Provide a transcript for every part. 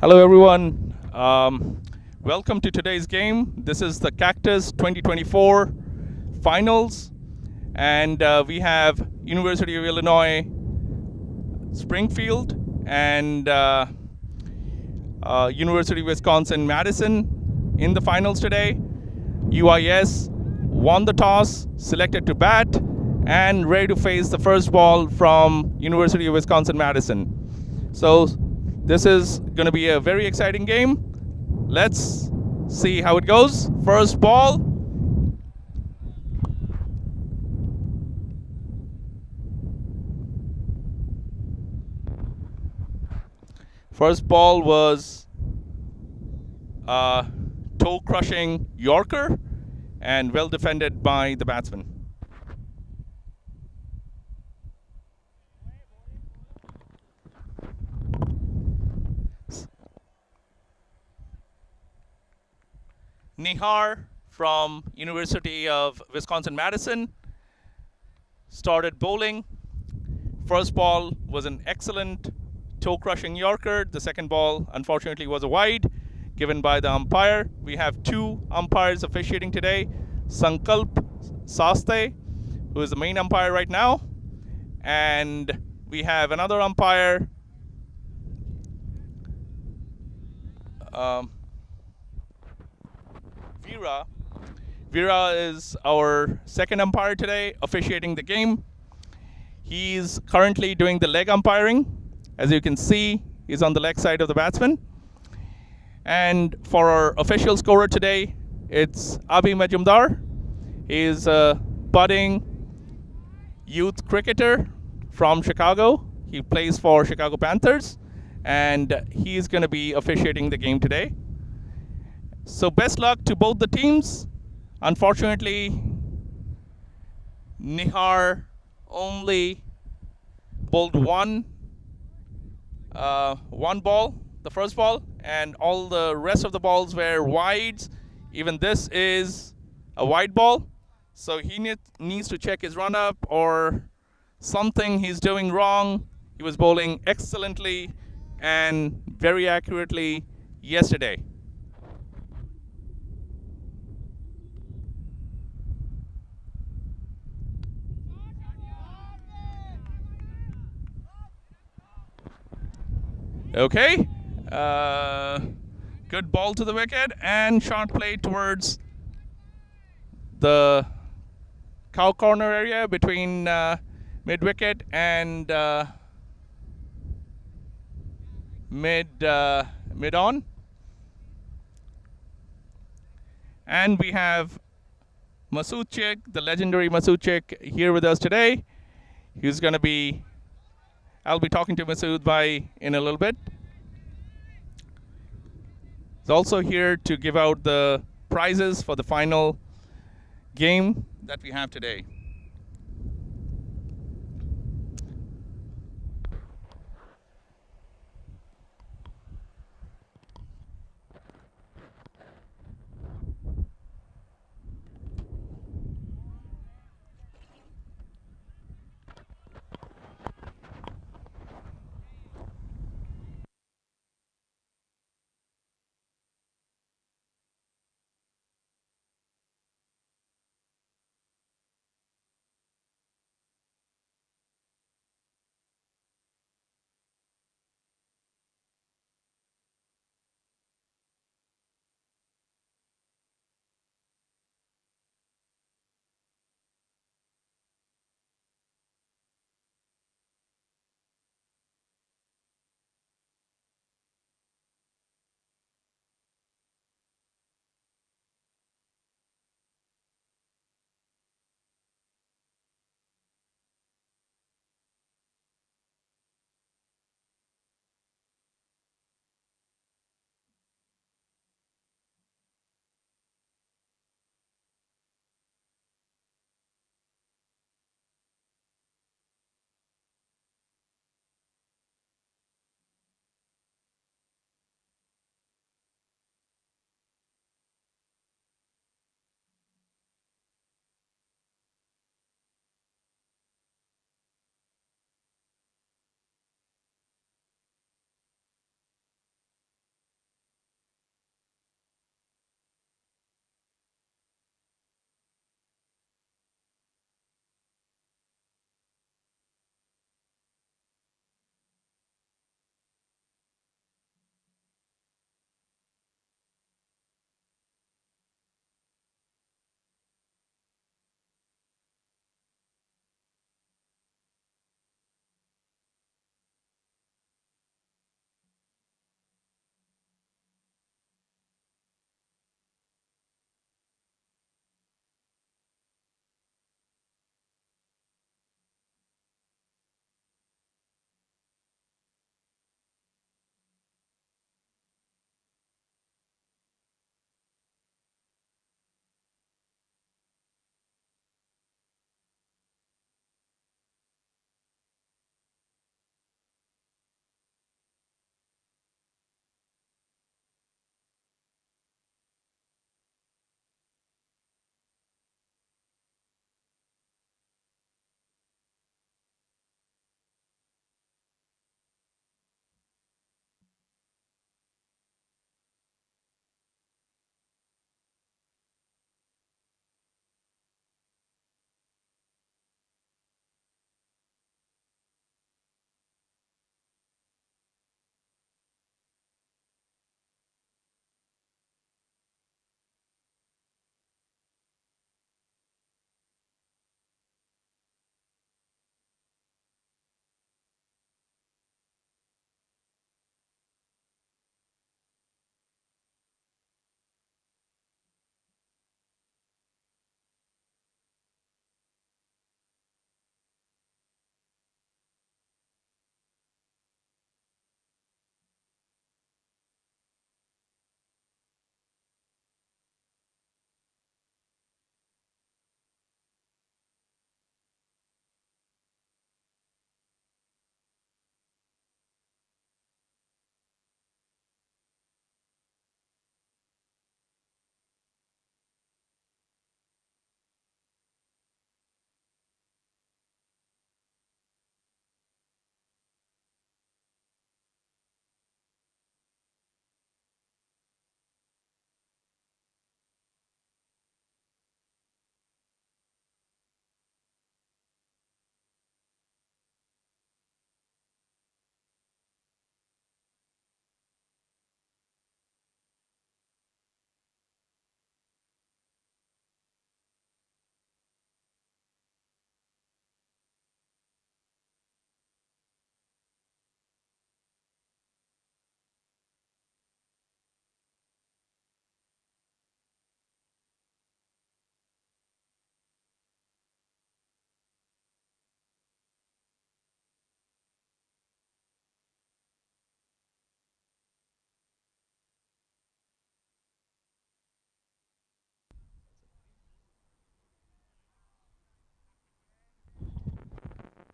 Hello, everyone. Welcome to today's game. This is the CACTUS 2024 finals, and we have University of Illinois Springfield and University of Wisconsin Madison in the finals today. UIS won the toss, selected to bat, and ready to face the first ball from University of Wisconsin Madison. So this is going to be a very exciting game. Let's see how it goes. First ball. First ball was a toe-crushing Yorker and well defended by the batsman. Nihar from University of Wisconsin-Madison started bowling. First ball was an excellent toe-crushing Yorker. The second ball, unfortunately, was a wide given by the umpire. We have two umpires officiating today. Sankalp Saste, who is the main umpire right now. And we have another umpire, Veera. Veera is our second umpire today, officiating the game. He's currently doing the leg umpiring. As you can see, he's on the leg side of the batsman. And for our official scorer today, it's Abhi Majumdar. He's a budding youth cricketer from Chicago. He plays for Chicago Panthers, and he's going to be officiating the game today. So best luck to both the teams. Unfortunately, Nihar only bowled one ball, the first ball, and all the rest of the balls were wides. Even this is a wide ball. So he needs to check his run-up or something he's doing wrong. He was bowling excellently and very accurately yesterday. Okay. Good ball to the wicket and shot played towards the cow corner area between mid-wicket and mid-on. And we have Masood Chik, the legendary Masood Chik, here with us today. He's going to be I'll be talking to Masood in a little bit. He's also here to give out the prizes for the final game that we have today.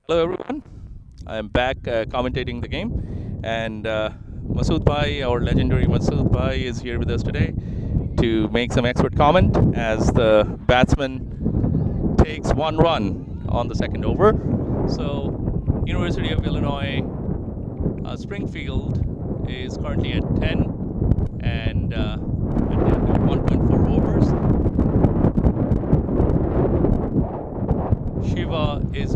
Hello everyone. I'm back commentating the game, and Masood Bhai, our legendary Masood Bhai, is here with us today to make some expert comment as the batsman takes one run on the second over. So, University of Illinois Springfield is currently at 10 and at the end of 1.4 overs. Shiva is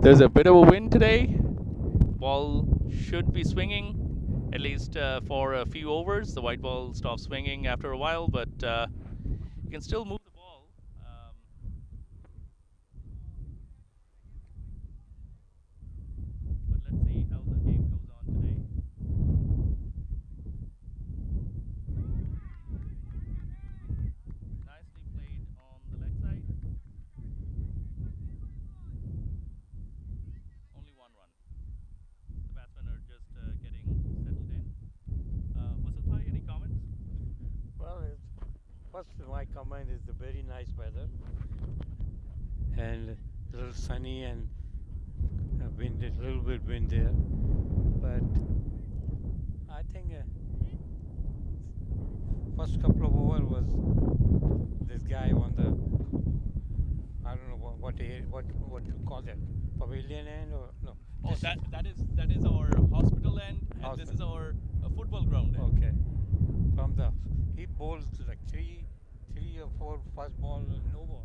There's a bit of a wind today. Ball should be swinging, at least for a few overs. The white ball stops swinging after a while, but you can still move the ball. But let's see how the game goes on today. Nicely played on the leg side. Only one run. The batsmen are just getting settled in. Masud Bhai, any comments? Well, first my comment is the very nice weather and a little sunny and wind, a little bit wind there. But I think first couple of over was this guy on the, I don't know what you call that, pavilion end or no? Oh, that is our hospital end, and this is our football ground end. Okay. From the he bowls like three or four fast ball, no ball,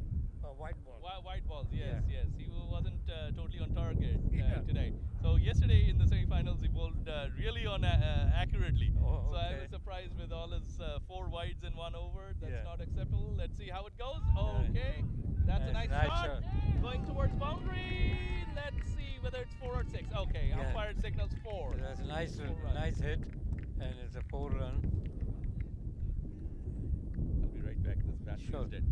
white ball. White balls, yes, Yeah. yes. He wasn't totally on target today. So yesterday in the semifinals, he bowled really on accurately. Oh, So I okay. was surprised with all his four wides in one over. That's Yeah. not acceptable. Let's see how it goes. Nice. Okay, that's a nice Nice shot. shot. Going towards boundary. Let's see whether it's 4 or 6. Okay, Yeah. umpire signals 4. That's a nice, 4 runs. nice hit, and it's a 4 run. I'll be right back. This battery Sure. is dead.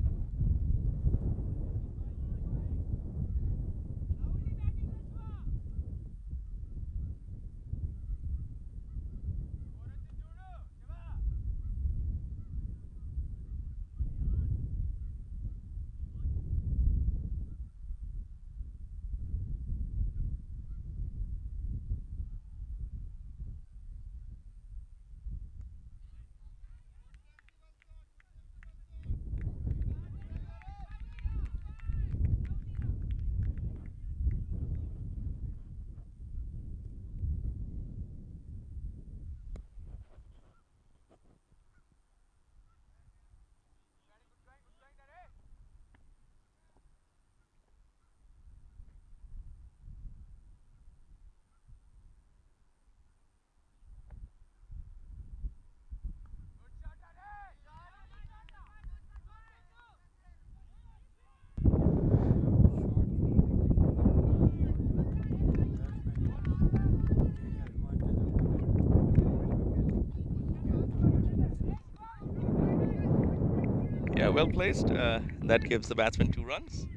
Yeah, well placed. That gives the batsman 2 runs.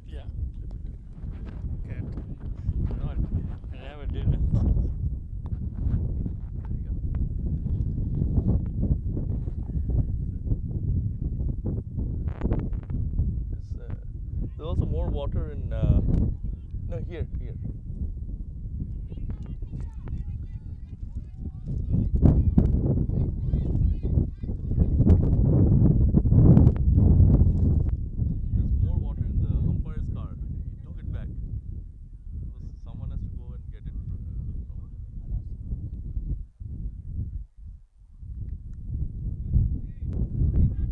Yeah. Okay. Not, I never did. There's also more water in. No, here. There's more water in the umpire's car. He took it back. Someone has to go and get it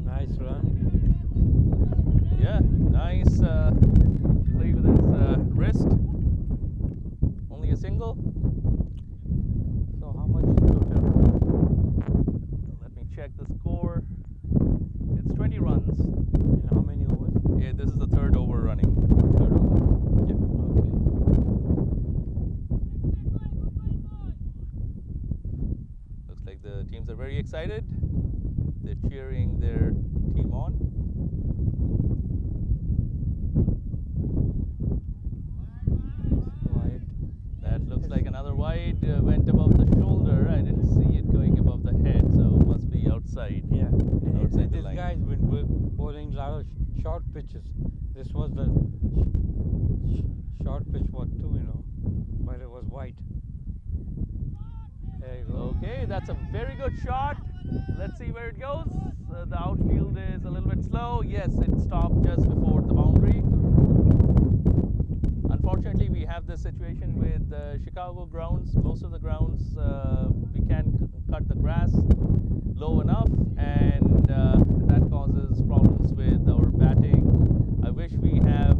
Nice run. Yeah, nice play with his wrist. excited. They're cheering their team on. Wide. That looks like another wide. Went above the shoulder. I didn't see it going above the head, so must be outside. Yeah. And Outside the this line. guy's been bowling a lot of short pitches. This was the short pitch one too, but it was white. There you go. Okay, that's a very good shot. Let's see where it goes. The outfield is a little bit slow. Yes, it stopped just before the boundary. Unfortunately, we have this situation with Chicago grounds. Most of the grounds, we can't cut the grass low enough, and that causes problems with our batting. I wish we have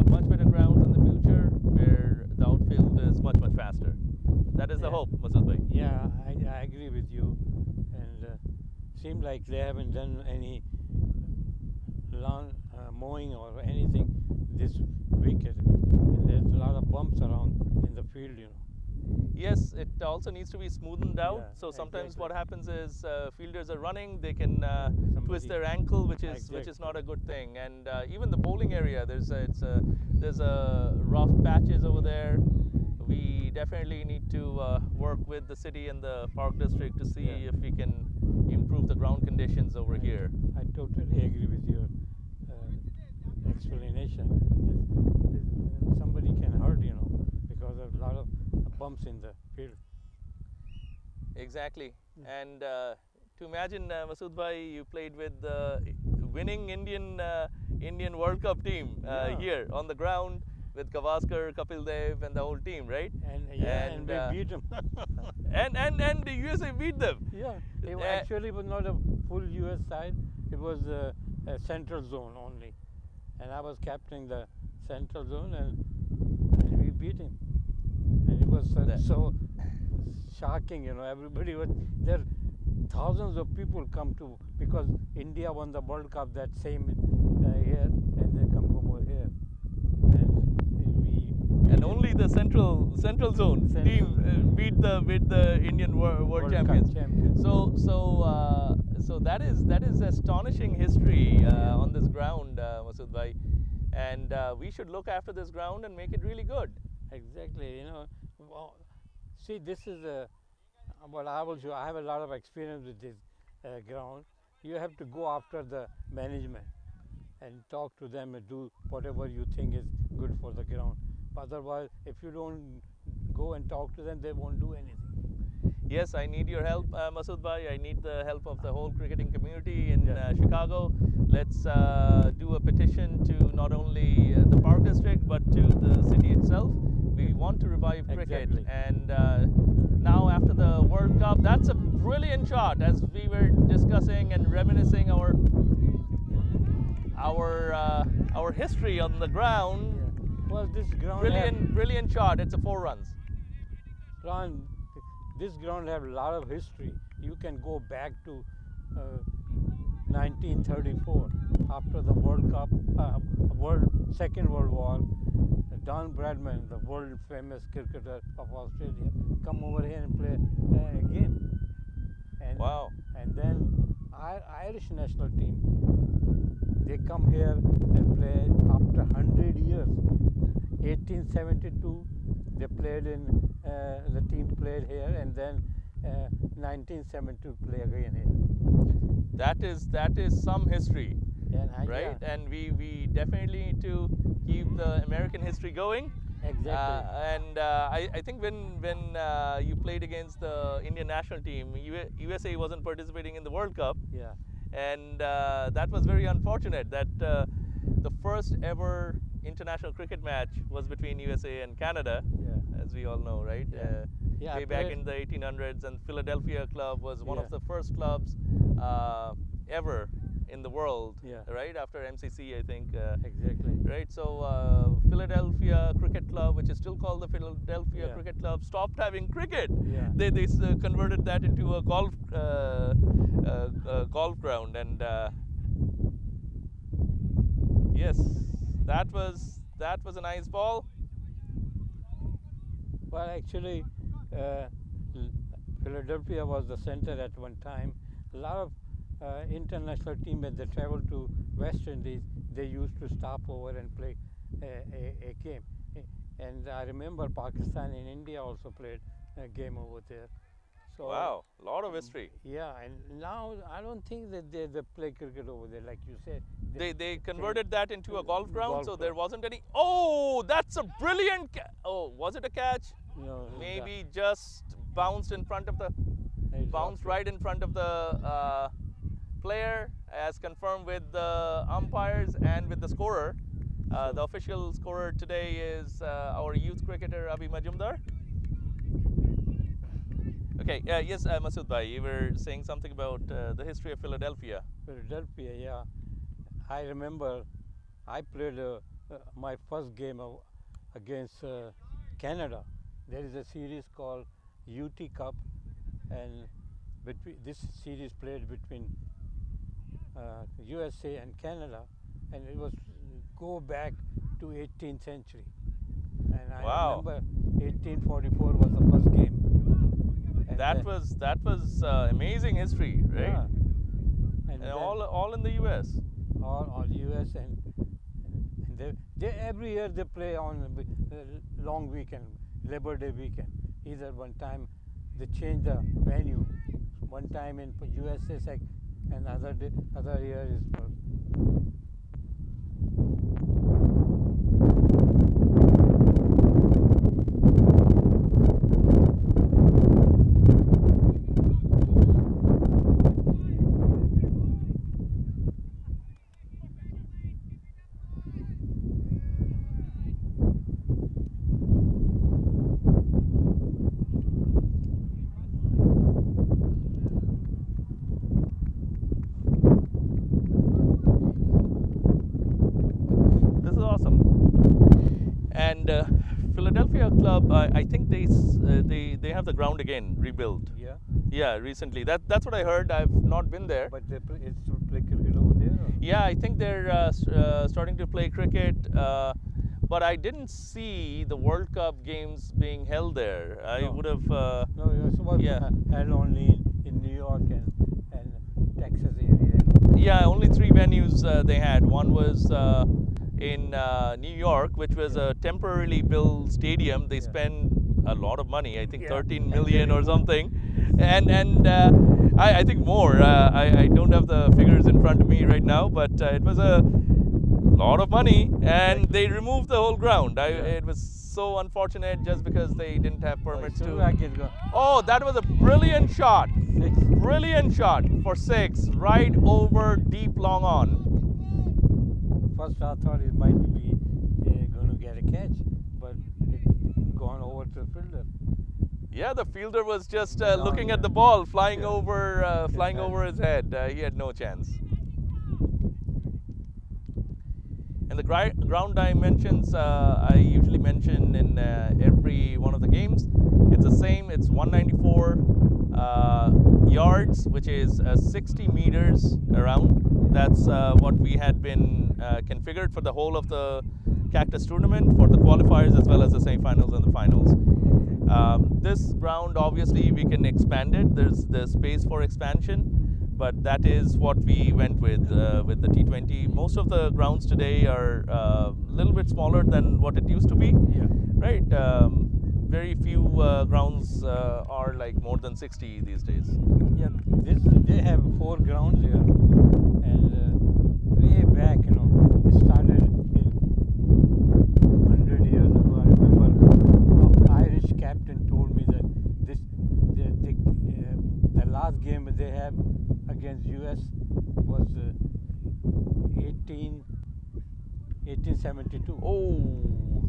much better grounds in the future where the outfield is much faster. That is the Yeah. hope, Masood bhai. Yeah, I agree with you. And seems like they haven't done any lawn mowing or anything this weekend. And there's a lot of bumps around in the field. Yes, it also needs to be smoothened out. Yeah, So sometimes exactly. what happens is fielders are running, they can twist Somebody- their ankle, which is Exactly. not a good thing. And even the bowling area, there's a rough patches over there. We definitely need to work with the city and the park district to see Yeah. if we can improve the ground conditions over here. I totally agree with your explanation. Somebody can hurt, because of a lot of bumps in the field. Exactly. Yeah. And to imagine, Masood bhai, you played with the winning Indian World Cup team Yeah. here on the ground with Gavaskar, Kapil Dev, and the whole team, right? And we beat them. And the USA beat them. Yeah, it Uh, actually was not a full US side. It was a central zone only, and I was captaining the central zone, and we beat him. And it was That- so shocking, Everybody was there. Thousands of people come to because India won the World Cup that same year, and they come over here, and we And only the central zone Central. team beat the Indian world Cup champions. champions. So that is astonishing history on this ground, Masood bhai, and we should look after this ground and make it really good. Exactly, Well, see, this is what I will show. I have a lot of experience with this ground. You have to go after the management and talk to them and do whatever you think is good for the ground. Otherwise, if you don't go and talk to them, they won't do anything. Yes, I need your help, Masood bhai. I need the help of the whole cricketing community in Yeah. Chicago. Let's do a petition to not only the park district but to the city itself. We want to revive cricket, Exactly. and now after the World Cup, that's a brilliant shot. As we were discussing and reminiscing our history on the ground. Yeah. Well, this ground have, Brilliant shot. It's a 4 runs. ground, this ground have a lot of history. You can go back to 1934 after the World Cup, Second World War. Don Bradman, the world famous cricketer of Australia, come over here and play a game. And, Wow. And then Irish national team, they come here and play after 100 years. 1872, they played the team played here, and then 1972 play again here. That is some history. And Right, yeah, and we definitely need to keep the American history going. exactly. And I think when you played against the Indian national team, USA wasn't participating in the World Cup, Yeah. and that was very unfortunate. That the first ever international cricket match was between USA and Canada, Yeah. as we all know, right? Yeah. Yeah, I Way back played- in the 1800s, and Philadelphia club was one of Yeah. the first clubs ever in the world, Yeah. right after MCC, I think. Exactly. Right, so Philadelphia Cricket Club, which is still called the Philadelphia Yeah. Cricket Club, stopped having cricket. Yeah. They converted that into a golf ground, and yes, that was a nice ball. Well, actually, Philadelphia was the center at one time. a lot of international team when they travel to West Indies, they used to stop over and play a game. And I remember Pakistan and India also played a game over there. So Wow, a lot of history. yeah, and now I don't think that they play cricket over there, like you said. They converted that into a golf ground, so there ground. wasn't any. Oh, that's a brilliant. Oh, was it a catch? No, Maybe just bounced in front of the. Bounced right in front of the player, as confirmed with the umpires and with the scorer. The official scorer today is our youth cricketer Abhi Majumdar. Okay, yes, Masood Bhai, you were saying something about the history of Philadelphia. Philadelphia, yeah. I remember I played my first game against Canada. There is a series called UT Cup, and this series played between USA and Canada, and it was go back to 18th century. And I Wow. remember 1844 was the first game. And That was amazing history, right? yeah, And then all in the U.S. all US and they every year they play on long weekend, Labor Day weekend. Either one time they change the venue. One time in USA and other year is for. This is awesome. And Philadelphia club, I think they have the ground again rebuilt. Yeah, Yeah, recently. That's what I heard. I've not been there. but it's to play cricket over there. Or? Yeah, I think they're starting to play cricket. But I didn't see the World Cup games being held there. I No. would have. No, it was Yeah. held only in New York and Texas area. Yeah, only 3 venues they had. One was in New York, which was a temporarily built stadium. They Yeah. spent a lot of money. I think Yeah. 13 million or something, and I think more. I don't have the figures in front of me right now, but it was a lot of money, and they removed the whole ground. Yeah. It was so unfortunate just because they didn't have permits So to. I can go Oh, that was a brilliant shot. 6. Brilliant shot for 6, right over deep long on. First I thought it might be going to get a catch, but it gone over to the fielder. Yeah, the fielder was just Down, looking at yeah. the ball, flying Yeah. flying head. over his head. He had no chance. And the ground dimensions I usually mention in every one of the games. It's the same. It's 194 yards, which is 60 meters around. That's what we had been configured for the whole of the Cactus tournament, for the qualifiers as well as the semifinals and the finals. This ground, obviously, we can expand it. There's space for expansion, but that is what we went with the T20. Most of the grounds today are a little bit smaller than what it used to be, Yeah. right? Very few grounds are like more than 60 these days. Yeah. They have 4 grounds here, and way back, it started in 100 years ago. I remember an Irish captain told me that the last game they have against US was 1872. Oh,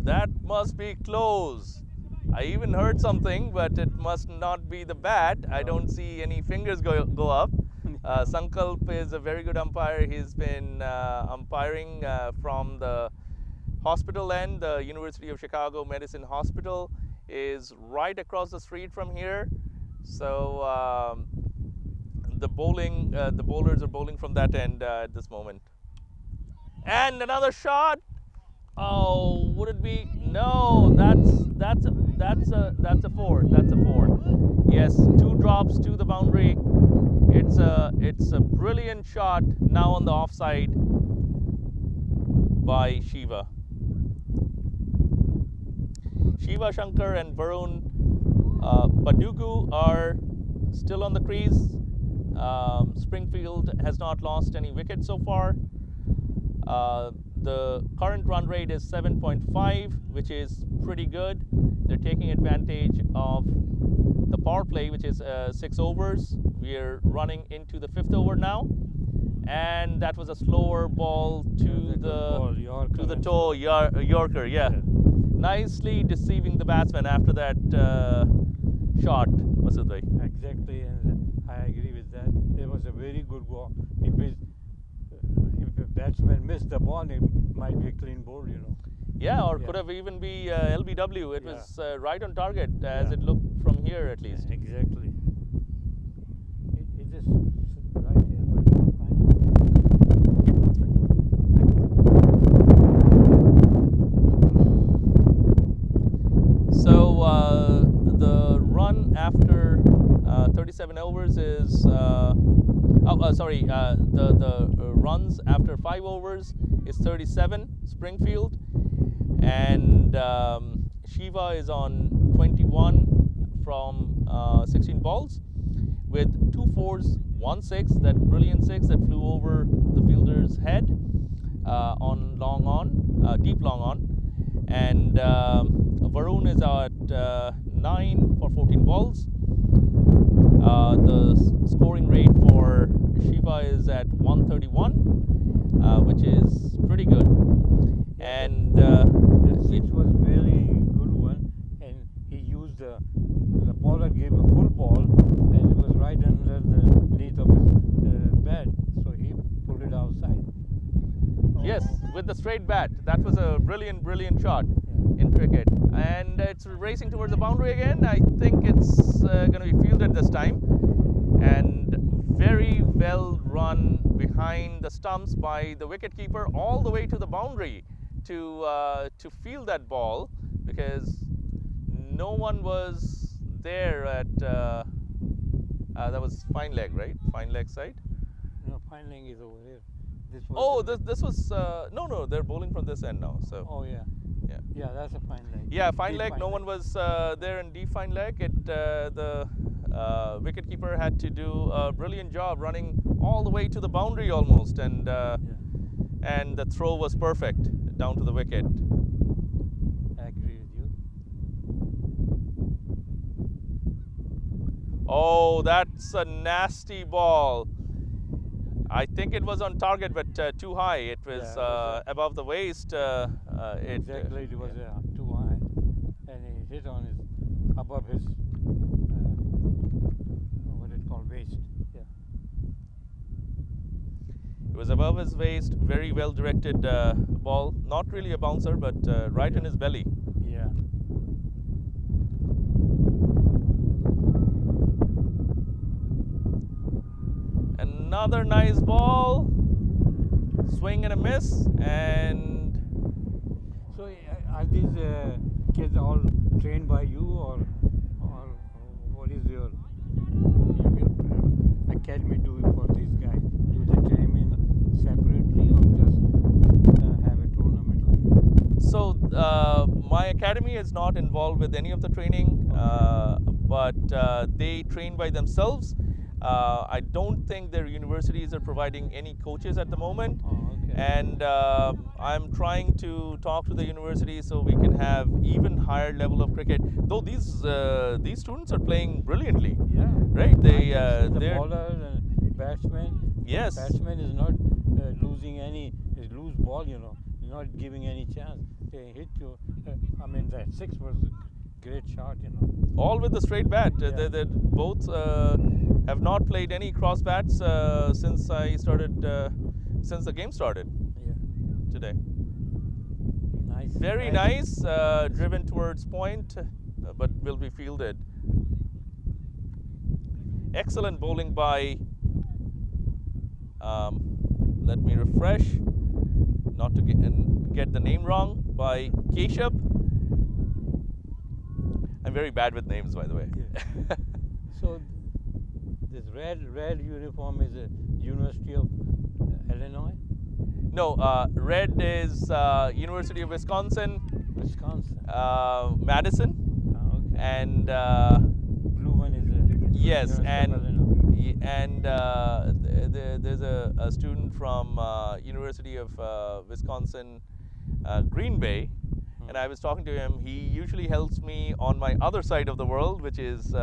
that must be close. I even heard something, but it must not be the bat. I don't see any fingers go up. Sankalp is a very good umpire. He's been umpiring from the hospital end. The University of Chicago Medicine Hospital is right across the street from here. So the bowlers are bowling from that end at this moment. And another shot. Oh, would it be? No, that's a 4. That's a 4. Yes, 2 drops to the boundary. It's a brilliant shot now on the offside by Shiva. Shiva Shankar and Varun Badugu are still on the crease. Springfield has not lost any wickets so far. The current run rate is 7.5, which is pretty good. They're taking advantage of the power play, which is 6 overs. We're running into the 5th over now, and that was a slower ball to the toe, Yorker. Yeah, nicely deceiving the batsman after that shot, Masood bhai. Exactly, and I agree with that. It was a very good ball. If a batsman missed the ball, it might be a clean ball, you know. Yeah, or Yeah. could have even be LBW. It Yeah. was right on target, as Yeah. it looked from here at least. Exactly. Is this right here? Fine. So the run after 37 overs is the runs after 5 overs is 37 Springfield, and Shiva is on 21 from 16 balls with 2 4s, 1 6, that brilliant 6 that flew over the fielder's head on long on, deep long on, and Varun is at 9 for 14 balls. The scoring rate for Shiva is at 131, which is pretty good. And The 6 was really good one, and he used the bowler gave a full ball, and it was right under the knee of his bat, so he pulled it outside. yes, with the straight bat, that was a brilliant shot Yeah. in cricket. And it's racing towards the boundary again. I think it's going to be fielded this time, and very well run behind the stumps by the wicketkeeper all the way to the boundary to field that ball, because no one was there at that was fine leg, right? Fine leg side. No, fine leg is over here. This was Oh, the- this was no, they're bowling from this end now. So Oh yeah. yeah. Yeah, that's a fine leg. Yeah, fine Deep leg. fine No leg. one was there in deep fine leg. The wicketkeeper had to do a brilliant job running all the way to the boundary almost, and the throw was perfect down to the wicket. I agree with you. Oh, that's a nasty ball. I think it was on target, but too high. It was Yeah, it was, above the waist. Exactly, it was too high, and he hit on his above his what it called waist. Yeah. It was above his waist. Very well directed ball. Not really a bouncer, but right in his belly. Yeah. Another nice ball. Swing and a miss, and So are these kids all trained by you, or what is your academy do for these guys? Do they train in separately, or just have a tournament like that? so my academy is not involved with any of the training, but they train by themselves. I don't think their universities are providing any coaches at the moment. Oh, okay. And I'm trying to talk to the university so we can have even higher level of cricket. Though these students are playing brilliantly, Yeah. right? I They can see the they're bowler and batsman. Yes. Batsman is not losing any loose ball, you know, not giving any chance. They hit you. I mean, that 6 was a great shot, you know. all with the straight bat. Yeah. They both have not played any cross bats since I started since the game started Yeah. today. Nice. Very nice, driven towards point, but will be fielded. Excellent bowling by, let me refresh, not to get the name wrong, by Keshav. I'm very bad with names, by the way. Yeah. So this red uniform is the University of Illinois, No, red is University of Wisconsin, Wisconsin. Madison, Okay. and Blue one is the yes, University and of Illinois. there's a student from University of Wisconsin, Green Bay, and I was talking to him. He usually helps me on my other side of the world, which is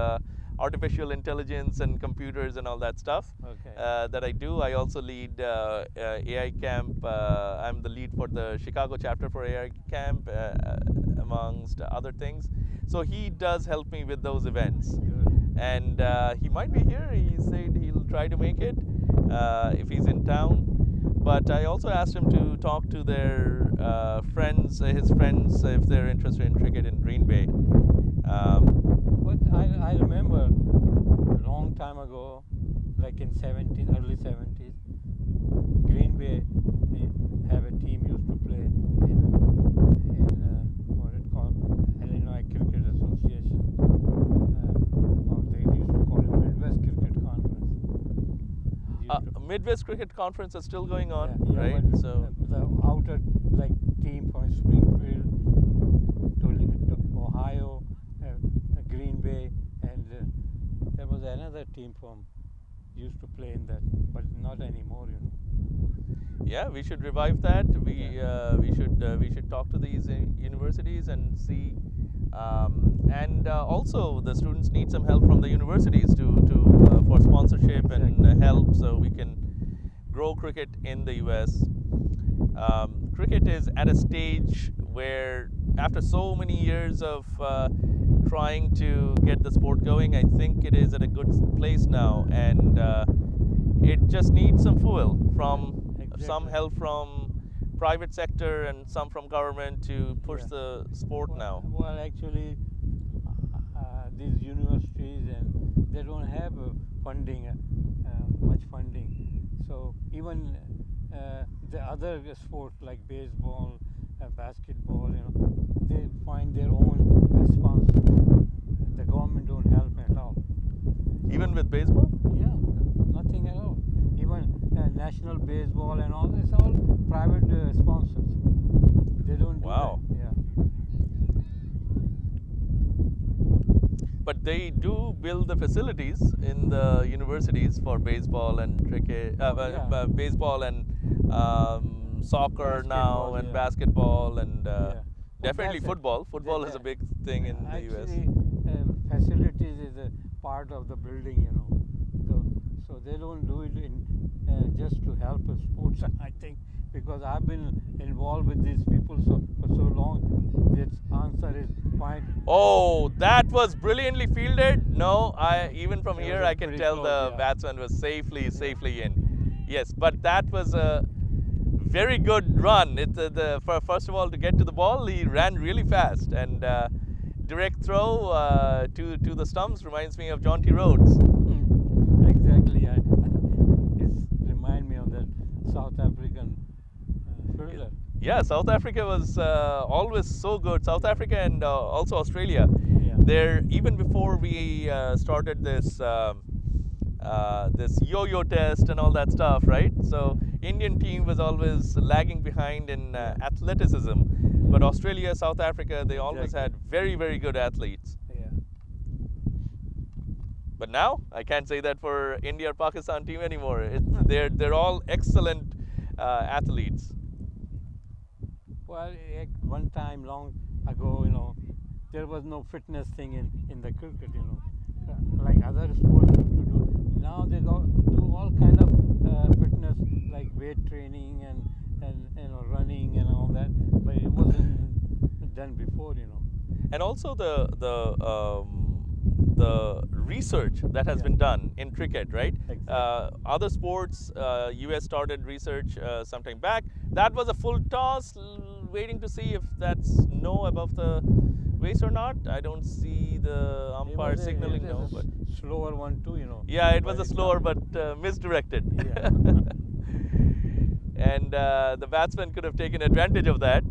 artificial intelligence and computers and all that stuff. Okay. That I do. I also lead AI Camp. I'm the lead for the Chicago chapter for AI Camp, amongst other things. So he does help me with those events. Good. And he might be here. He said he'll try to make it if he's in town. But I also asked him to talk to their friends, his friends, if they're interested in cricket in Green Bay. But I remember a long time ago, like in early 70s, Green Bay have a team used to play in what it called Illinois Cricket Association, or they used to call it Midwest Cricket Conference. Midwest Cricket Conference is still going on, Yeah, right? but So the outer like team from Springfield to Ohio, Green Bay, and there was another team from used to play in that, but not anymore, you know. yeah, we should revive that. We should talk to these universities and see. And also, the students need some help from the universities to for sponsorship and help, so we can grow cricket in the U.S. Cricket is at a stage where, after so many years of trying to get the sport going, I think it is at a good place now, and it just needs some fuel from some Exactly. help from private sector and some from government to push Yeah. the sport now. Well, actually, these universities and they don't have funding, much funding. So even the other sports like baseball, basketball, you know, they find their own sponsor. The government don't help at all. Even with baseball? Yeah, nothing at all. Even national baseball and all, it's all private sponsors. They don't do Wow. that. Yeah. But they do build the facilities in the universities for baseball and cricket, Yeah. baseball and soccer now, Basketball, and yeah. basketball and Yeah. Well, definitely that's it. football. Football is a that- big thing in the US. Actually, facilities is a part of the building, you know. So they don't do it in just to help the sports. I think because I've been involved with these people for so long. This answer is fine. Oh, that was brilliantly fielded. No, even from That here was I can pretty tell close, the yeah. batsman was safely in. Yes, but that was a very good run. First of all, to get to the ball, he ran really fast, and direct throw to the stumps reminds me of John T. Rhodes. Exactly. It remind me of that South African fielder. Yeah, South Africa was always so good. South Africa and also Australia. Yeah. There, even before we started this this yo-yo test and all that stuff, right? So Indian team was always lagging behind in athleticism, but Australia, South Africa, they always Exactly. had very good athletes. Yeah. But now I can't say that for India or Pakistan team anymore. They're all excellent athletes. Well, one time long ago, you know, there was no fitness thing in the cricket, you know, like other sports used to do. Now they do all kind of fitness, like weight training and you know running and all that, but it wasn't done before, you know. And also the research that has Yeah. been done in cricket, right? Exactly. Other sports, US started research sometime back. That was a full toss, waiting to see if that's no above the waist or not. I don't see the umpire It signaling was no, a but slower one too, you know. yeah, it was a But slower not- but misdirected. Yeah. And the batsman could have taken advantage of that.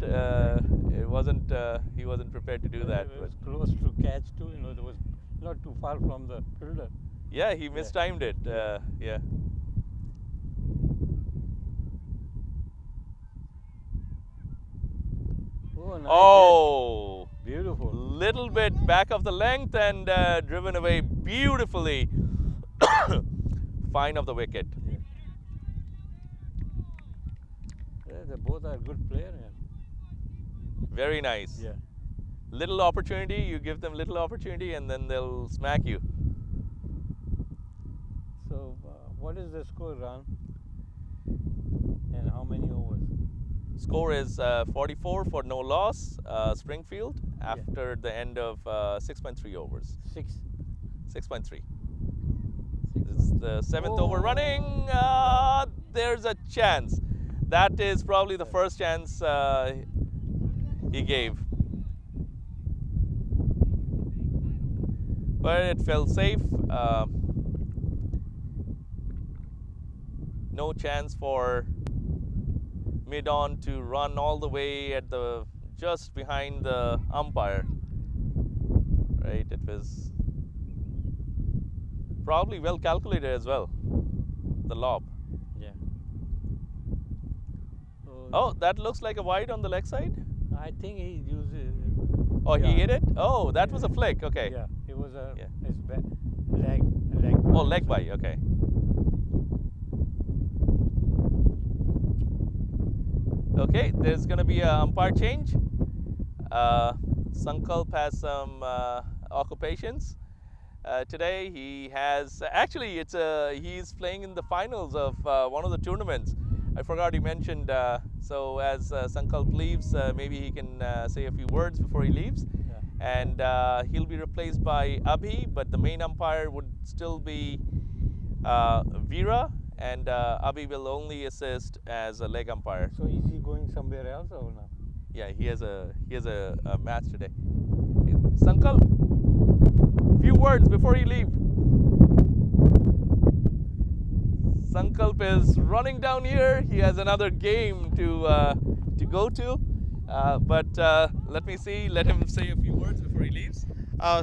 It wasn't. He wasn't prepared to do that. It But was close to catch too, you know. It was not too far from the fielder. Yeah, he mistimed it. Yeah. Oh, nice Oh, hit. Beautiful. little bit back of the length and driven away beautifully. Fine of the wicket. Yeah. Yeah, they both are good player. Very nice. Yeah. Little opportunity, you give them little opportunity and then they'll smack you. So, what is the score, Ron? And how many overs? Score is 44 for no loss, Springfield, after the end of 6.3 overs. 6.3. It's the 7th over running. There's a chance. That is probably the first chance he gave. But it felt safe. No chance for mid-on to run all the way at the just behind the umpire. Right, it was probably well calculated as well. The lob. Yeah. Oh, that looks like a wide on the leg side. I think he used it. Oh, Yeah. he hit it. Oh, that was a flick. Okay. Yeah, it was a Yeah. his leg. Oh, leg by. Okay. Okay, there's going to be a umpire change. Sankalp has some occupations. Today he has actually he's playing in the finals of one of the tournaments. I forgot he mentioned. So as Sankalp leaves, maybe he can say a few words before he leaves. Yeah. And he'll be replaced by Abhi, but the main umpire would still be Veera, and Abhi will only assist as a leg umpire. So is he going somewhere else or not? Yeah, he has a match today. Sankalp, few words before you leave. Sankalp is running down here. He has another game to go to. But let me see. Let him say a few words before he leaves.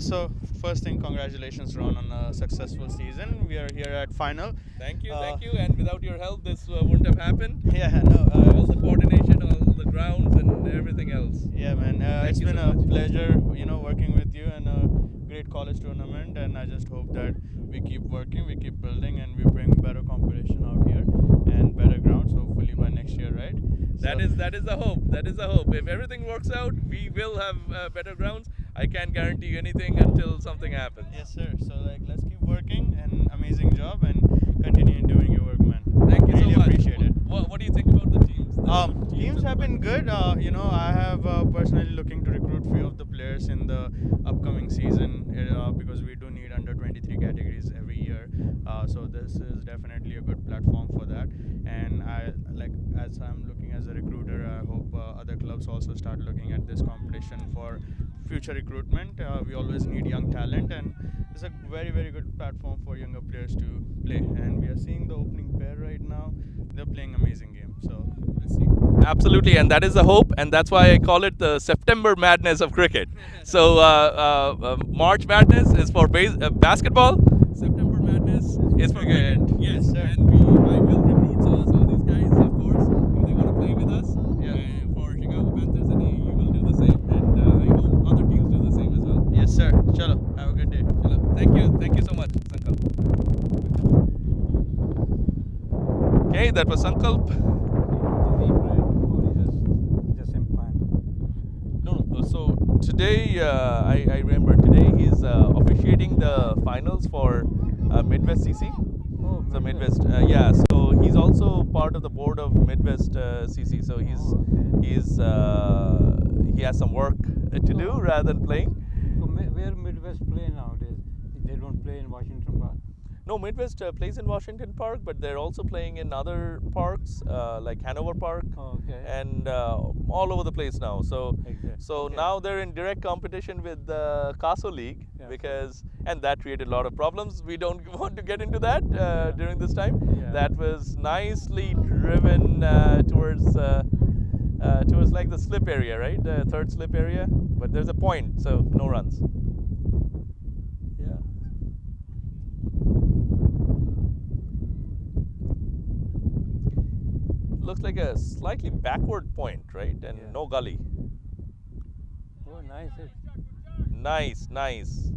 So first thing, congratulations, Ron, on a successful season. We are here at final. Thank you, thank you. And without your help, this wouldn't have happened. Yeah, no. All the coordination, all the grounds, and everything else. Yeah, man. It's you been so a much. pleasure, working with you in a great college tournament. And I just hope that we keep working, we keep building, and we bring better competition out here and better grounds. Hopefully by next year, right? That is the hope. That is the hope. If everything works out, we will have better grounds. I can't guarantee you anything until something happens. Yes, sir. So let's keep working, and amazing job, and continue doing your work, man. Thank you Really so much. appreciate it. What do you think about the teams? Teams have been good. I have personally looking to recruit few of the players in the upcoming season because we do need under 23 categories every year. So this is definitely a good platform for that. And as I'm looking as a recruiter, I hope other clubs also start looking at this competition for future recruitment. We always need young talent, and it's a very, very good platform for younger players to play. And we are seeing the opening pair right now. They're playing amazing game. So let's see. Absolutely, and that is the hope, and that's why I call it the September madness of cricket. So March madness is for basketball. September madness is for cricket. Yes, sir. And I will recruit some of these guys, of course, if they want to play with us for Chicago Panthers, and you will do the same. And I hope other teams do the same as well. Yes, sir. Chalo. Have a good day. Chalo. Thank you so much, Sankalp. Okay, that was Sankalp. No. So today, I remember today he's officiating the finals for Midwest CC. Oh, So Midwest, yeah. So he's also part of the board of Midwest CC. So he has some work to do rather than playing. So where Midwest play nowadays? They don't play in Washington Park. No, Midwest plays in Washington Park, but they're also playing in other parks like Hanover Park Okay. and all over the place now. So Exactly. So Okay. now they're in direct competition with the CASO League and that created a lot of problems. We don't want to get into that during this time. Yeah. That was nicely driven towards like the slip area, right? The third slip area. But there's a point, so no runs. Yeah. looks like a slightly backward point, right? And Yeah. no gully. Oh, nice hit. Nice, nice.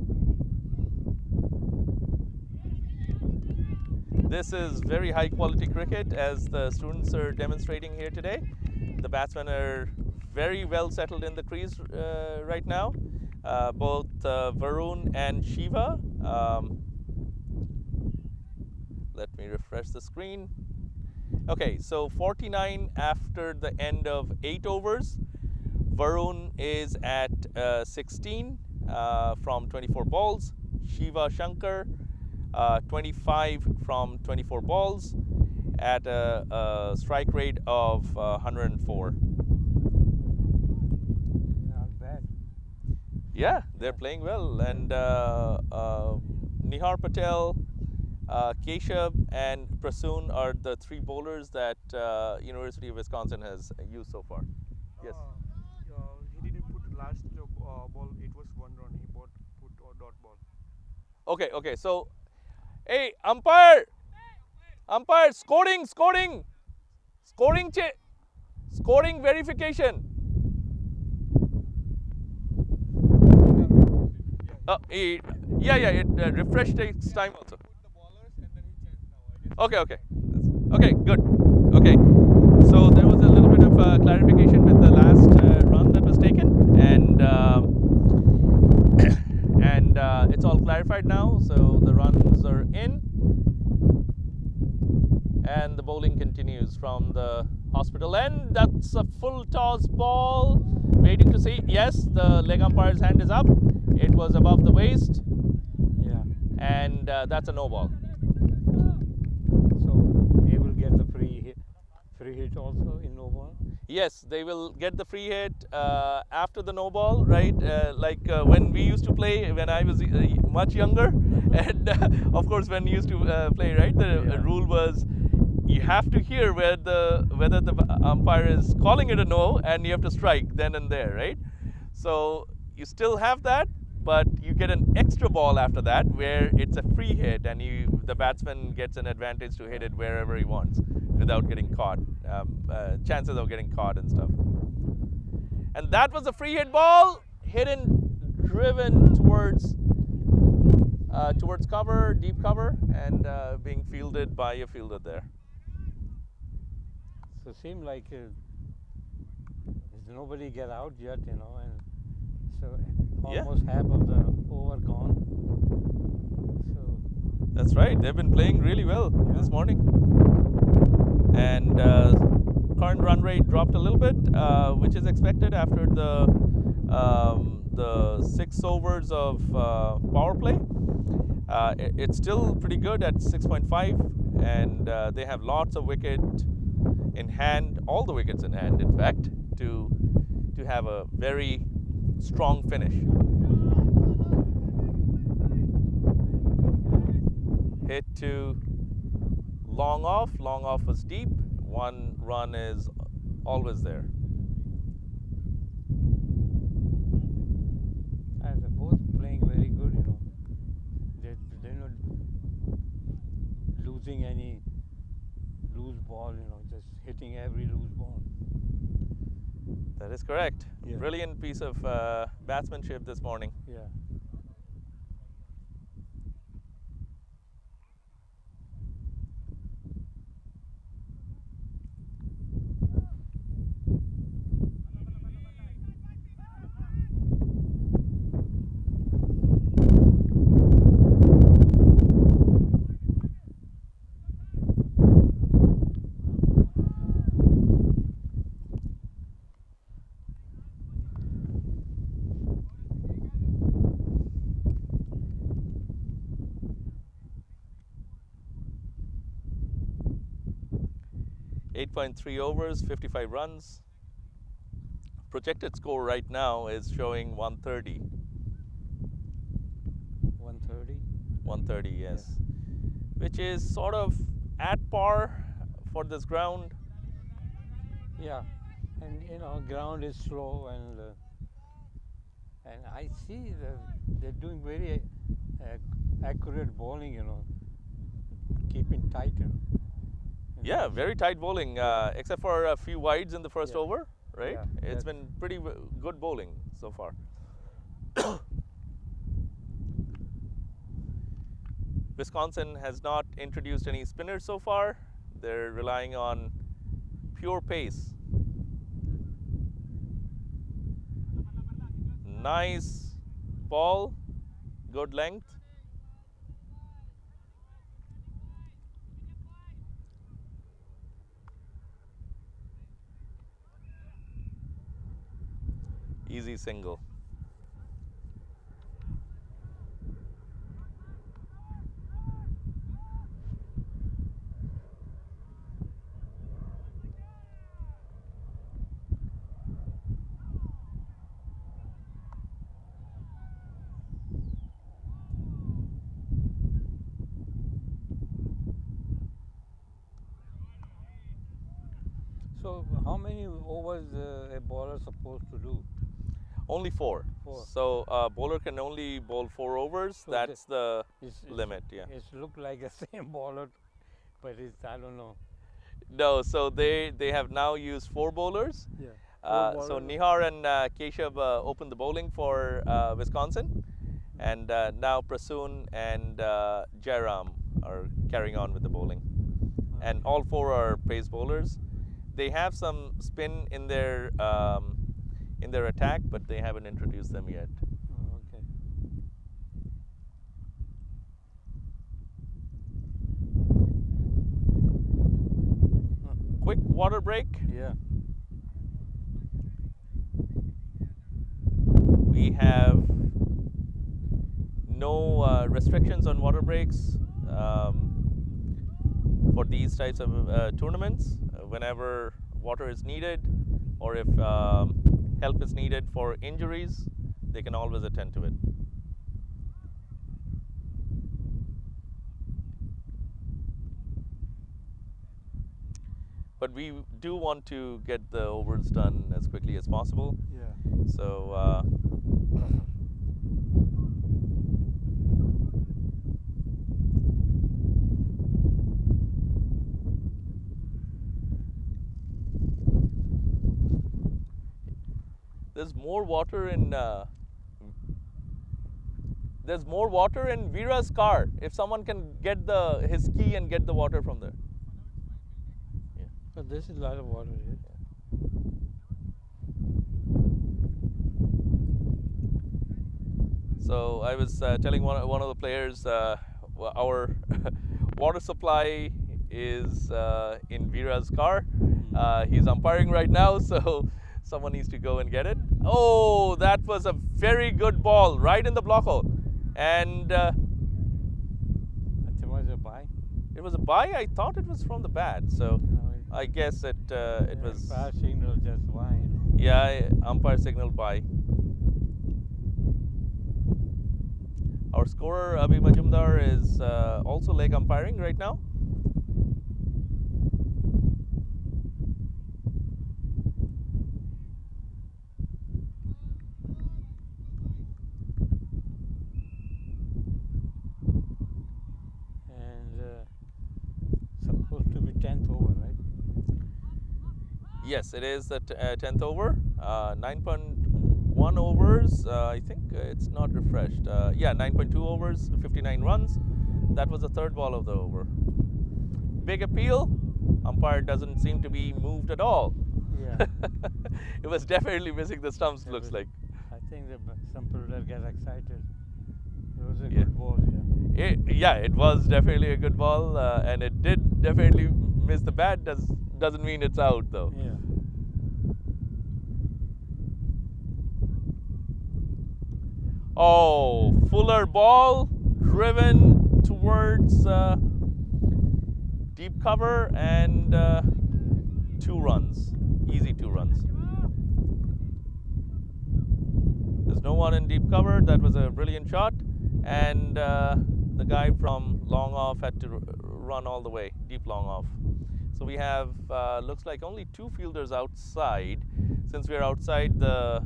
This is very high quality cricket, as the students are demonstrating here today. The batsmen are very well settled in the crease right now. Both Varun and Shiva. Let me refresh the screen. Okay, so 49 after the end of 8 overs. Varun is at 16 from 24 balls. Shiva Shankar 25 from 24 balls at a strike rate of 104. Not bad. Yeah, they're playing well. And Nihar Patel, Keshav, and Prasoon are the 3 bowlers that University of Wisconsin has used so far. Yes. He didn't put last ball. It was one run. He put a dot ball. Okay, okay. So, hey, umpire, scoring, scoring verification. Yeah, it refresh takes time also. Okay, okay, okay, good. Okay, so there was a little bit of clarification with the last run that was taken, and it's all clarified now. So the runs are in, and the bowling continues from the hospital end. That's a full toss ball. Waiting to see. Yes, the leg umpire's hand is up. It was above the waist, Yeah. and that's a no ball. So they will get the free hit also in no ball. Yes, they will get the free hit after the no ball, right? Like when we used to play when I was much younger, and of course when you used to play, right? The rule was you have to hear whether the umpire is calling it a no, and you have to strike then and there, right? So you still have that, but you get an extra ball after that where it's a free hit, and the batsman gets an advantage to hit it wherever he wants without getting caught. Chances of getting caught and stuff. And that was a free hit ball, driven towards cover, deep cover, and being fielded by a fielder there. So seem like nobody get out yet, and so almost half of the over gone. So That's right. They've been playing really well this morning. And current run rate dropped a little bit, which is expected after the 6 overs of power play. It's still pretty good at 6.5, and they have lots of wicket in hand, all the wickets in hand, in fact, to have a very strong finish. Hit to long off was deep. 1 run is always there. and they're both playing very good. They're not losing any loose ball. Just hitting every loose ball. That is correct. Yeah. Brilliant piece of batsmanship this morning. Yeah. Eight 8.3 overs, 55 runs. Projected score right now is showing 130. 130. 130, yes. Which is sort of at par for this ground. Yeah, and ground is slow, and I see they're doing very accurate bowling. Keeping tight. Yeah, very tight bowling, except for a few wides in the first Yeah. over, right? Yeah, It's that's- been pretty good bowling so far. Wisconsin has not introduced any spinners so far. They're relying on pure pace. Nice ball, good length. Easy single. So how many overs a bowler supposed to do? Only four. Four. So a bowler can only bowl 4 overs. So That's the It's, limit, yeah. It's look like the same bowler, but it's I don't know. No, so they have now used 4 bowlers. Yeah. So Nihar and Keshav opened the bowling for Wisconsin, and now Prasoon and Jairam are carrying on with the bowling. And all 4 are pace bowlers. They have some spin in their attack, but they haven't introduced them yet. Oh, okay. Quick water break. Yeah. We have no restrictions on water breaks for these types of tournaments. Whenever water is needed, or if help is needed for injuries, they can always attend to it. But we do want to get the overs done as quickly as possible. Yeah. So there's more water in Veera's car. If someone can get his key and get the water from there. But this is a lot of water here. So I was telling one of the players, our water supply is in Veera's car. He's umpiring right now, so someone needs to go and get it. Oh, that was a very good ball, right in the block hole, and I think it was a buy. it was a bye. I thought it was from the bat, so I guess it was. Fire signal just why. Yeah, umpire signaled bye. Our scorer Abhi Majumdar is also leg umpiring right now. And supposed to be 10th over, right? Yes, it is the 10th over. 9.1 overs. I think it's not refreshed. Yeah, 9.2 overs, 59 runs. That was the third ball of the over. Big appeal. Umpire doesn't seem to be moved at all. Yeah. It was definitely missing the stumps, Yeah, looks but like. I think some people get excited. It was a Yeah. good ball, yeah. It was definitely a good ball, and it did definitely miss the bat. Doesn't mean it's out though. Yeah. Oh, fuller ball driven towards deep cover, and 2 runs. Easy 2 runs. There's no one in deep cover. That was a brilliant shot, and the guy from long off had to run all the way, deep long off. So we have looks like only 2 fielders outside. Since we're outside the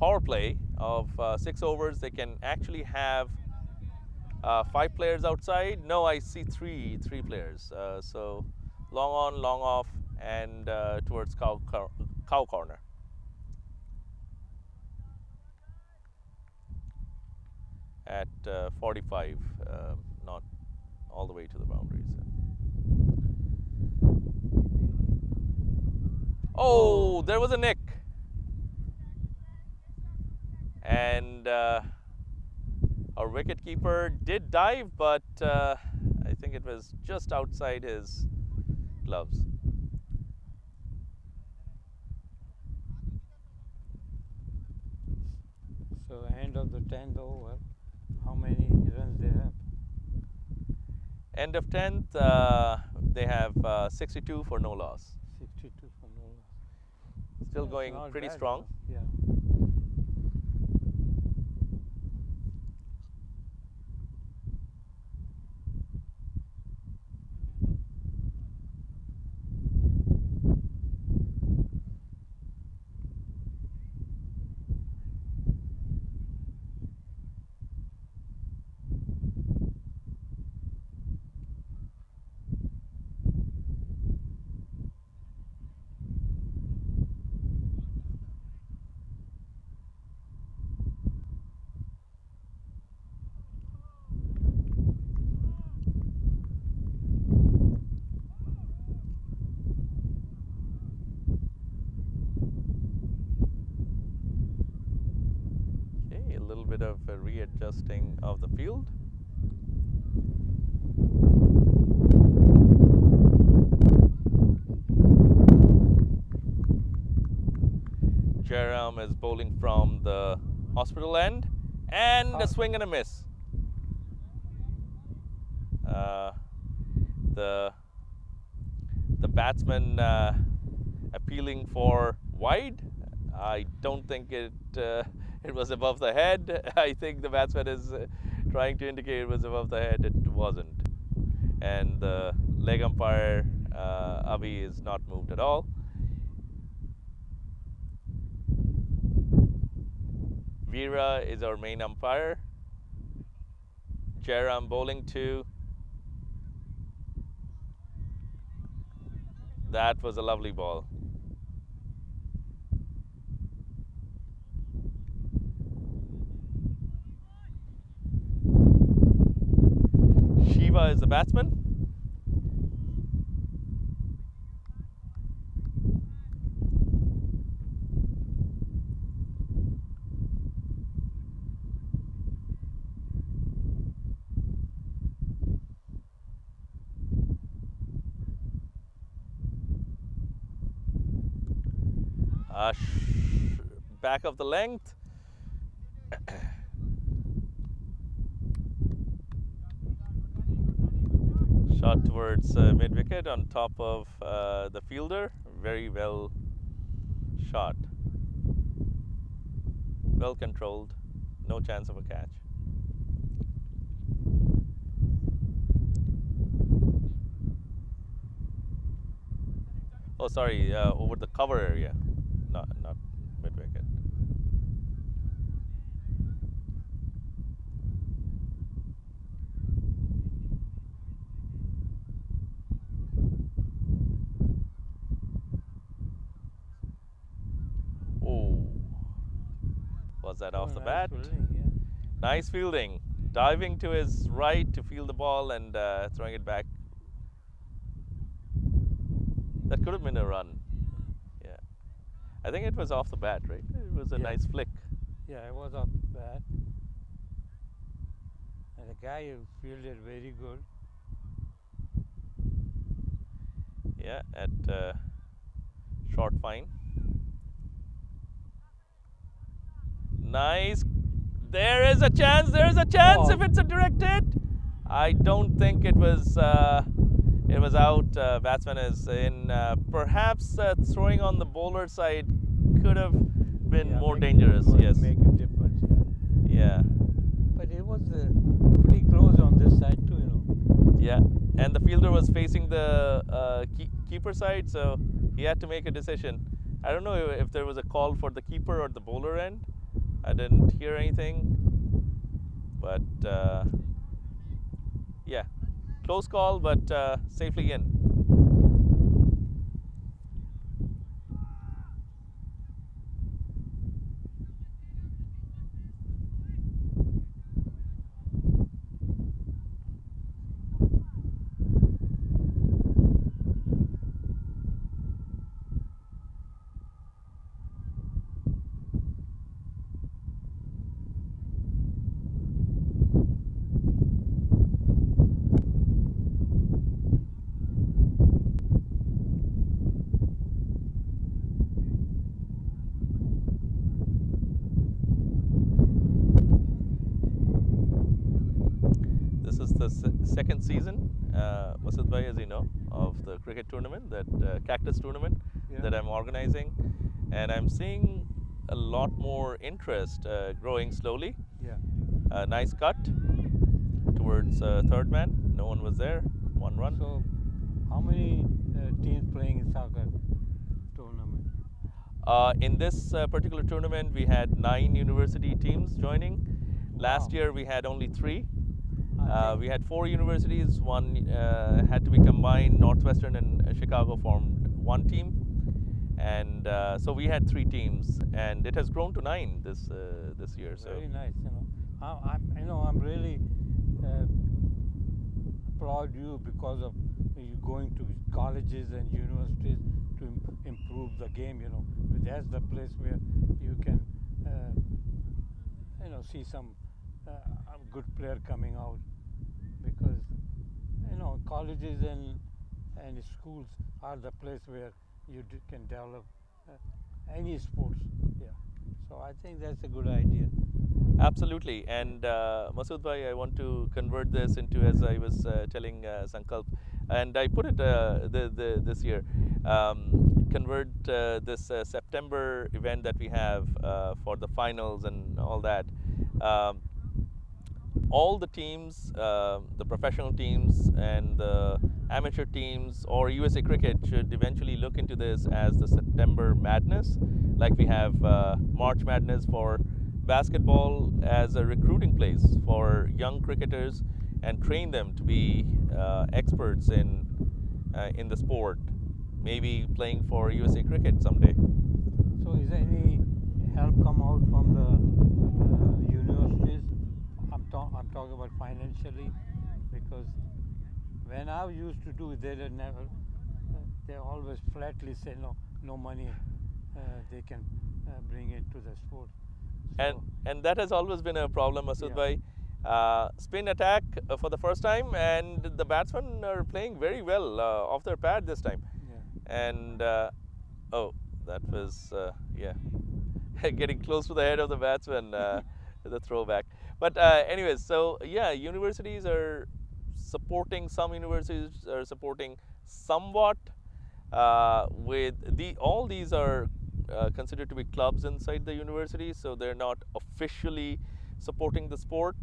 power play of 6 overs, they can actually have 5 players outside. No, I see three players. So long on, long off, and towards cow corner. At 45, not all the way to the boundaries. Oh, there was a nick. And our wicketkeeper did dive, but I think it was just outside his gloves. So end of the 10th over, how many runs they have? End of 10th, they have 62 for no loss. 62 for no loss. Still That's going not pretty bad, strong. Yeah. Okay, a little bit of readjusting of the field. Jerem is bowling from the hospital end, and a swing and a miss. The batsman appealing for wide. I don't think it was above the head. I think the batsman is trying to indicate it was above the head. It wasn't. And the leg umpire, Avi, is not moved at all. Veera is our main umpire. Jairam bowling to. That was a lovely ball. Shiva is the batsman. Back of the length. Shot towards mid wicket on top of the fielder. Very well shot. Well controlled. No chance of a catch. Oh, sorry, over the cover area, not mid wicket. Oh, was that off the nice bat? fielding, yeah. Nice fielding, diving to his right to field the ball and throwing it back. That could have been a run. Yeah, I think it was off the bat, right? It was a Yeah. nice flick. Yeah, it was off the bat. And the guy who fielded very good. Yeah, at short fine. Nice. There is a chance. There is a chance if it's a direct hit. I don't think it was. It was out. Batsman is in. Perhaps throwing on the bowler side could have been more dangerous. Yes. Make a difference, yeah. Yeah. But it was pretty close on this side too, you know. Yeah. And the fielder was facing the keeper side, so he had to make a decision. I don't know if there was a call for the keeper or the bowler end. I didn't hear anything, but Yeah, close call, but safely in. This is the second season, Masud Bhai, as you know, of the cricket tournament, that Cactus tournament Yeah. that I'm organizing, and I'm seeing a lot more interest growing slowly. Yeah. A nice cut towards third man. No one was there. 1 run. So, how many teams playing in soccer tournament? In this particular tournament, we had 9 university teams joining. Last Wow. year, we had only 3. I think We had 4 universities. One had to be combined. Northwestern and Chicago formed one team, and so we had 3 teams, and it has grown to 9 this year. So very nice. I'm really applaud you because of you going to colleges and universities to improve the game. That's the place where you can see some a good player coming out, because colleges and schools are the place where you can develop any sports. Yeah. So I think that's a good idea. absolutely. And Masood bhai, I want to convert this into, as I was telling Sankalp, and I put it this year. Convert this September event that we have for the finals and all that. Um, all the teams, the professional teams and the amateur teams or USA Cricket should eventually look into this as the September Madness, like we have March Madness for basketball, as a recruiting place for young cricketers and train them to be experts in the sport, maybe playing for USA Cricket someday. So is there any help come out from the universities? I'm talking about financially, because when I used to do, they did never. They always flatly say no money. They can bring it to the sport. and So, and that has always been a problem, Masood Yeah. bhai. Spin attack for the first time, and the batsmen are playing very well off their pad this time. yeah. And oh, that was yeah, getting close to the head of the batsman, the throwback. But anyways, so yeah, universities are supporting. Some universities are supporting somewhat. With all these are considered to be clubs inside the university, so they're not officially supporting the sport.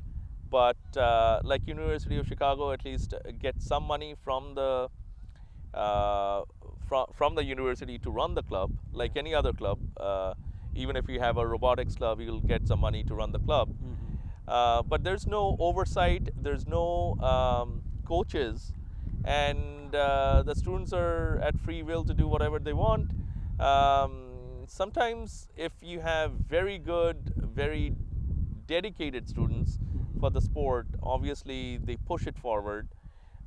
But like University of Chicago, at least get some money from the from the university to run the club, like Yeah. any other club. Even if you have a robotics club, you'll get some money to run the club. But there's no oversight, there's no coaches, and the students are at free will to do whatever they want. Sometimes, if you have very good, very dedicated students for the sport, obviously they push it forward.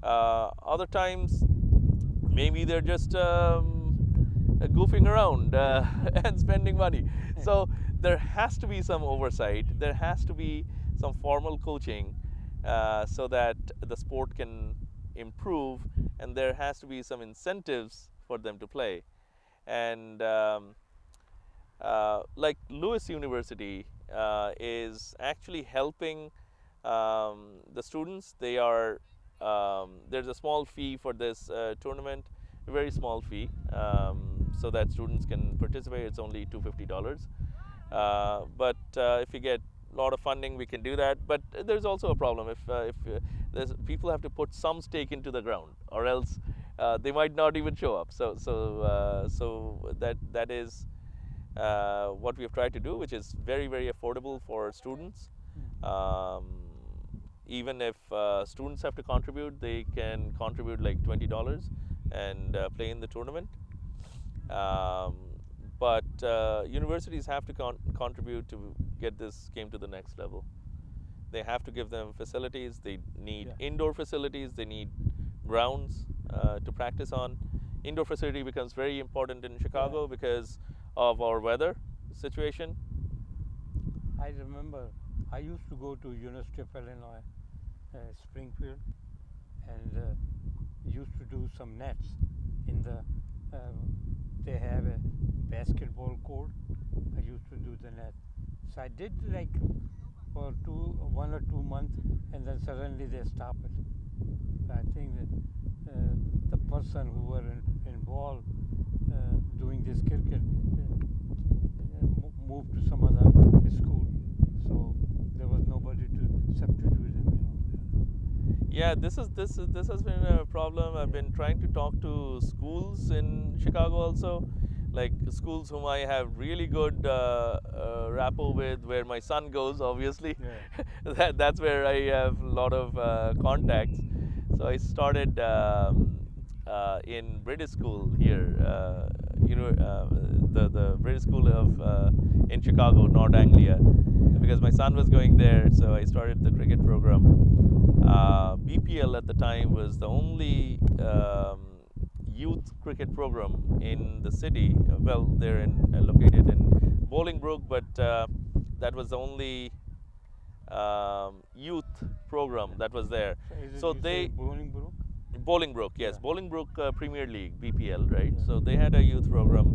Other times, maybe they're just goofing around and spending money. So there has to be some oversight. There has to be some formal coaching so that the sport can improve, and there has to be some incentives for them to play. And like Lewis University is actually helping the students. They are there's a small fee for this tournament, a very small fee, so that students can participate. It's only $250. But if you get a lot of funding, we can do that. But there's also a problem if there's people have to put some stake into the ground, or else they might not even show up. So that is what we have tried to do, which is very affordable for students. Um, even if students have to contribute, they can contribute like $20 and play in the tournament. Um, but universities have to contribute to get this game to the next level. They have to give them facilities. They need indoor facilities. They need grounds to practice on. Indoor facility becomes very important in Chicago because of our weather situation. I remember I used to go to University of Illinois, Springfield, and used to do some nets in the. They have a basketball court. I used to do the net. So I did like for 1 or 2 months, and then suddenly they stopped it. So I think that the person who were involved doing this cricket moved to some other school, so there was nobody to substitute him. Yeah, this has been a problem. I've been trying to talk to schools in Chicago also, like schools whom I have really good rapport with, where my son goes, obviously. That's where I have a lot of contacts. So I started in British school here, the British school of in Chicago, North Anglia, because my son was going there. So I started the cricket program. BPL at the time was the only youth cricket program in the city. Well, they're located in Bolingbrook, but that was the only youth program that was there. So they Bolingbrook. Bolingbrook, yes, Bolingbrook Premier League, BPL, right? So they had a youth program,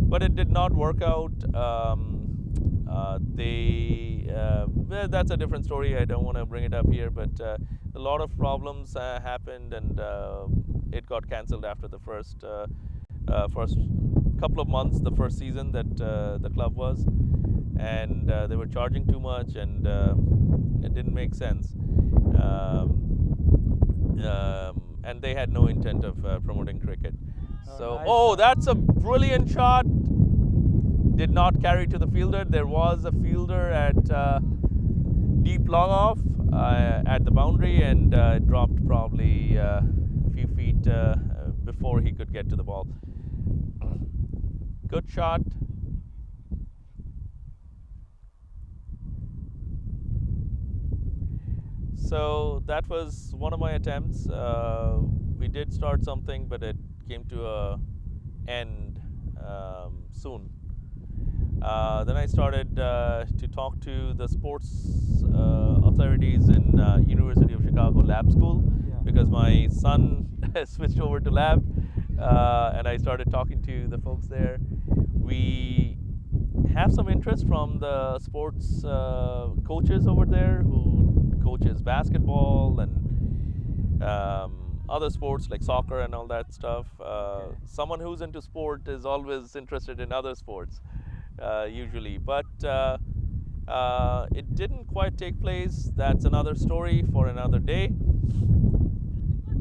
but it did not work out. Well, that's a different story. I don't want to bring it up here, but a lot of problems happened, and it got cancelled after the first couple of months, the first season that the club was, and they were charging too much, and it didn't make sense. And they had no intent of promoting cricket. So, oh, that's a brilliant shot. Did not carry to the fielder. There was a fielder at deep long off at the boundary, and it dropped probably a few feet before he could get to the ball. Good shot. So that was one of my attempts. We did start something, but it came to a end soon. Then I started to talk to the sports authorities in University of Chicago Lab School, because my son switched over to lab, and I started talking to the folks there. We have some interest from the sports coaches over there who coaches basketball and other sports like soccer and all that stuff. Someone who's into sport is always interested in other sports. Usually, but it didn't quite take place. That's another story for another day.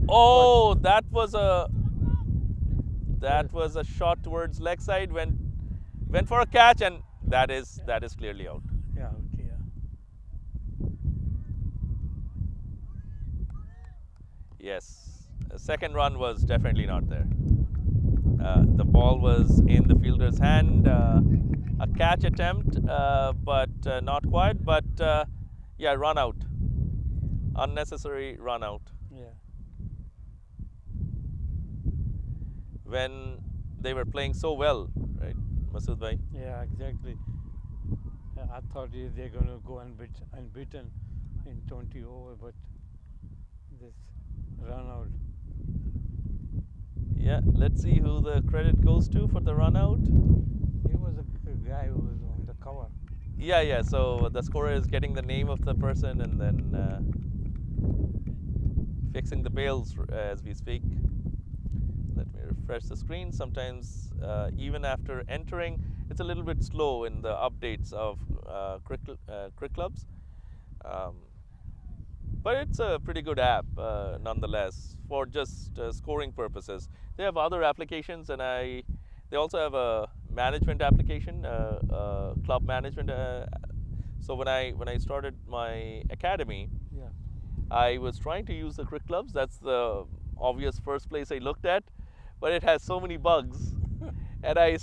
Oh, that was a shot towards leg side. Went for a catch, and that is clearly out. Yeah, okay. Yes, the second run was definitely not there. The ball was in the fielder's hand. A catch attempt, but not quite. But yeah, run out. Unnecessary run out. Yeah. When they were playing so well, right, Masood bhai? Yeah, exactly. I thought they're going to go unbeaten in 20 over, but this run out. Yeah, let's see who the credit goes to for the run out. It was a guy who was on the cover. Yeah. So the scorer is getting the name of the person and then fixing the bails as we speak. Let me refresh the screen. Sometimes even after entering, it's a little bit slow in the updates of cricket clubs. But it's a pretty good app nonetheless for just scoring purposes. They have other applications, and they also have a management application, club management. So when I started my academy, I was trying to use the crick clubs. That's the obvious first place I looked at, but it has so many bugs, and I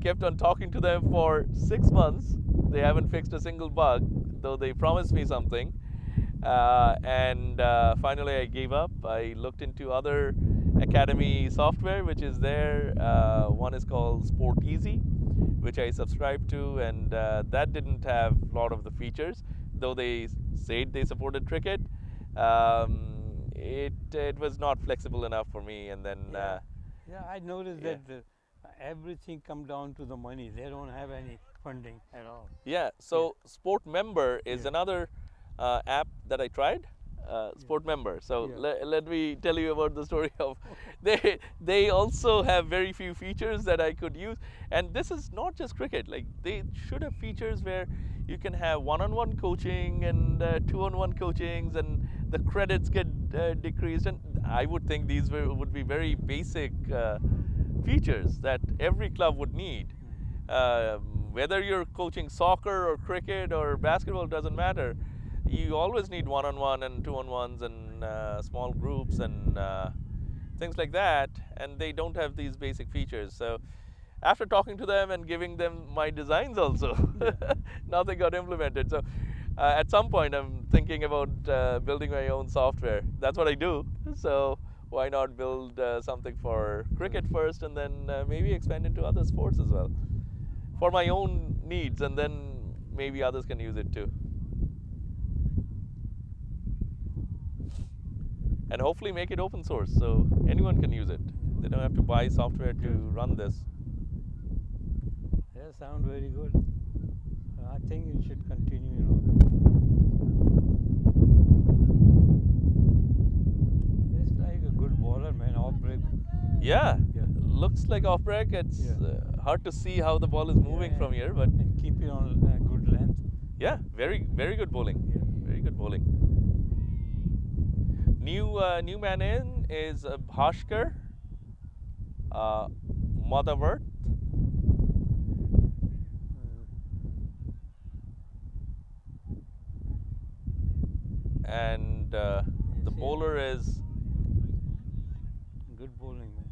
kept on talking to them for 6 months. They haven't fixed a single bug, though they promised me something. And finally, I gave up. I looked into other Academy software, which is there. One is called Sport Easy, which I subscribed to, and that didn't have a lot of the features, though they said they supported cricket. It was not flexible enough for me, and then Yeah, I noticed yeah. that everything come down to the money. They don't have any funding at all. Yeah, so Sport Member is Yeah. another app that I tried. Sport Member. So Yeah. let me tell you about the story of they also have very few features that I could use, and this is not just cricket. Like they should have features where you can have one-on-one coaching and two-on-one coachings, and the credits get decreased. And I would think these would be very basic features that every club would need. Whether you're coaching soccer or cricket or basketball, doesn't matter. You always need one-on-one and two-on-ones and small groups and things like that, and they don't have these basic features. So after talking to them and giving them my designs also, nothing got implemented. So at some point I'm thinking about building my own software. That's what I do. So why not build something for cricket first, and then maybe expand into other sports as well for my own needs, and then maybe others can use it too. And hopefully make it open source so anyone can use it. They don't have to buy software to run this. They sound very good. I think it should continue. It's like a good bowler, man. Off break. Yeah, Yeah. looks like off break. It's hard to see how the ball is moving from here, but and keep it on good length. yeah, very good bowling. Yeah. Very good bowling. New man in is Bhaskar Madhavat, and the Yes, bowler is Good bowling, man.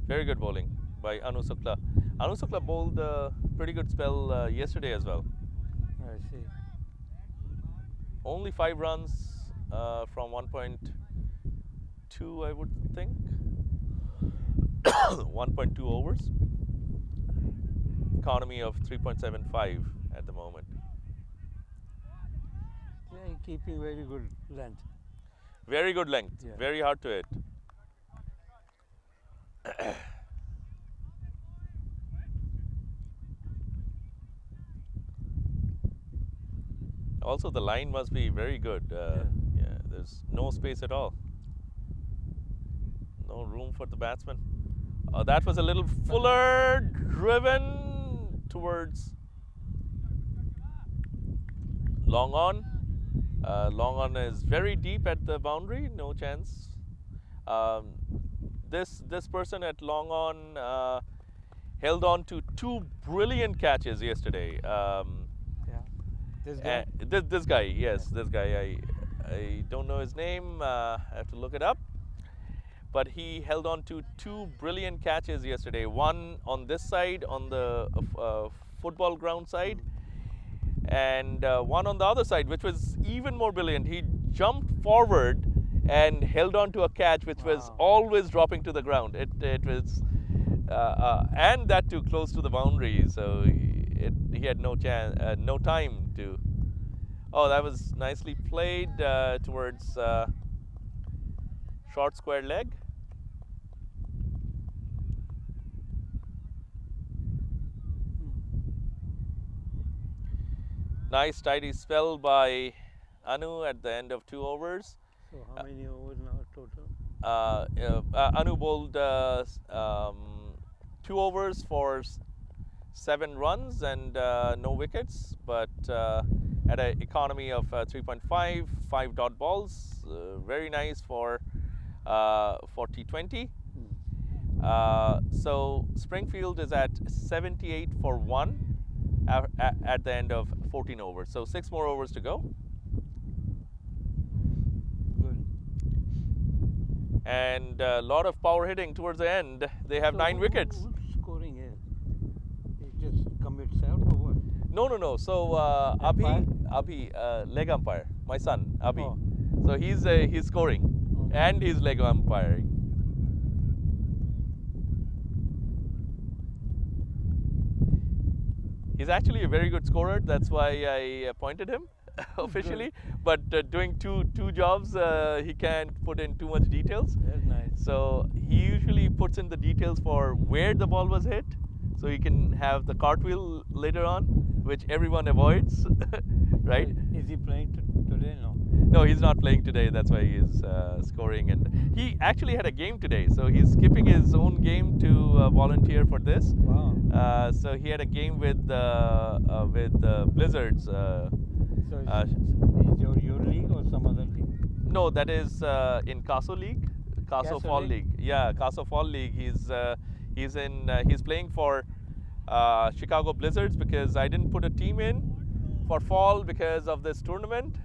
very good bowling by Anu Sukla. Anu Sukla bowled a pretty good spell yesterday as well. I see. Only 5 runs from 1.2, I would think. 1.2 overs. Economy of 3.75 at the moment. Yeah, keeping very good length. Very good length. Yeah. Very hard to hit. Also, the line must be very good. Yeah, there's no space at all. No room for the batsman. That was a little fuller, driven towards long on. Long on is very deep at the boundary. No chance. This person at long on held on to two brilliant catches yesterday. Yeah. This guy. This guy, yes, this guy. I don't know his name. I have to look it up. But he held on to two brilliant catches yesterday. One on this side, on the football ground side, and one on the other side, which was even more brilliant. He jumped forward and held on to a catch which was Wow. always dropping to the ground. It was, and that too close to the boundary. So he had no chance, no time to. Oh, that was nicely played towards short square leg. Nice tidy spell by Anu at the end of 2 overs. So how many overs now total? Anu bowled 2 overs for 7 runs and no wickets, but at an economy of 3.5, 5 dot balls. Very nice for T20. So Springfield is at 78 for 1 at the end of 14 overs. So 6 more overs to go. and a lot of power hitting towards the end. They have So 9 wickets. Who's scoring here? It just come itself or what? No. So Umpire? Abhi, leg umpire, my son Abhi. Oh. So he's scoring, Okay. and he's leg umpiring. He's actually a very good scorer. That's why I appointed him officially. But doing two jobs, he can't put in too much details. That's nice. So he usually puts in the details for where the ball was hit, so he can have the cartwheel later on, which everyone avoids, right? Is he playing today? No. No, he's not playing today. That's why he's scoring. And he actually had a game today, so he's skipping his own game to volunteer for this. Wow. So he had a game with Blizzards. So is your league or some other league? No, that is in Caso League, Caso Caso Fall League? League. Yeah, Caso Fall League. He's playing for Chicago Blizzards because I didn't put a team in for fall because of this tournament.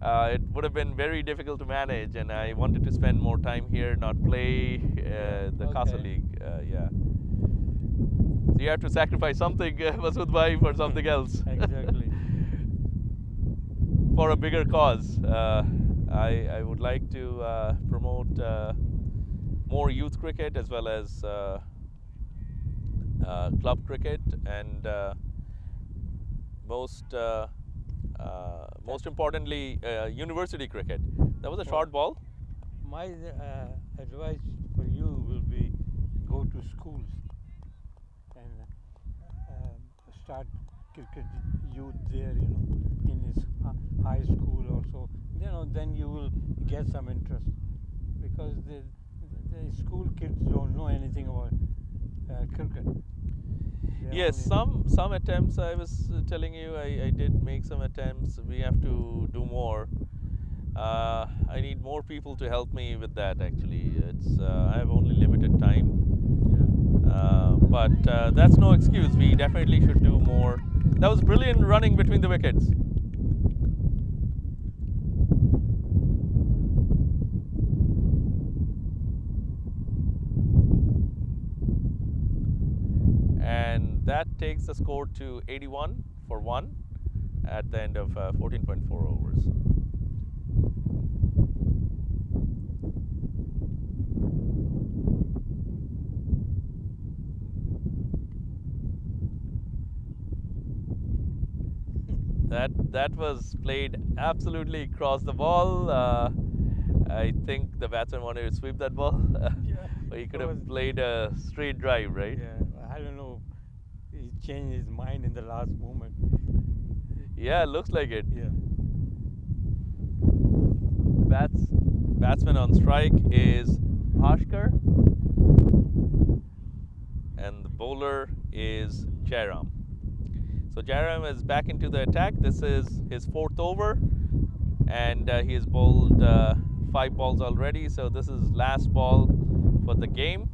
It would have been very difficult to manage, and I wanted to spend more time here, not play the Caso Okay. League. Yeah. So you have to sacrifice something, Masood Bhai, for something else. Exactly. For a bigger cause. I would like to promote more youth cricket as well as club cricket, and most importantly, university cricket. That was a short ball. My advice for you will be go to schools and start cricket youth there, in his high school or so. Then you will get some interest, because the school kids don't know anything about cricket. They Yes, only- some attempts. I was telling you, I did make some attempts. We have to do more. I need more people to help me with that. Actually, I have only limited time, but that's no excuse. We definitely should do more. That was brilliant running between the wickets. And that takes the score to 81 for 1 at the end of 14.4 overs. That was played absolutely across the ball. I think the batsman wanted to sweep that ball. But he could have played a straight drive, right? Yeah, I don't know. He changed his mind in the last moment. Yeah, looks like it. Yeah. Batsman on strike is Bhaskar, and the bowler is Jairam. So Jairam is back into the attack. This is his 4th over, and he has bowled 5 balls already. So this is last ball for the game.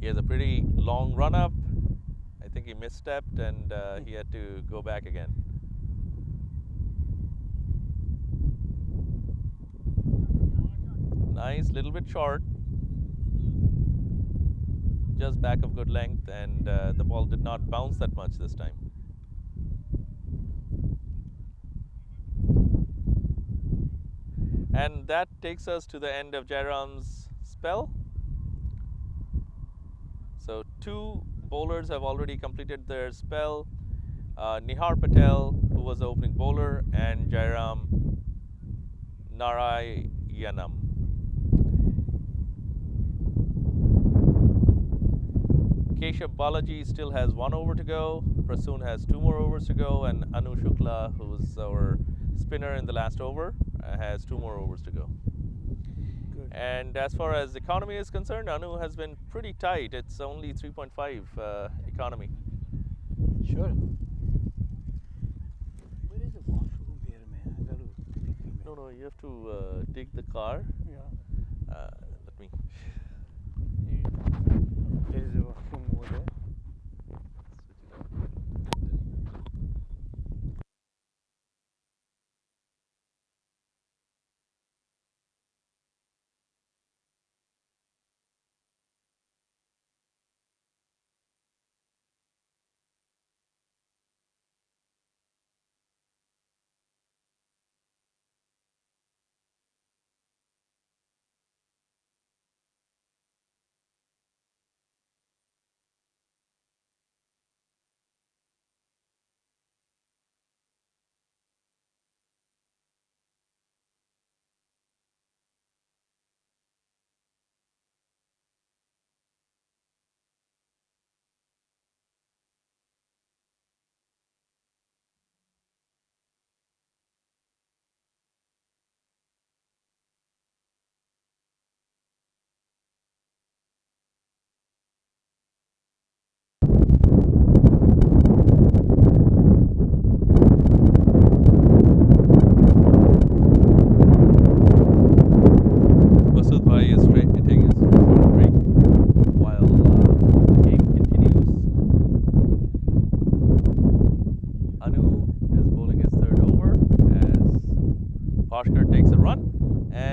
He has a pretty long run up. I think he misstepped, and he had to go back again. Nice, little bit short. Just back of good length, and the ball did not bounce that much this time. And that takes us to the end of Jairam's spell. So 2 bowlers have already completed their spell. Nihar Patel, who was the opening bowler, and Jairam Narayanam. Keshav Balaji still has 1 over to go. Prasoon has 2 more overs to go, and Anu Shukla, who's our spinner in the last over, has 2 more overs to go. Good. And as far as economy is concerned, Anu has been pretty tight. It's only 3.5 economy. Sure. Where is the washroom here, man? I gotta pee, man. No, you have to take the car. Yeah. Let me. There is a washroom over there.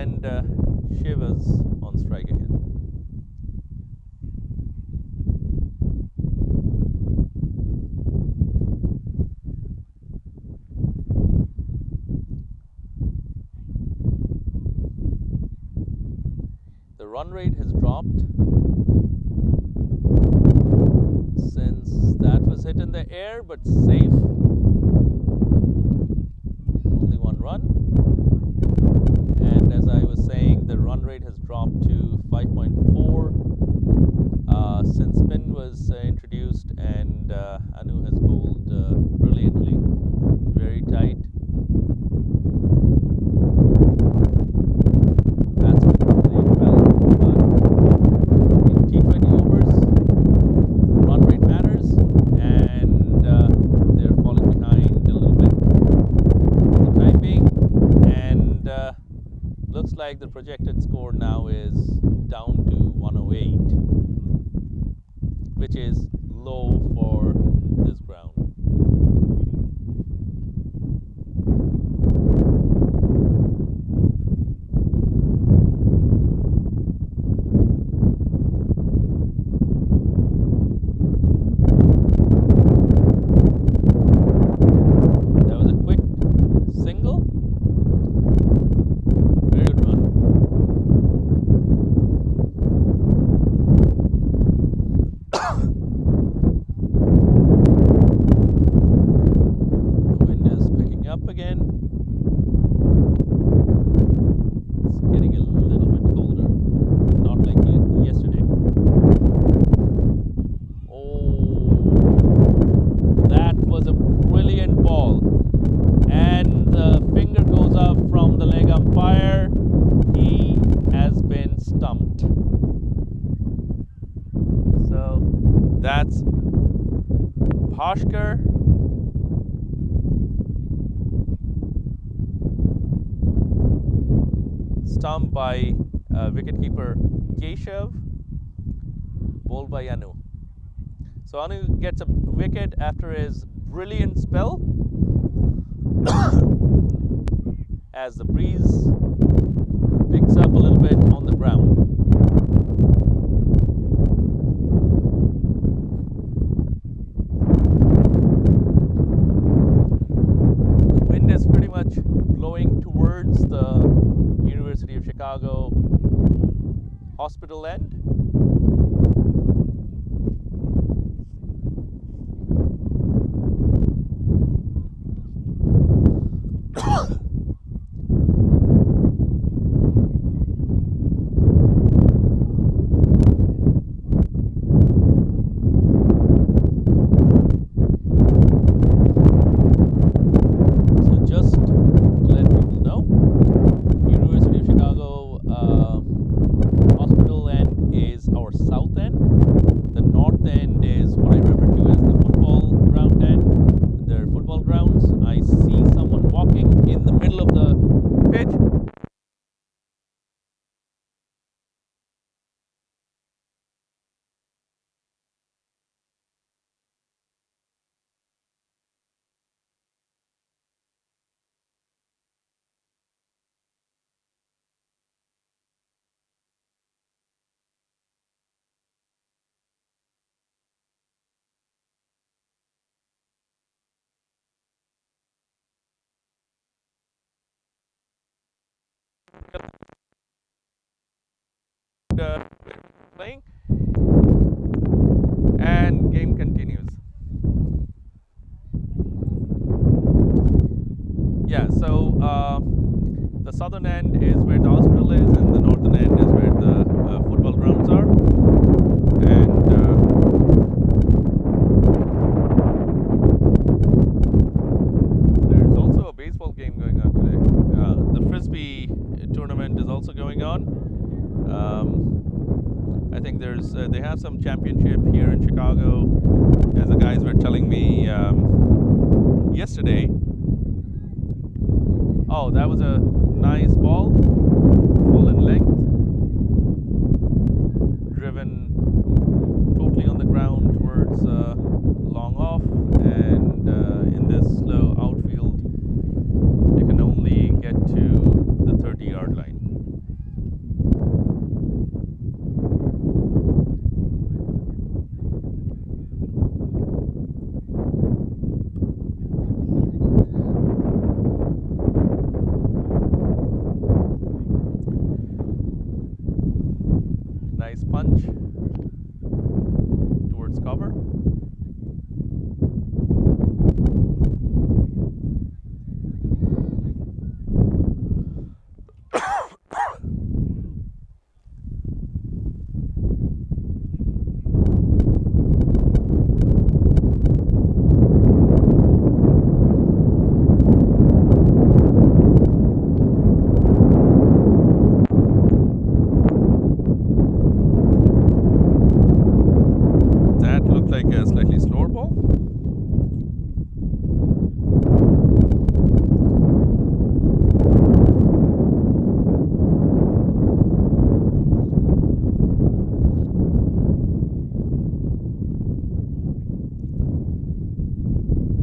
and Shiva's on strike again. The run rate has dropped since that was hit in the air, but safe. Only one run. And as I was saying, the run rate has dropped to 5.4 since spin was introduced, and Anu has bowled brilliantly, very tight. Batsman played well, but in T20 overs, run rate matters, and they're falling behind a little bit for the time being. And looks like the projected score now is down to 108, which is low for this ground. That was a quick single. Very good run. The wind is picking up again. It's getting a little bit colder, not like yesterday. Oh, that was a brilliant ball. And the finger goes up from the leg umpire. He has been stumped. So that's Bhaskar. Stumped by wicketkeeper Keshav, bowled by Anu. So Anu gets a wicket after his brilliant spell. As the breeze picks up a little bit on the ground. The wind is pretty much blowing towards the University of Chicago hospital end. Playing, and game continues. Yeah, so the southern end is where the hospital is, and the northern end is where the football grounds are. And there's also a baseball game going on today. The Frisbee tournament is also going on. I think they have some championship here in Chicago, as the guys were telling me yesterday. Oh, that was a nice ball, full in length, driven totally on the ground towards long off, and in this slow outfield, you can only get to the 30-yard line. Nice punch towards cover. That looked like a slightly slower ball.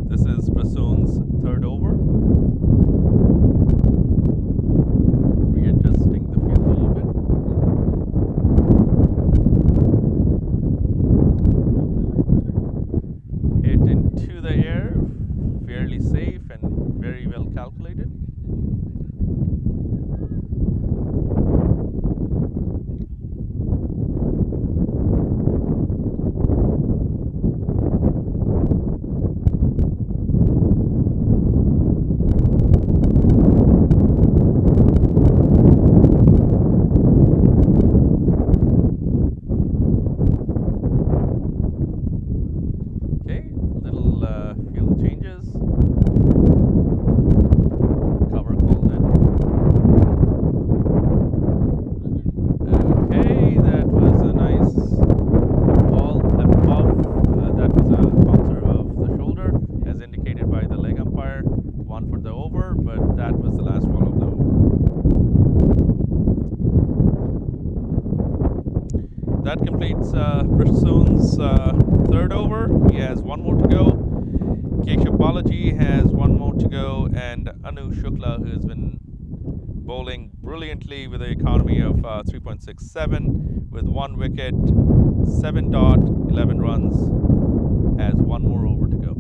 This is Prasoon's third over. Readjusting the field a little bit. Hit into the air, fairly safe and very well calculated. Okay, little field changes. Cover called in. Okay, that was a nice ball above. That was a bouncer of the shoulder, as indicated by the leg umpire. One for the over, but that was the last ball of the over. That completes Prasoon's third over. He has one more to go. Keshav Balaji has one more to go, and Anu Shukla, who has been bowling brilliantly with an economy of 3.67 with 1 wicket, 7.11 runs, has one more over to go.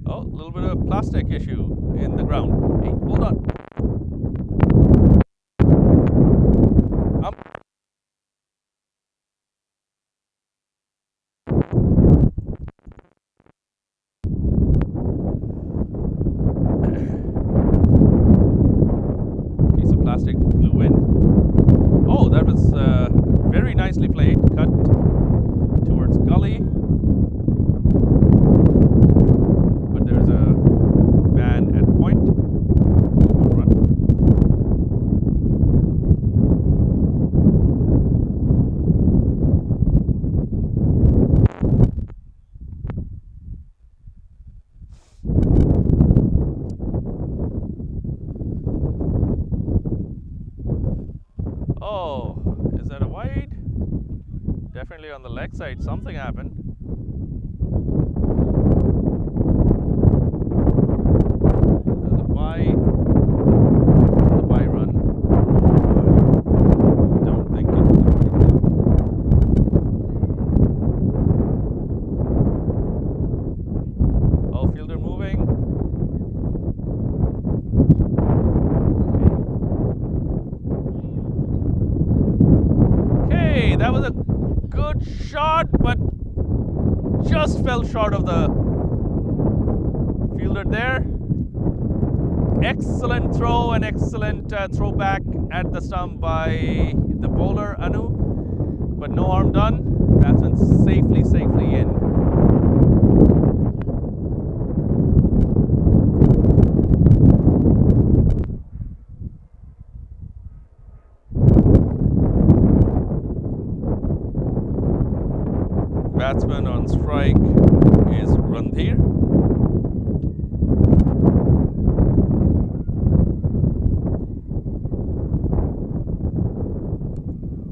Oh, a little bit of plastic issue in the ground. Hey, hold on. Piece of plastic flew in. Oh, that was very nicely played. Cut towards gully. But there's a man at point. One run. Oh, is that a wide? Definitely on the leg side, something happened. There's a bye. There's a bye run. I don't think it was a bye. Oh, fielder moving. Okay, that was a good shot, but just fell short of the fielder there. Excellent throw and excellent throw back at the stump by the bowler Anu, but no harm done. That's been safely in. Batsman on strike is Randhir.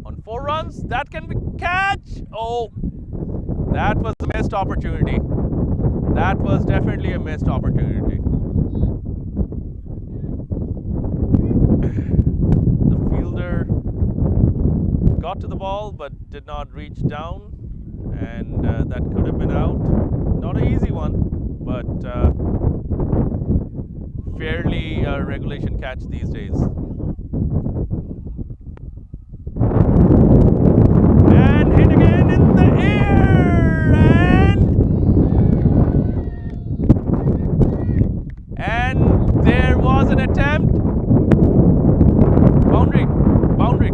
On 4 runs, that can be catch. Oh, that was a missed opportunity. That was definitely a missed opportunity. got to the ball but did not reach down, and that could have been out. Not an easy one, but fairly regulation catch these days. And hit again in the air, and there was an attempt. Boundary.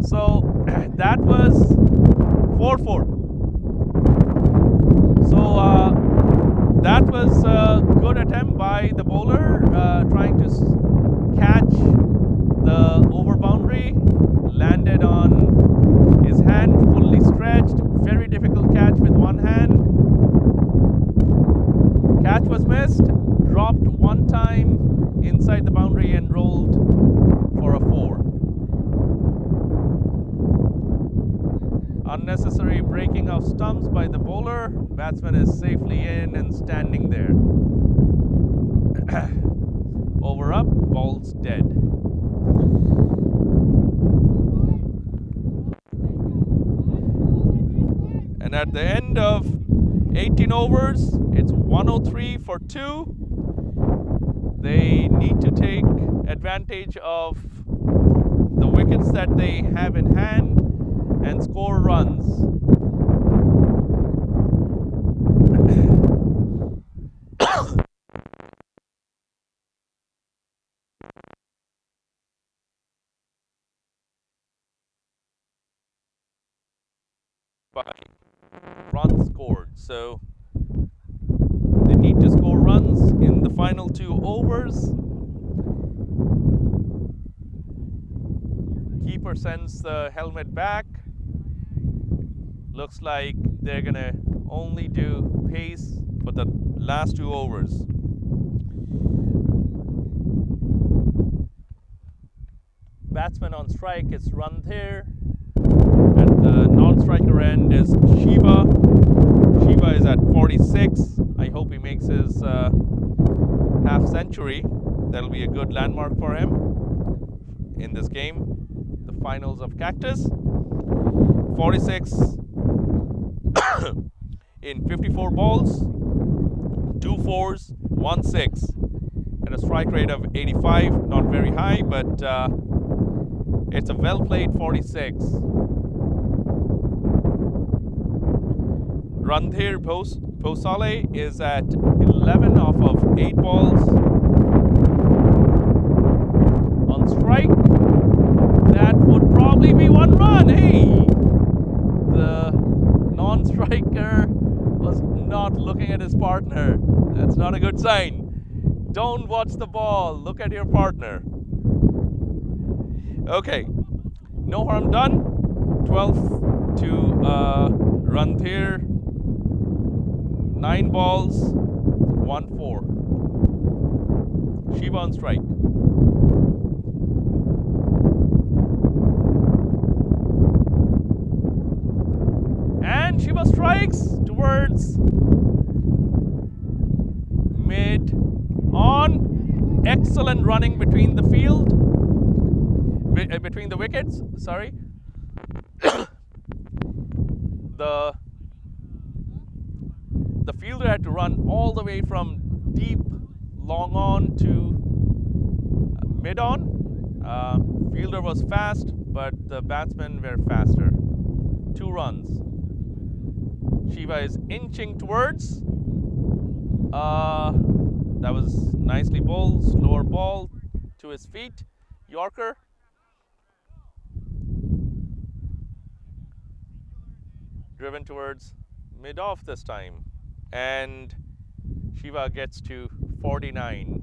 So that was 4-4. So that was a good attempt by the bowler, trying to catch the over boundary. Landed on his hand, fully stretched. Very difficult catch with one hand. Catch was missed. Dropped one time inside the boundary and rolled for a 4. Unnecessary breaking of stumps by the bowler. Batsman is safely in and standing there. Over up, ball's dead. And at the end of 18 overs, it's 103 for 2. They need to take advantage of the wickets that they have in hand and score runs. By runs scored. So they need to score runs in the final 2 overs. Keeper sends the helmet back. Looks like they're gonna only do pace for the last 2 overs. Batsman on strike is Randhir. At the non-striker end is Shiva. Shiva is at 46. I hope he makes his half century. That'll be a good landmark for him in this game, the finals of Cactus. 46 in 54 balls, 2 4s, 1 6, and a strike rate of 85. Not very high, but it's a well-played 46. Randhir Bhosale is at 11 off of 8 balls. On strike, that would probably be 1 run. Hey! The non-striker was not looking at his partner. That's not a good sign. Don't watch the ball. Look at your partner. Okay. No harm done. 12 to Randhir. 9 balls, 1 4. Shiva on strike. And Shiva strikes towards mid on. Excellent running between the field, between the wickets. Sorry. The fielder had to run all the way from deep long on to mid on. Fielder was fast, but the batsmen were faster. 2 runs. Shiva is inching towards. That was nicely bowled. Slower ball to his feet. Yorker. Driven towards mid off this time. And Shiva gets to 49.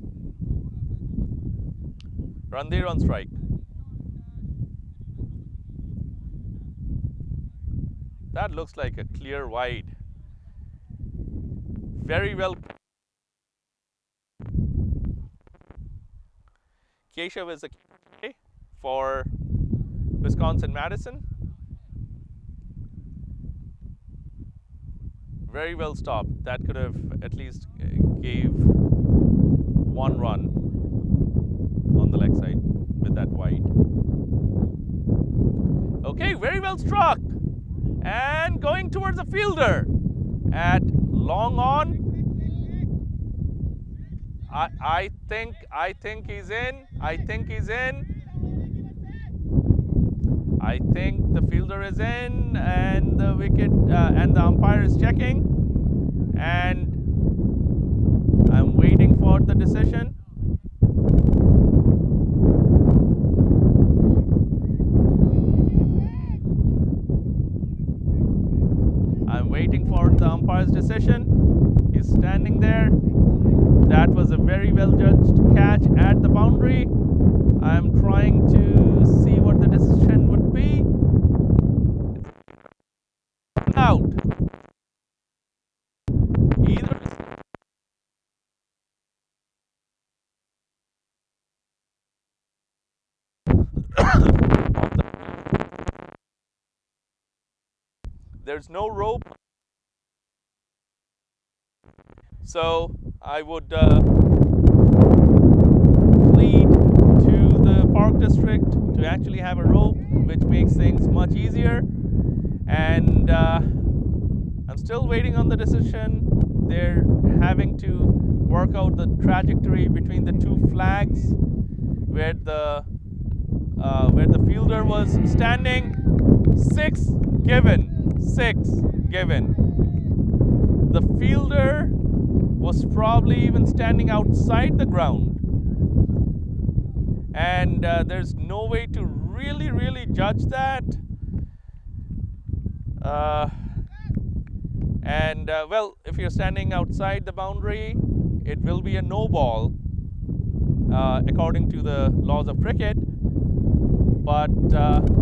Randhir on strike. That looks like a clear wide. Very well. Keshav is a K for Wisconsin-Madison. Very well stopped. That could have at least gave 1 run on the leg side with that wide. struck and going towards the fielder at long on. I think he's in. I think he's in. I think the fielder is in, and the wicket and the umpire is checking, and I'm waiting for the decision. I'm waiting for the umpire's decision. He's standing there. That was a very well judged catch at the boundary. I'm trying to see what the decision would be. It's out. Either there's no rope, so I would plead to the park district to actually have a rope, which makes things much easier. And I'm still waiting on the decision. They're having to work out the trajectory between the two flags where the fielder was standing. 6 given. 6 given. The fielder was probably even standing outside the ground, and there's no way to really judge that. Well, if you're standing outside the boundary, it will be a no ball according to the laws of cricket. But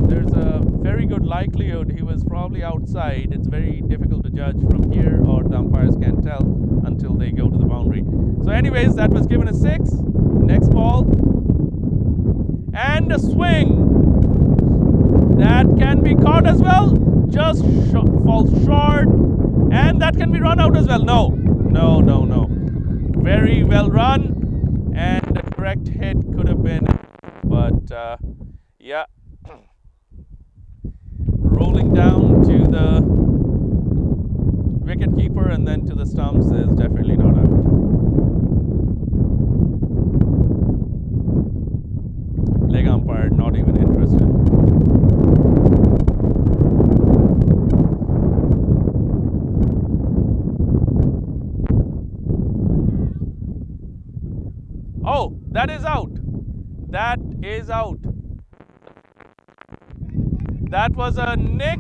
there's a very good likelihood he was probably outside. It's very difficult to judge from here, or the umpires can't tell until they go to the boundary. So anyways, that was given a 6. Next ball. And a swing. That can be caught as well. Just falls short. And that can be run out as well. No. Very well run. And the correct hit could have been. But yeah. Rolling down to the wicket keeper and then to the stumps is definitely not out. Leg umpire not even interested. Oh, that is out. That is out. That was a nick,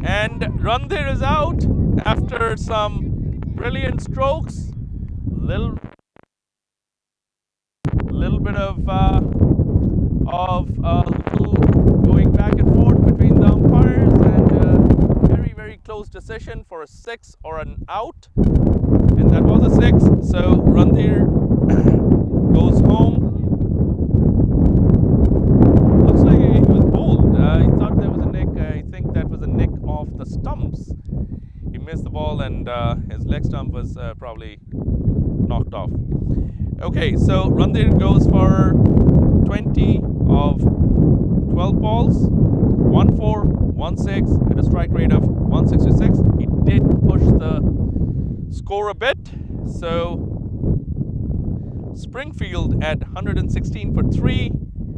and Randhir is out after some brilliant strokes. Little bit of little going back and forth between the umpires, and very close decision for a 6 or an out, and that was a 6. So Randhir goes home. Looks like he was bowled. I thought there was a nick. I think that was a nick off the stumps. He missed the ball, and his leg stump was probably knocked off. Okay, so Randhir goes for 20 of 12 balls, 1-4, 1-6 at a strike rate of 166. He did push the score a bit. So Springfield at 116 for 3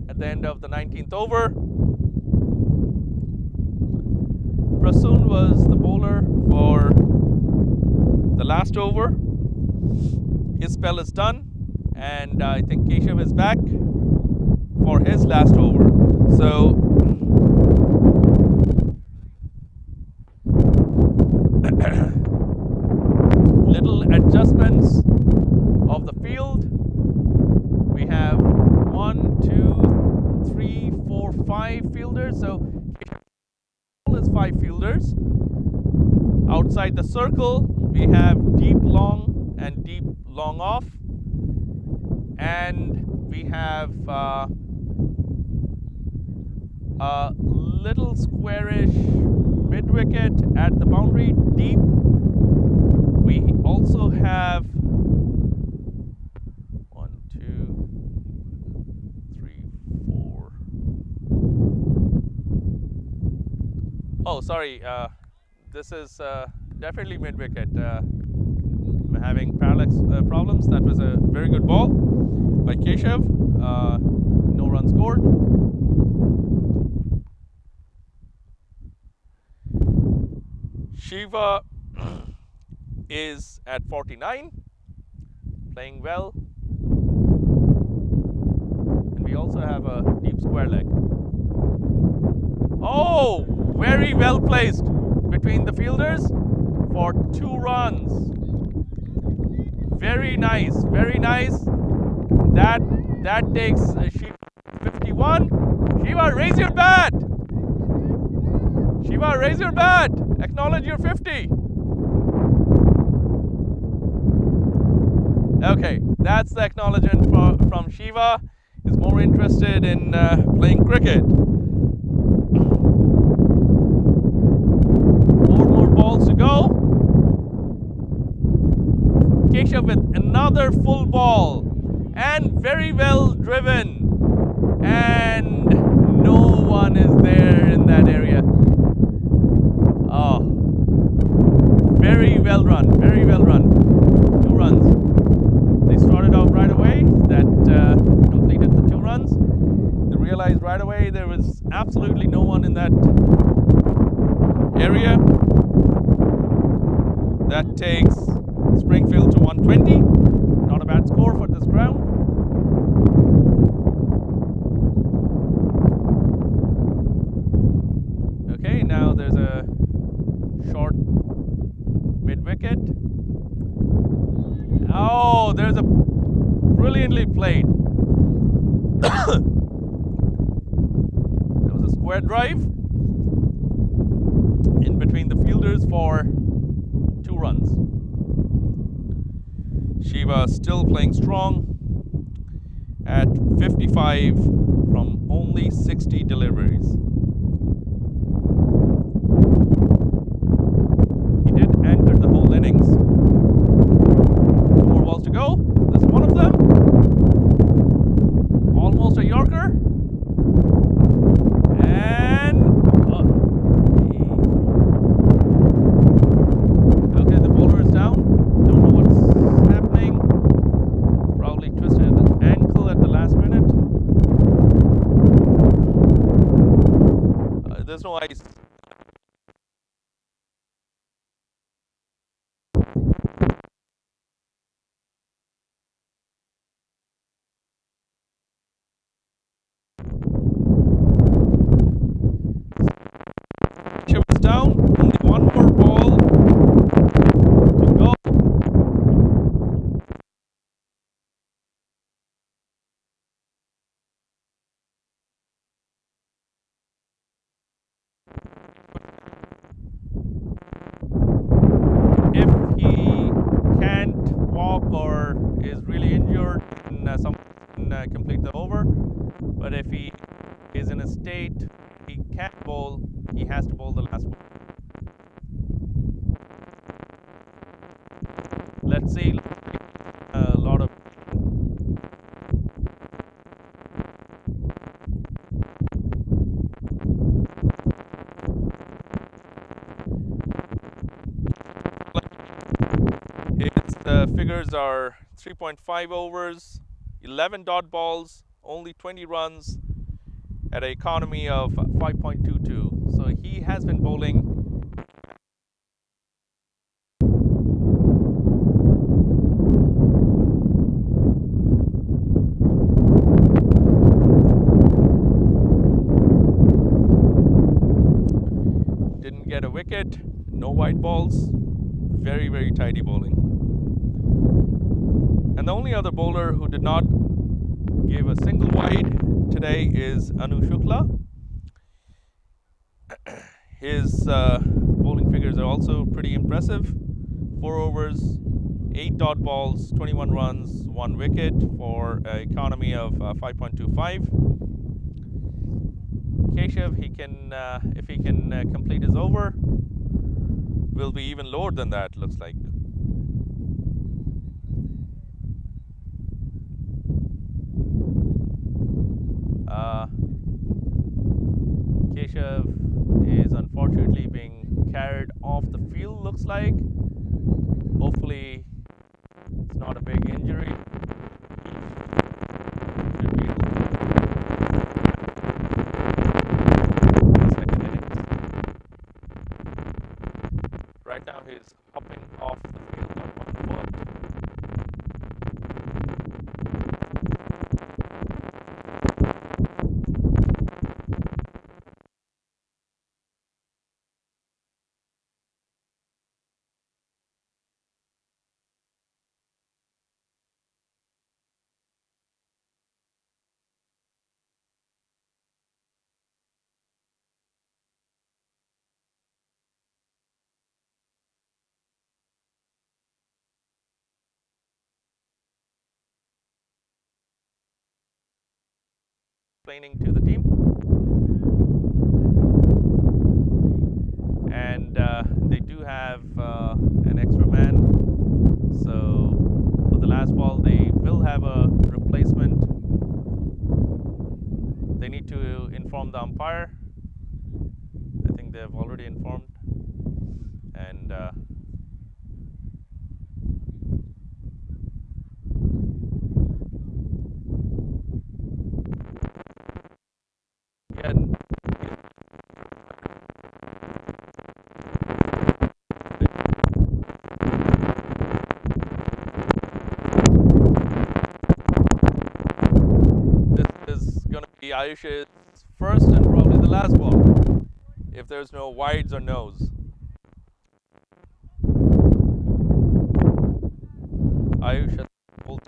at the end of the 19th over. Prasoon was the bowler for the last over. His spell is done, and I think Keshav is back for his last over. So little adjustments of the field. We have 1, 2, 3, 4, 5 fielders. So is 5 fielders. Outside the circle, we have deep long and deep long off, and we have a little squarish mid wicket at the boundary deep. We also have 1, 2, 3, 4, Oh, sorry. This is definitely mid wicket. I'm having parallax problems. That was a very good ball by Keshav. No run scored. Shiva is at 49, playing well. And we also have a deep square leg. Oh, very well placed between the fielders for 2 runs. Very nice, very nice. That takes Shiva 51. Shiva, raise your bat. Shiva, raise your bat. Acknowledge your 50. Okay, that's the acknowledgement from Shiva. He's more interested in playing cricket. 4 more balls to go. Keshav with another full ball and very well driven. And no one is there in that area. Oh, very well run, very well run. 2 runs. They started off right away. That completed the 2 runs. They realized right away there was absolutely no one in that area. That takes Springfield to 120. Not a bad score for this ground. Okay, now there's a short mid wicket. Oh, there's a brilliantly played. There was a square drive in between the fielders for 2 runs. Shiva still playing strong at 55 from only 60 deliveries. He did anchor the whole innings. 2 more balls to go. This is one of them. Almost a Yorker. And okay, the bowler is down. Don't know what's happening. Probably twisted his ankle at the last minute. There's no ice. Chip is down. Only 1 more ball to go. If he can't walk or is really injured, then someone can complete the over. But if he is in a state he can't bowl, he has to bowl the last ball. Let's see. A lot of his figures are 3.5 overs, 11 dot balls, only 20 runs at an economy of 5.22. So he has been bowling didn't get a wicket, no white balls, very, very tidy bowling. And the only other bowler who did not give a single wide today is Anu Shukla. His bowling figures are also pretty impressive. 4 overs, 8 dot balls, 21 runs, 1 wicket for an economy of 5.25. Keshav, he can, if he can complete his over, will be even lower than that, looks like. Keshav is unfortunately carried off the field, looks like. Hopefully, it's not a big injury. Should be able to second innings. Right now, he's hopping off the field on one foot. Explaining to the team. And they do have an extra man. So for the last ball, they will have a replacement. They need to inform the umpire. I think they have already informed. And yeah, this is going to be Ayush's first and probably the last ball, if there's no wides or no's. Ayush has pulled.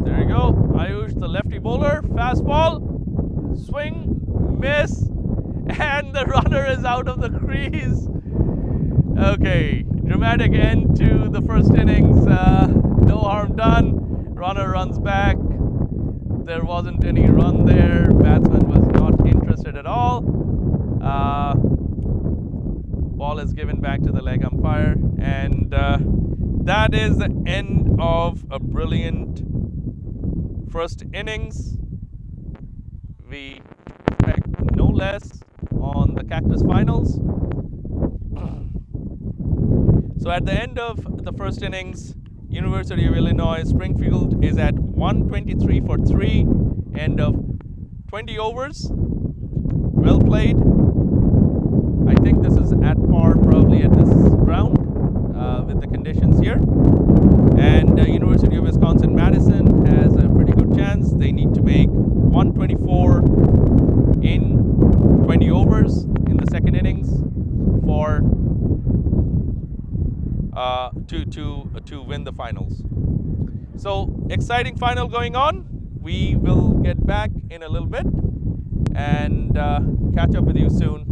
There you go. Ayush, the lefty bowler. Fastball. Swing. Miss. And the runner is out of the crease. Okay. Dramatic end to the first innings. No harm done. Runner runs back. There wasn't any run there. Batsman was not interested at all. Ball is given back to the leg umpire. And that is the end of a brilliant first innings. We expect no less on the Cactus Finals. So at the end of the first innings, University of Illinois Springfield is at 123 for 3, end of 20 overs. Well played. I think this is at par probably at this ground with the conditions here. And University of Wisconsin-Madison has a pretty good chance. They need to make 124 in 20 overs in the second innings for to win the finals. So exciting final going on. We will get back in a little bit and catch up with you soon.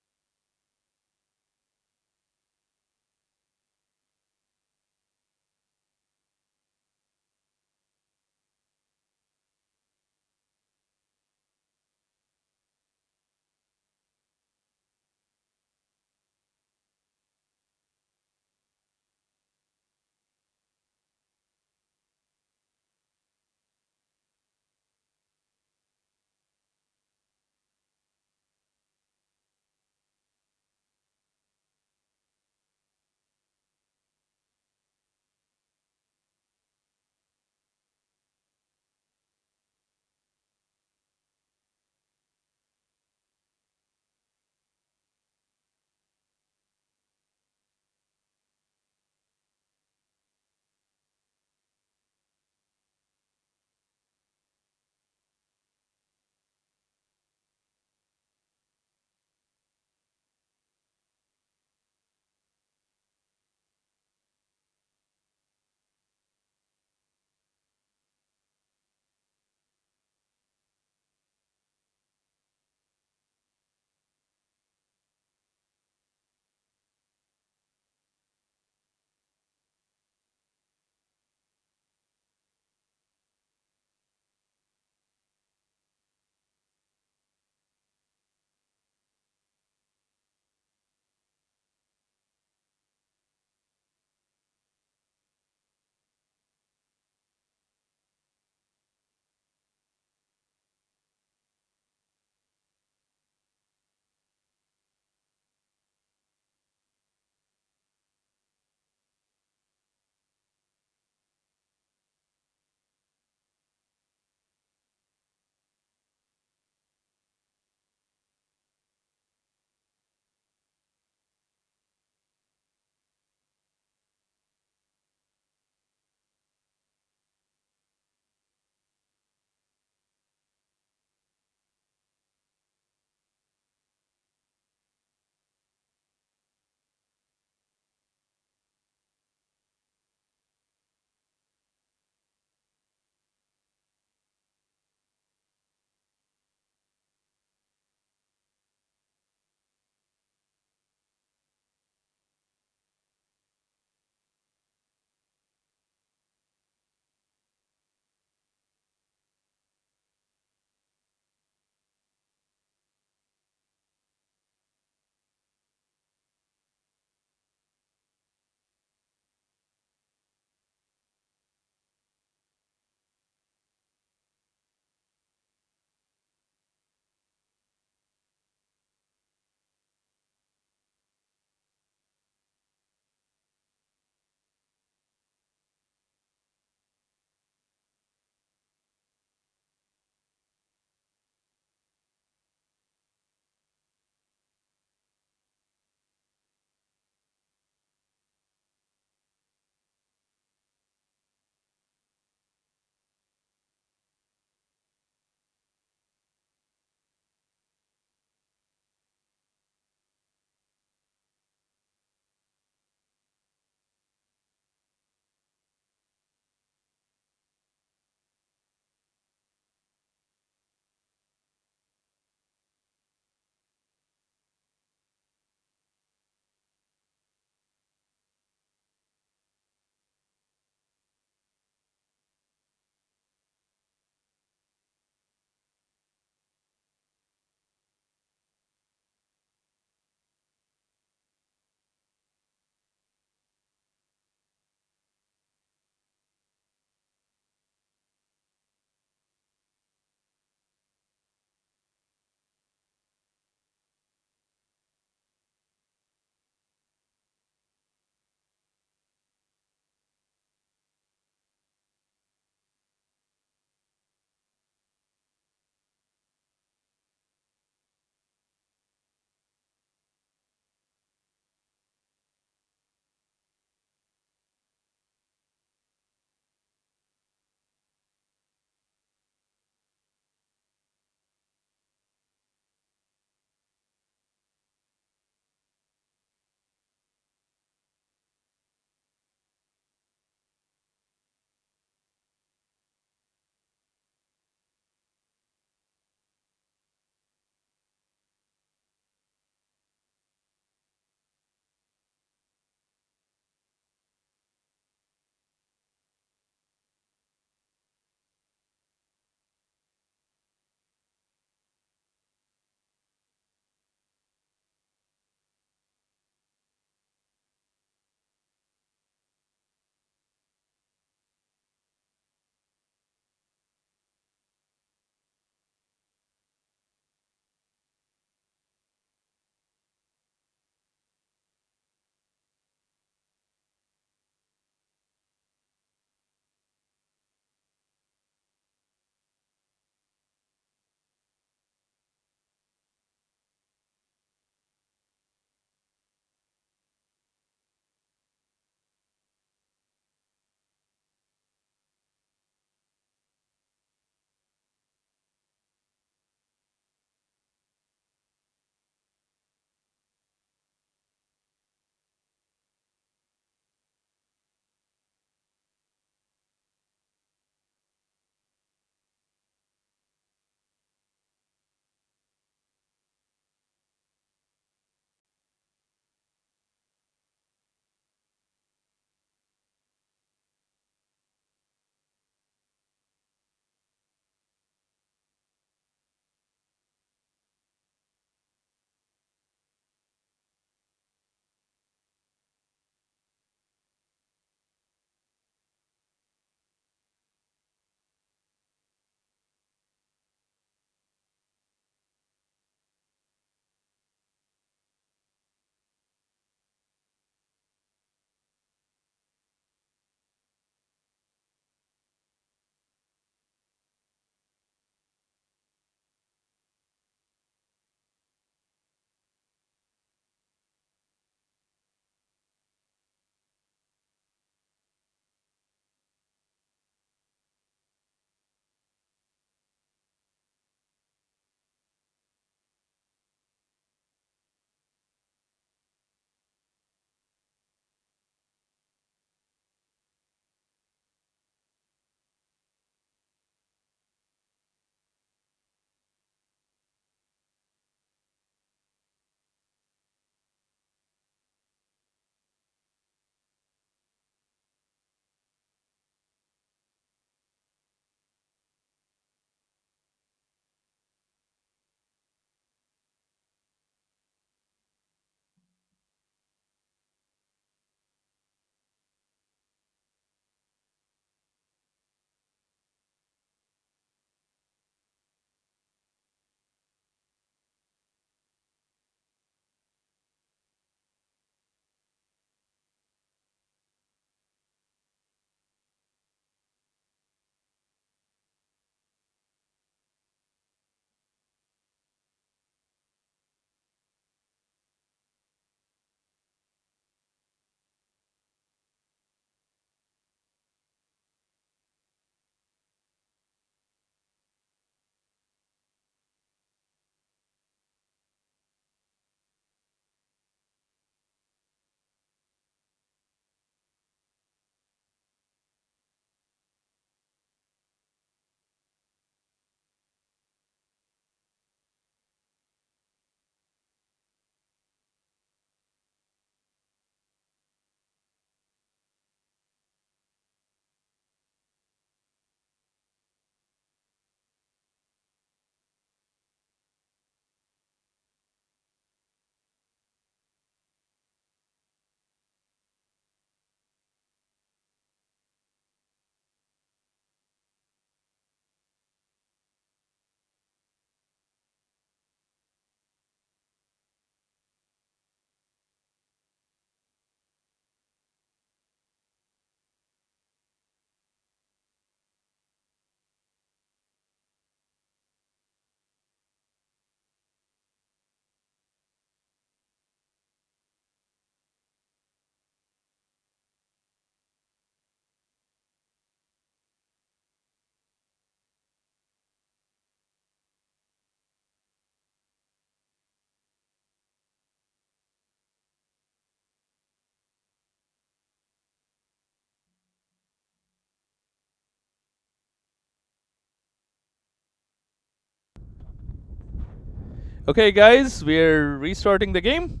Okay, guys, we're restarting the game.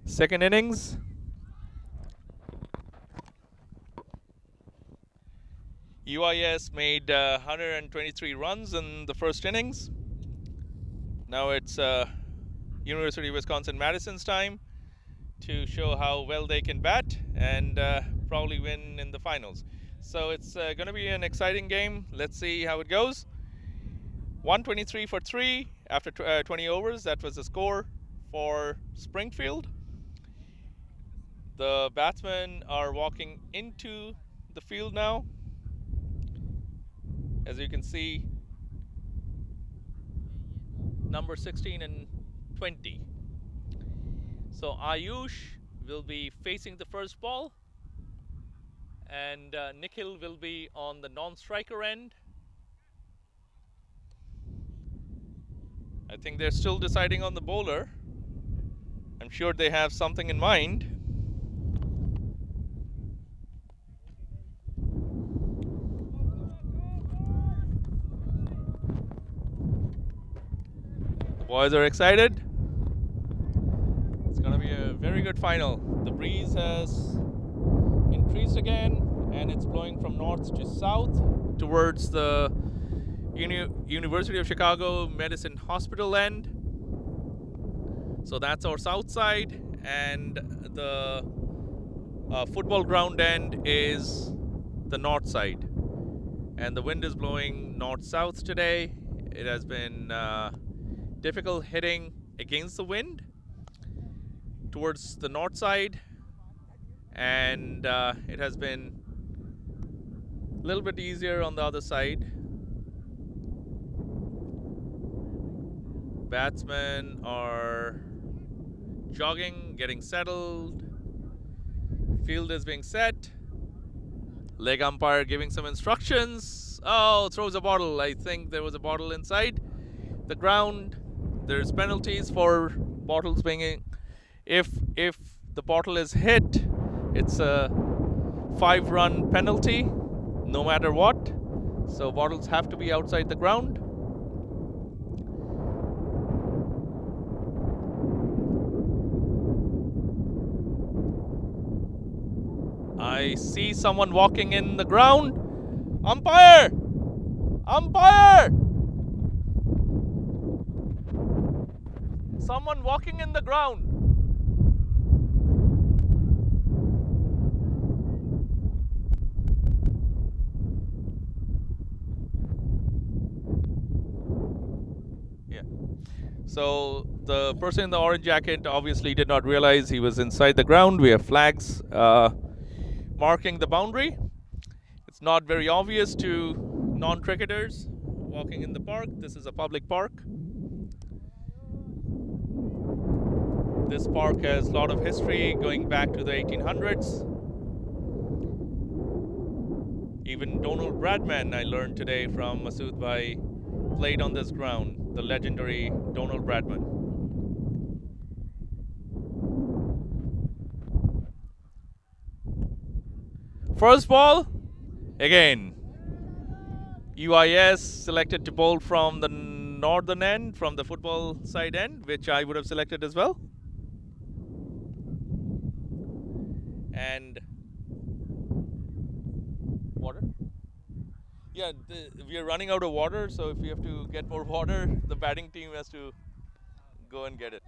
Second innings. UIS made 123 runs in the first innings. Now it's University of Wisconsin-Madison's time to show how well they can bat and probably win in the finals. So it's going to be an exciting game. Let's see how it goes. 123 for 3 after 20 overs. That was the score for Springfield. The batsmen are walking into the field now. As you can see, number 16 and 20. So Ayush will be facing the first ball, and Nikhil will be on the non-striker end. I think they're still deciding on the bowler. I'm sure they have something in mind. The boys are excited. It's gonna be a very good final. The breeze has increased again, and it's blowing from north to south towards the University of Chicago Medicine Hospital end. So that's our south side, and the football ground end is the north side. And the wind is blowing north-south today. It has been difficult hitting against the wind towards the north side, and it has been a little bit easier on the other side. Batsmen are jogging, getting settled. Field is being set. Leg umpire giving some instructions. Oh, throws a bottle. I think there was a bottle inside the ground. There's penalties for bottles being. If the bottle is hit, it's a 5-run penalty, no matter what. So bottles have to be outside the ground. I see someone walking in the ground. Umpire! Umpire! Someone walking in the ground. Yeah. So the person in the orange jacket obviously did not realize he was inside the ground. We have flags marking the boundary. It's not very obvious to non-cricketers walking in the park. This is a public park. This park has a lot of history going back to the 1800s. Even Donald Bradman, I learned today from Masood Bhai, played on this ground, the legendary Donald Bradman. First ball, again, UIS selected to bowl from the northern end, from the football side end, which I would have selected as well. And water? Yeah, we are running out of water, so if we have to get more water, the batting team has to go and get it.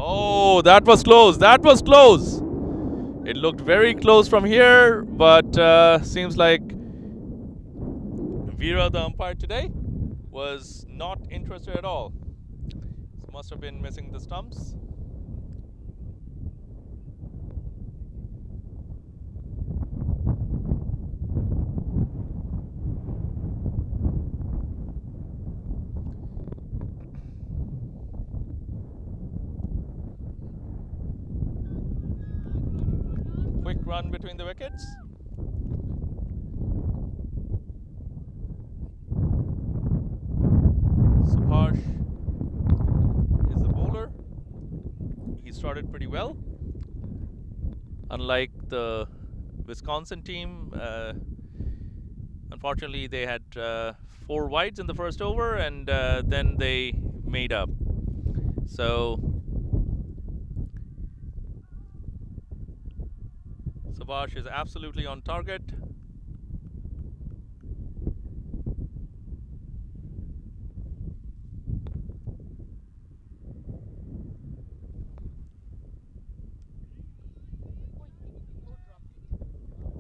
Oh, that was close. That was close. It looked very close from here, but seems like Veera, the umpire today, was not interested at all. Must have been missing the stumps. Quick run between the wickets. Subhash is the bowler. He started pretty well. Unlike the Wisconsin team, unfortunately they had 4 wides in the first over, and then they made up. So Subhash is absolutely on target.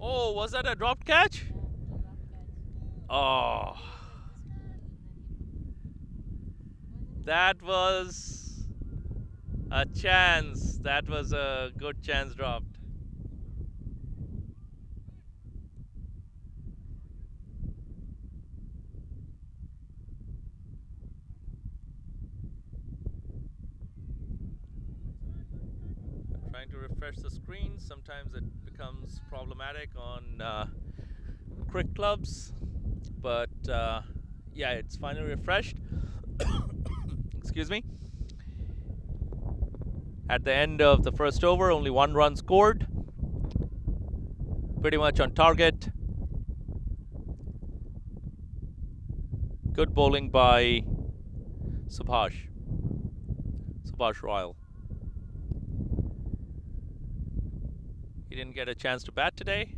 Oh, was that a dropped catch? Oh, that was a chance. That was a good chance dropped. I'm trying to refresh the screen. Sometimes it becomes problematic on crick clubs, but yeah, it's finally refreshed. Excuse me. At the end of the first over, only 1 run scored. Pretty much on target. Good bowling by Subhash Royal. He didn't get a chance to bat today.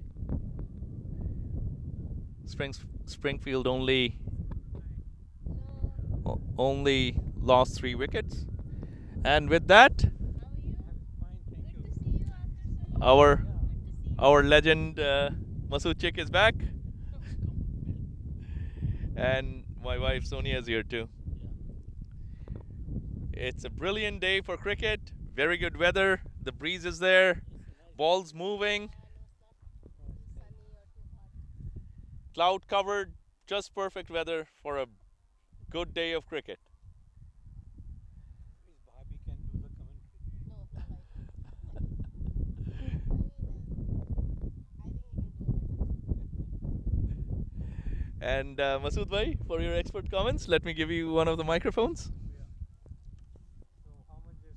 Springfield only lost 3 wickets, and with that, our legend Masood Chick is back, and my wife Sonia is here too. It's a brilliant day for cricket. Very good weather. The breeze is there. Balls moving. Cloud covered. Just perfect weather for a good day of cricket. Bhabhi can do the commentary. And Masood bhai, for your expert comments, let me give you one of the microphones. So how much did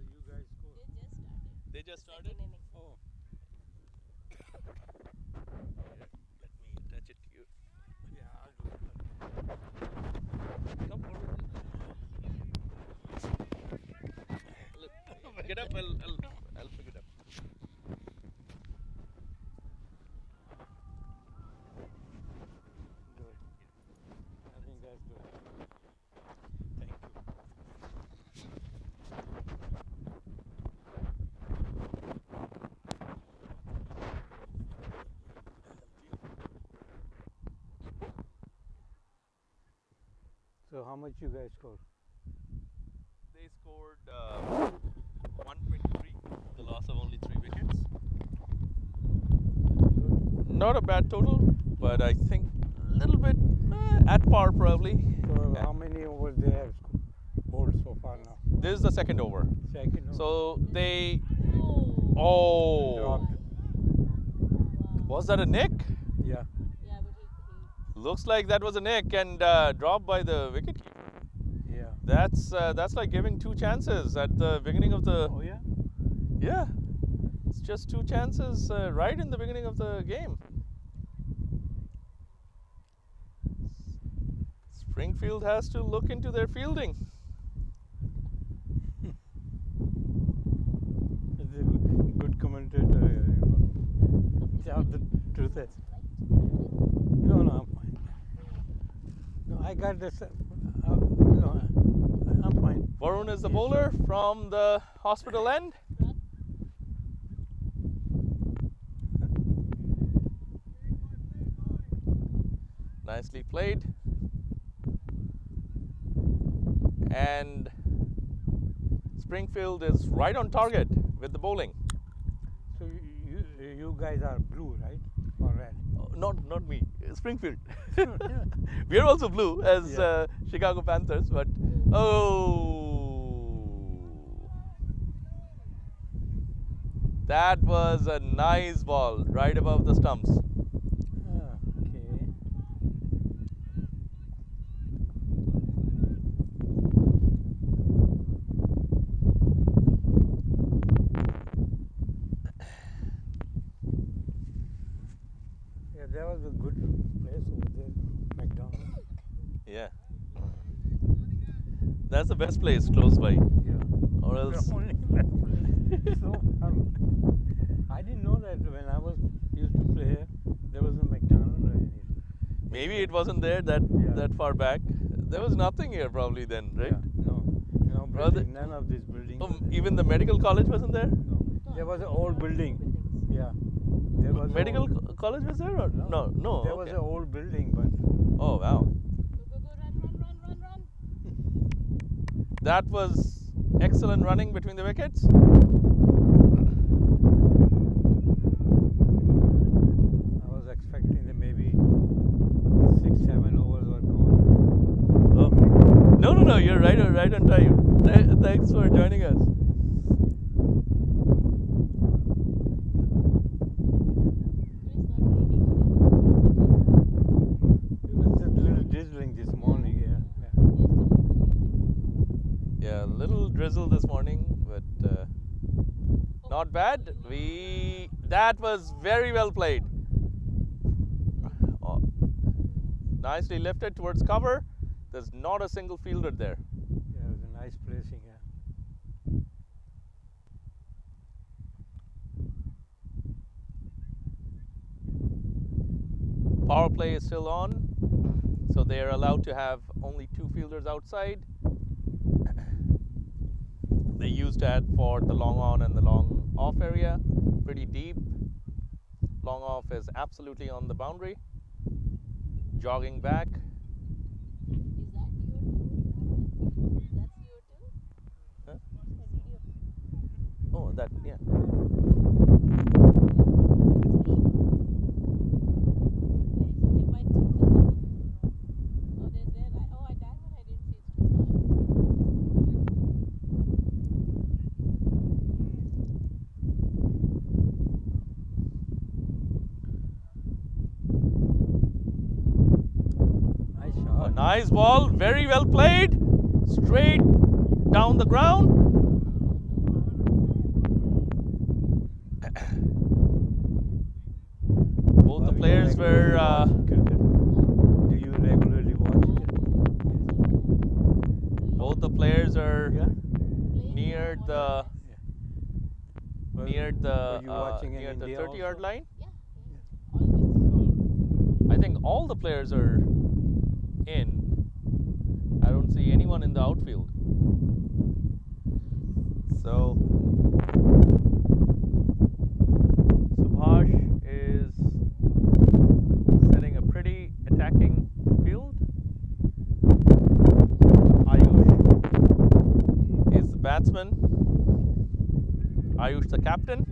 you guys score? They just started. Oh, Let me touch it to you. yeah, I'll do it. Come forward. Get up. I'll pick it up. Good. I think that's good. Thank you. So how much you guys score? They scored 123. The loss of only 3 wickets. Not a bad total, but I think a little bit at par probably. So how many overs they have bowled so far now? This is the second over. Second over. So they. Oh. Dropped. Was that a nick? Yeah. Looks like that was a nick and dropped by the wicketkeeper. Yeah. That's like giving 2 chances at the beginning of the. Oh yeah. Yeah. It's just 2 chances right in the beginning of the game. Springfield has to look into their fielding. It's a good commentator here, you know. Tell the truth is. No, I'm fine. No, I got this. No, I'm fine. Varun is the bowler from the hospital end. Nicely played. And Springfield is right on target with the bowling. So you guys are blue, right? Or red? Not me, Springfield. We are also blue as Chicago Panthers, but that was a nice ball right above the stumps. Okay. there was a good place over there, McDonald's. Yeah. That's the best place close by. Yeah. Or else. The only best place. So I didn't know that when I was used to play here, there was a McDonald's or anything. Maybe it wasn't there that Yeah. that far back. There was nothing here probably then, right? Yeah. No. No Well, building, none of these buildings. were there. Even the medical college wasn't there? No. There was an old building. Yeah. There was a Medical old- college was there or no? No. There was okay. an old building, but Oh wow. Go, run. That was excellent running between the wickets. I was expecting that maybe 6-7 overs were gone. Oh. No, you're right on time. Thanks for joining us. It was just a little drizzling this morning. Yeah, a little drizzle this morning, but not bad. That was very well played. Oh, nicely lifted towards cover. There's not a single fielder there. Yeah, it was a nice placing. Yeah. Power play is still on, so they are allowed to have only 2 fielders outside. They used that for the long on and the long off area, pretty deep. Long off is absolutely on the boundary. Jogging back. Is that your too? That's your too? Huh? A video. Oh, that, yeah. It's me. Where did you bite through? Oh, there's there. I died when I didn't see it's too far. Nice A shot. nice ball, very well played. Straight down the ground. Both the Well, you players regularly were watch cricket? Do you regularly watch cricket? both the players are Yeah. near the Well, near were the you watching in near the India 30-yard also? line. Yeah. Always. I think all the players are in. I don't see anyone in the outfield. So Subhash is setting a pretty attacking field. Ayush is the batsman. Ayush the captain.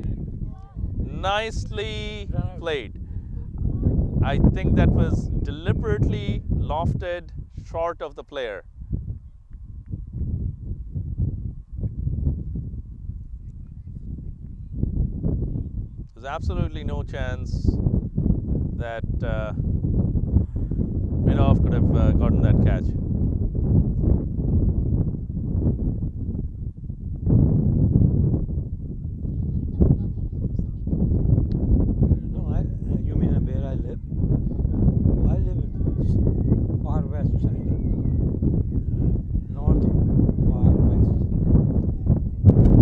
Nicely played. I think that was deliberately lofted short of the player. There's absolutely no chance that Midoff could have gotten that catch. No, you mean where I live? I live in far west side. North, far west.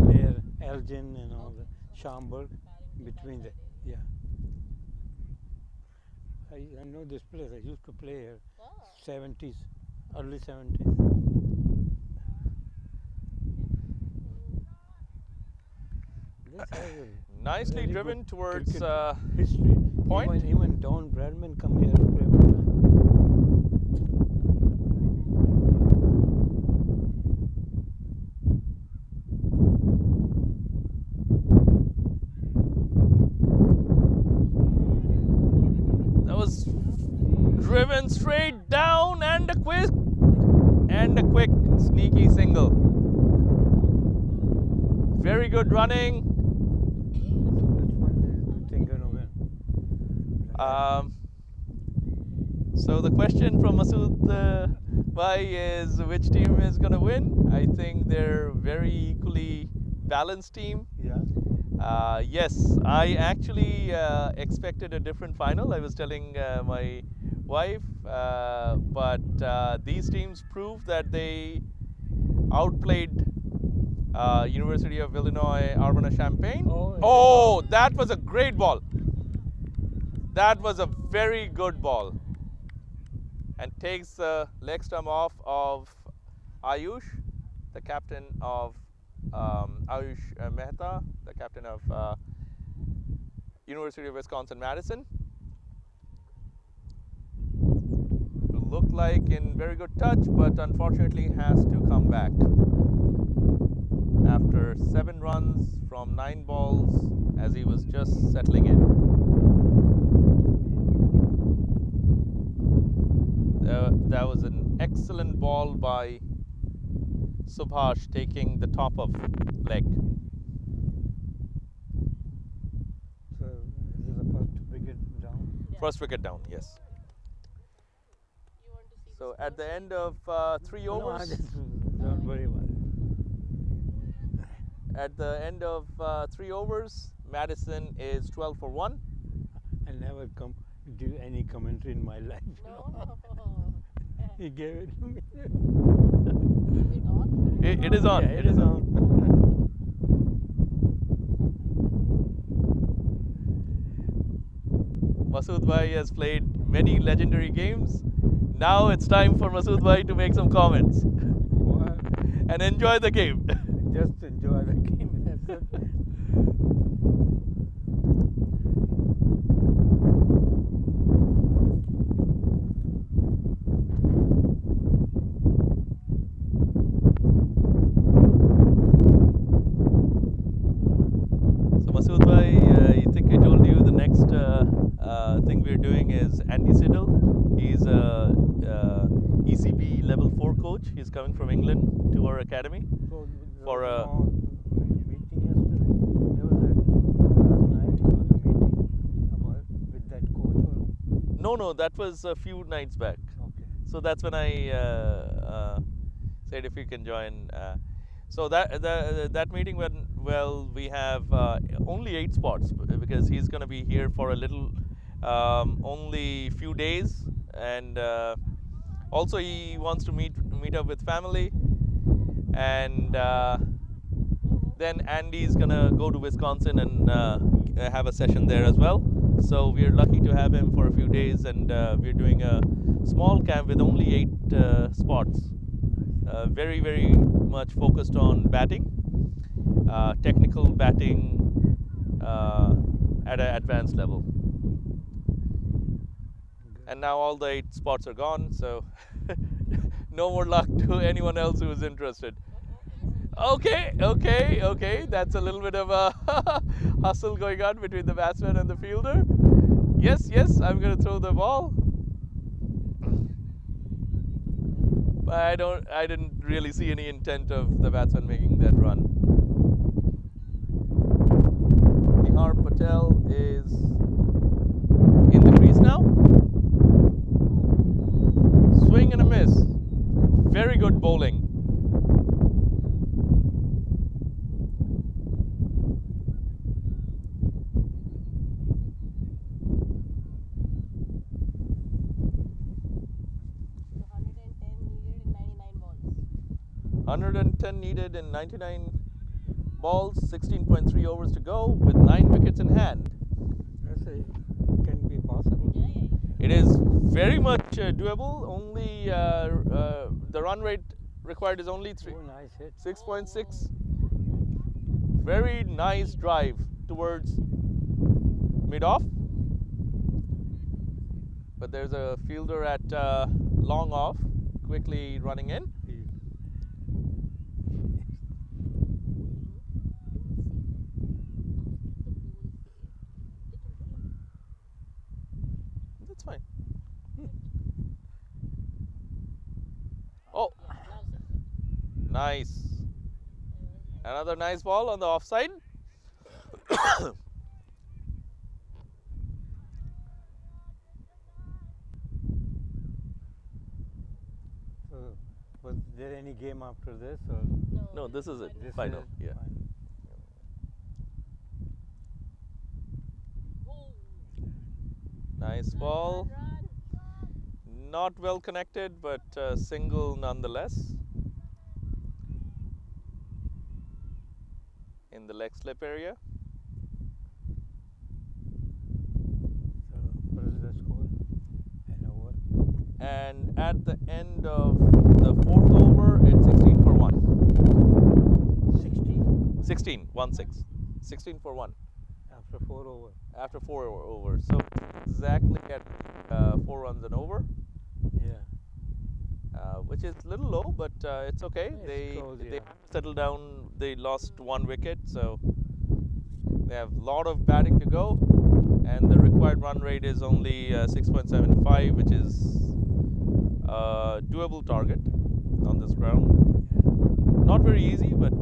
Near Elgin and all the Schaumburg, between the, yeah. I know this place. I used to play here, Oh. 70s, early 70s. This has a Nicely very driven good towards cricket history. point. Even Don Bradman come here to play with us. that was driven straight down and a quick sneaky single. Very good running. Which one do you think gonna win? So the question from Masood Bhai is which team is going to win? I think they're very equally balanced team. Yeah. Yes, I actually expected a different final. I was telling my wife, but these teams proved that they outplayed University of Illinois Urbana-Champaign. Oh, yeah. Oh, that was a great ball. That was a very good ball. And takes the leg stump off of Ayush, the captain of Ayush Mehta, the captain of University of Wisconsin-Madison, who looked like in very good touch, but unfortunately has to come back. After 7 runs from 9 balls as he was just settling in. That was an excellent ball by Subhash, taking the top of leg. So this is the first wicket down. Yeah. First wicket down, yes. You want to see the So at the scores? end of 3 No, I overs, just don't worry about it. at the end of 3 overs, Madison is 12 for 1. I never do any commentary in my life. No. He gave it to me. Is it on? It is on. Yeah, it is on. Masood Bhai has played many legendary games. Now it's time for Masood Bhai to make some comments Well, and enjoy the game. just enjoy the game. That's it. So Masood Bhai, I think I told you the next thing we're doing is Andy Siddle. He's a ECB level 4 coach. He's coming from England to our academy. So there For was a- no meeting yesterday. There was last night there was a meeting about with that coach. Or, No, that was a few nights back. okay. So that's when I said if you can join. So that meeting went well. We have only 8 spots because he's going to be here for a little, only few days, and also he wants to meet up with family, and then Andy's gonna go to Wisconsin and have a session there as well. So we're lucky to have him for a few days, and we're doing a small camp with only 8 spots. Very much focused on batting, technical batting at an advanced level. And now all the 8 spots are gone, so no more luck to anyone else who is interested. Okay. That's a little bit of a hustle going on between the batsman and the fielder. Yes, I'm going to throw the ball. But I didn't really see any intent of the batsman making that run. Nihar Patel is in the crease now. Swing and a miss. Very good bowling. So 110 needed in 99 balls, 16.3 overs to go with 9 wickets in hand. That's can be possible. Yeah. It is very much doable. Only the run rate required is only Oh, nice hit. 6.6. Very nice drive towards mid-off. But there's a fielder at long off, quickly running in. That's fine. Oh, nice. Another nice ball on the offside. So, was there any game after this or? No, this is it. This Final. is Yeah. final. Nice ball. Not well connected, but single nonetheless. In the leg slip area. So what is the score? And over. And at the end of the fourth over, it's 16 for 1. 16 16. 16 for 1 after 4 over. after 4 overs. So exactly at 4 runs and over, Yeah. which is a little low, but it's okay. It's They close, they yeah. settled down. They lost 1 wicket, so they have a lot of batting to go, and the required run rate is only 6.75, which is a doable target on this ground. Not very easy, but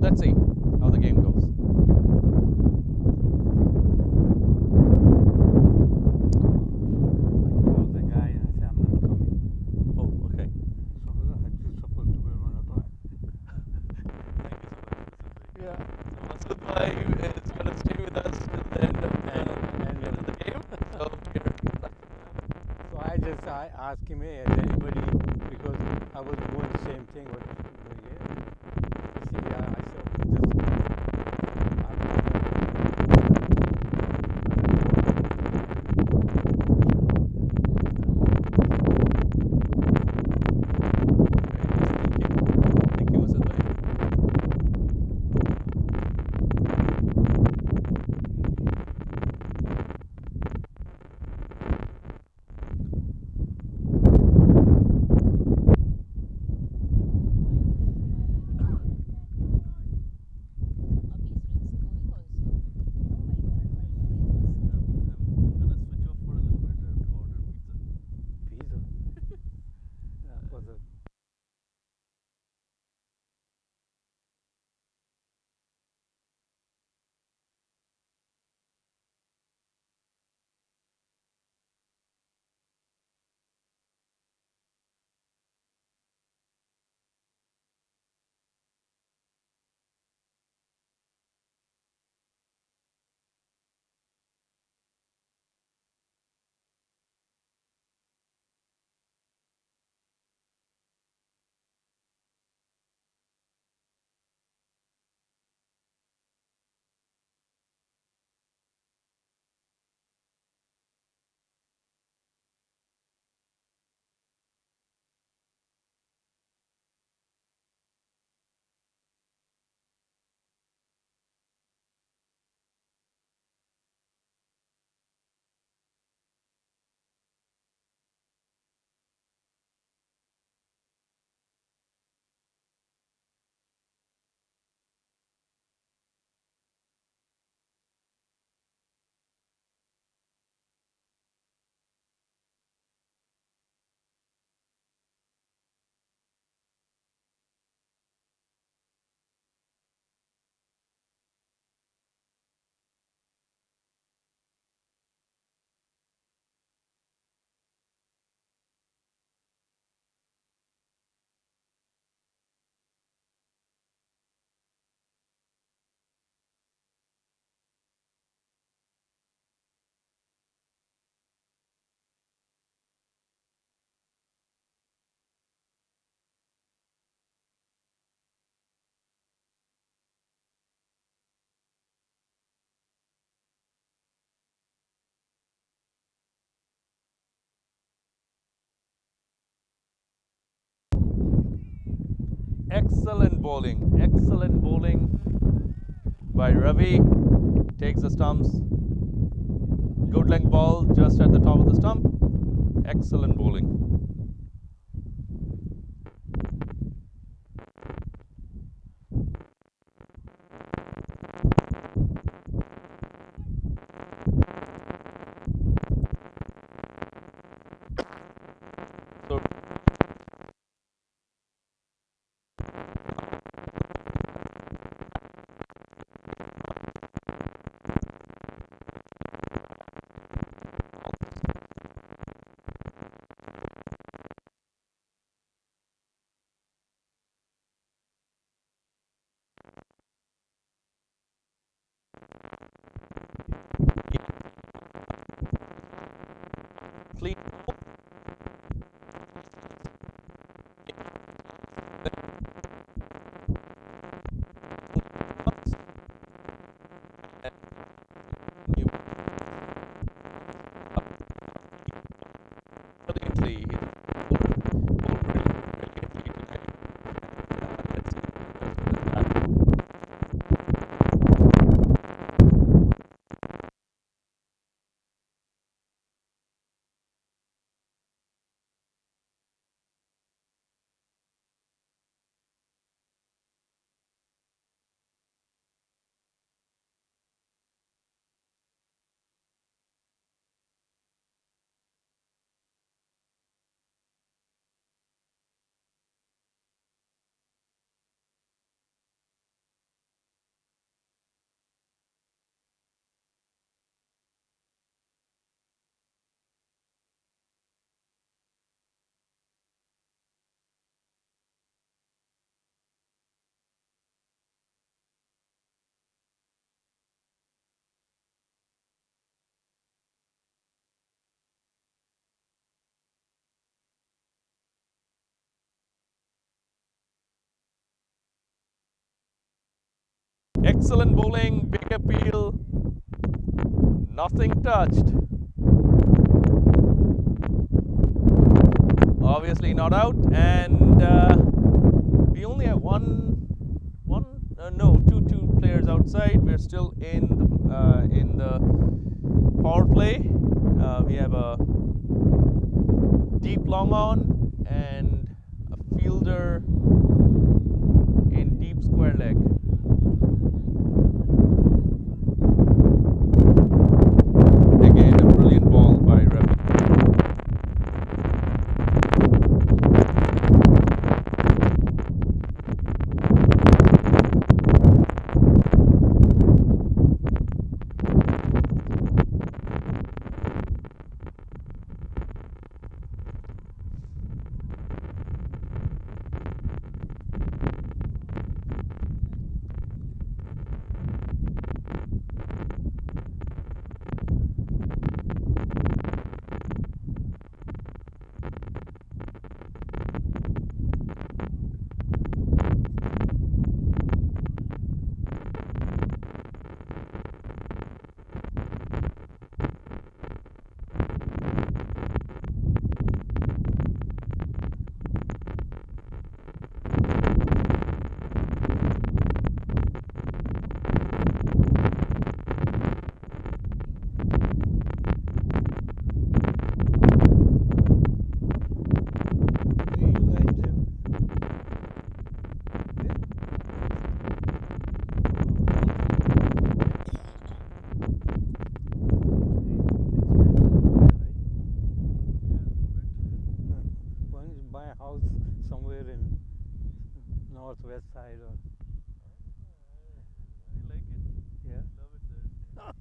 let's see how the game goes. I told the guy and I said I'm not coming. Oh, okay. So I just supposed to be 1 o'clock. Yeah. So Masud Bhai is going to stay with us till the end of the game. So So I just asked him, hey, has anybody, because I was doing the same thing. What you doing here? He said, yeah. I said, okay, just Thank you, Masud Bhai. Abhi's doing scoring also. Oh my god, my boy is awesome. I'm gonna switch off for a little bit. I have to order pizza. pizza. For the Excellent bowling. Excellent bowling by Ravi. Takes the stumps. Good length ball just at the top of the stump. Excellent bowling. So clean. Brilliantly. Excellent bowling, big appeal, nothing touched. Obviously not out, and we only have two players outside. We're still in the power play. We have a deep long on and a fielder in deep square leg. Again, a brilliant ball by Ravi. Where you guys live? Where? Why don't you buy a house somewhere in northwest side or I like it. yeah? Love it there.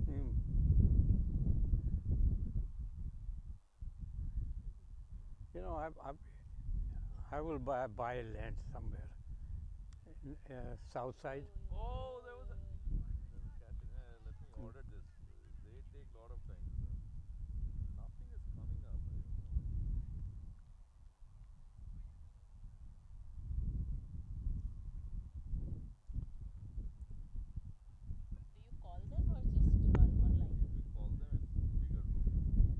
Hmm. You know, I will buy land somewhere in south side. Oh, there was a catch. Let me order this. They take a lot of time. Nothing is coming up. I don't know. Do you call them or just run online? If we call them, it's bigger problem.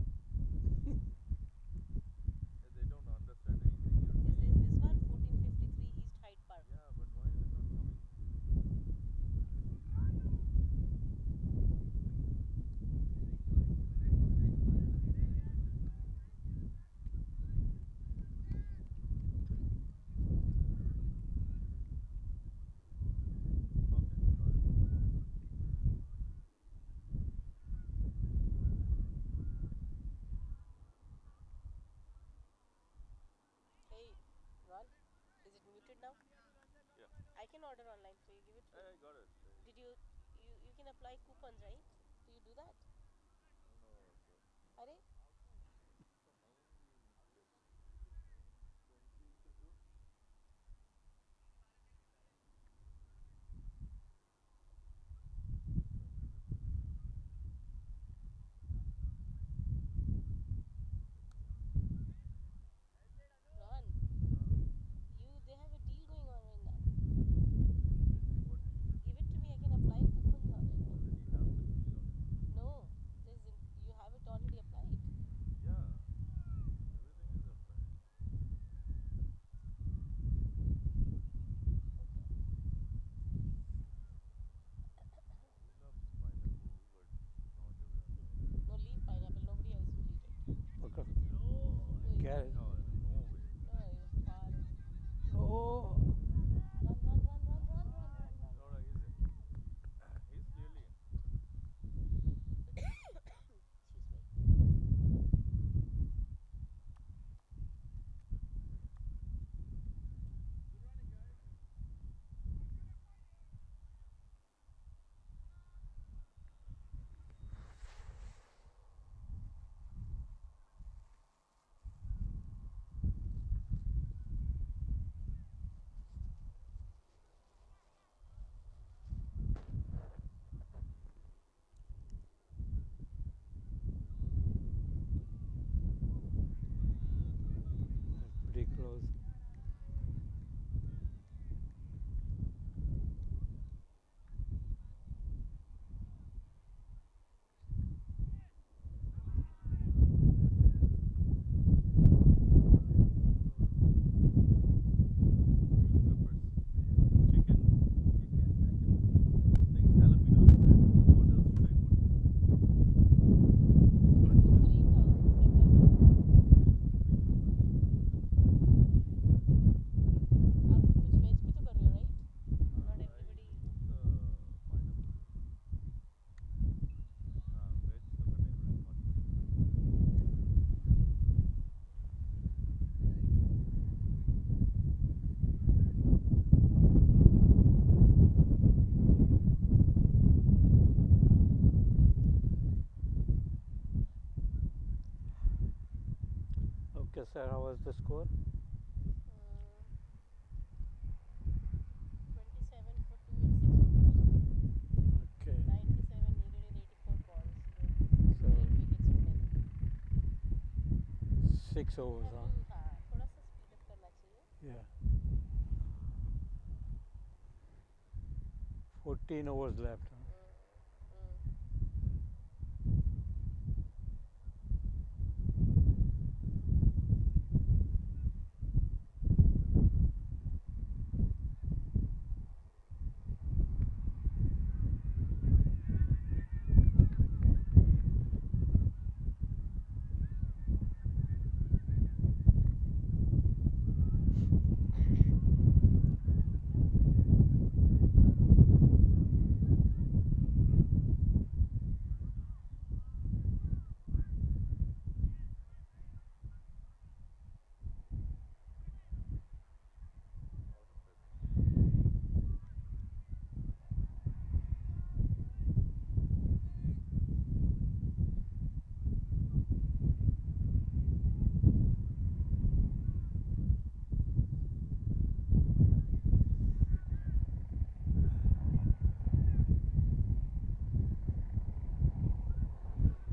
They don't understand anything you're Is saying. this one 1453 East Hyde Park? Yeah, but why is it not coming? Okay, got it. Hey, Ron, is it muted now? Yeah, I can order online for you. Give it to me. I got it. Did you can apply coupons, right? Do you do that? No, sir. Are? So how many you need to get? 20 you could do? Okay, sir, how was the score? 27 for 2 in 6 overs. Okay. 97 needed in 84 balls. So 8 wickets remaining. 6 overs, huh? हाँ थोड़ा सा speed up करना चाहिए. Yeah. 14 overs left, huh?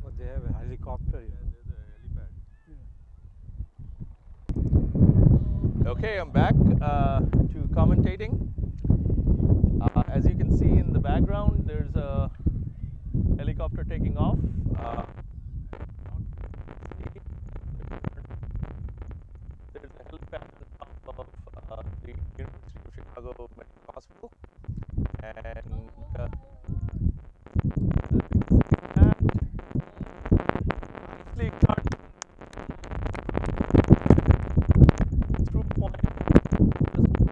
Oh, they have a helicopter here. There's a helipad. Okay, I'm back to commentating. As you can see in the background, there's a helicopter taking off. There's a helipad at the top of the University of Chicago Medical Hospital, and you can see that nicely cut through point, just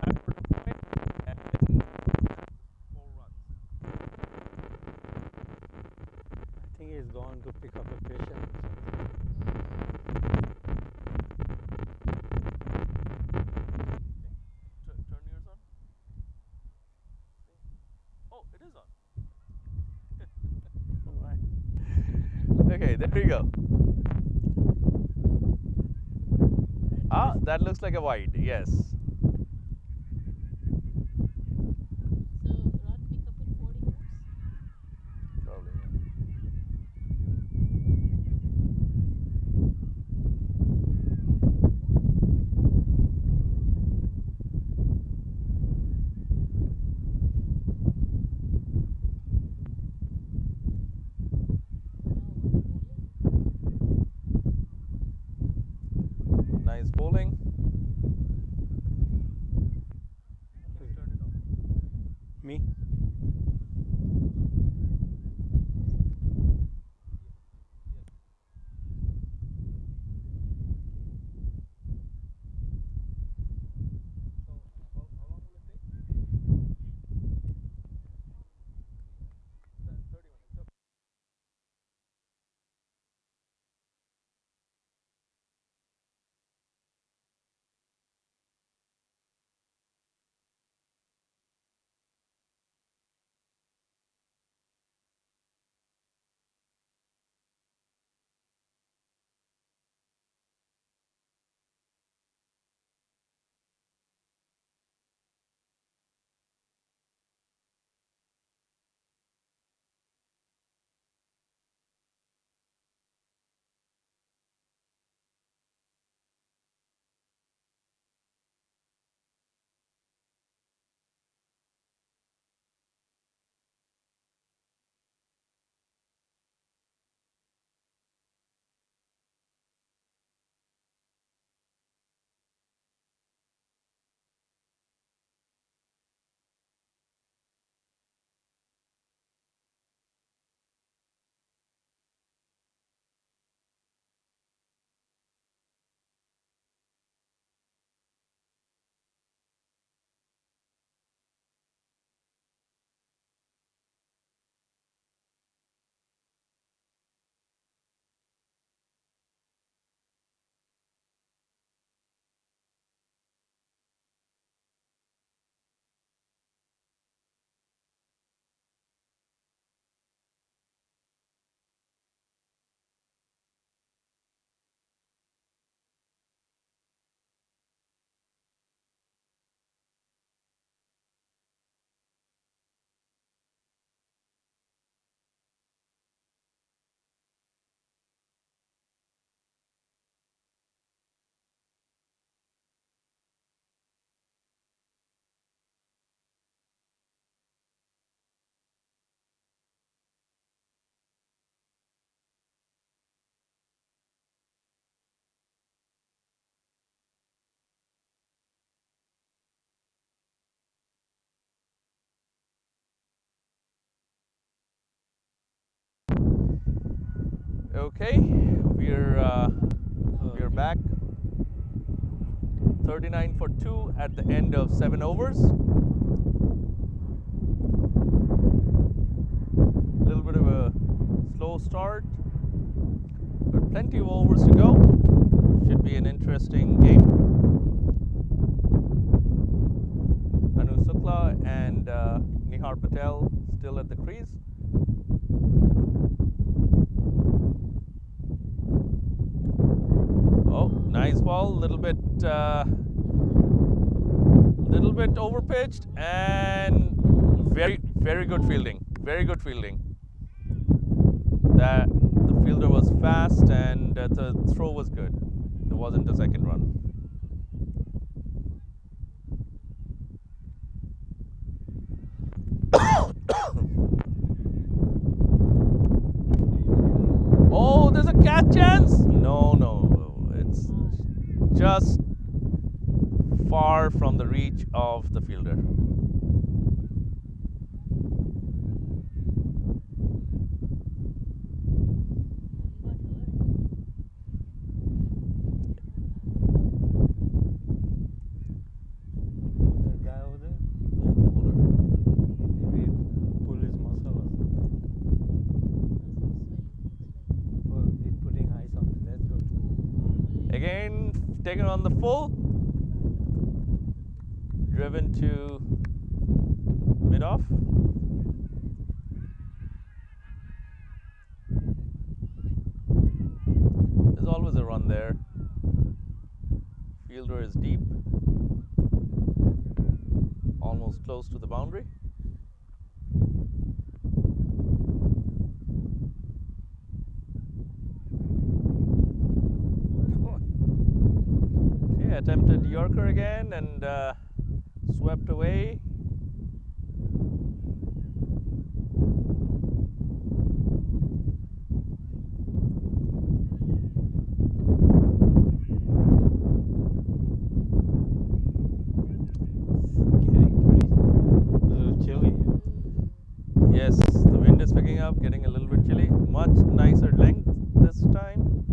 backward point, and then 4 runs. I think he's gone to pick up a patient. Turn yours on. Oh, it is on. Okay, there we go. Ah, that looks like a wide, yes. So Rod pick up in 40 minutes. Probably. Nice bowling. Okay, we're back. 39 for 2 at the end of 7 overs. A little bit of a slow start, but plenty of overs to go. Should be an interesting game. Anu Sukla and Nihar Patel still at the crease. Oh, nice ball. Little bit overpitched, and very good fielding. Very good fielding. The fielder was fast, and the throw was good. There wasn't a second run. Oh, there's a catch chance. No, it's just far from the reach of the fielder. That guy over there, Yeah, bowler. maybe pull his muscle or something. Oh, he's putting ice on it. That's good. Again, taken on the full. Driven to mid-off. There's always a run there. Fielder is deep. Almost close to the boundary. Okay, attempted Yorker again and swept away. Getting pretty little chilly. Yes, the wind is picking up, getting a little bit chilly. Much nicer length this time.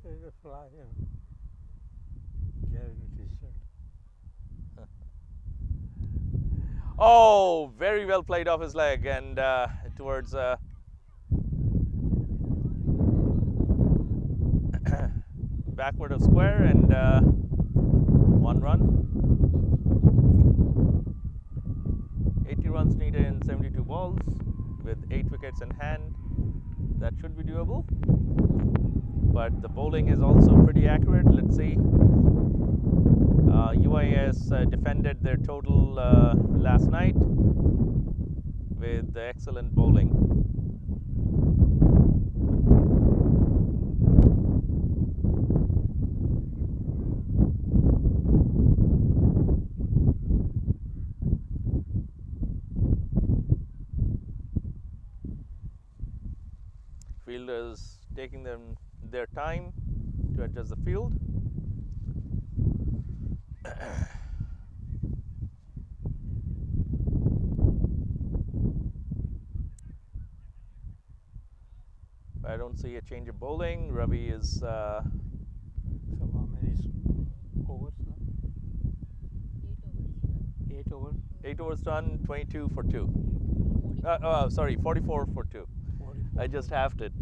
There's a fly in Gavin t-shirt. Oh, very well played off his leg and towards backward of square and 1 run. 80 runs needed in 72 balls with 8 wickets in hand. That should be doable. But the bowling is also pretty accurate. Let's see. UIS defended their total last night with excellent bowling. Fielders taking their time to adjust the field. I don't see a change of bowling. Ravi is So how many overs now? 8 overs. 8 overs done, 22 for 2. Sorry, 44 for 2. 44. I just halved it.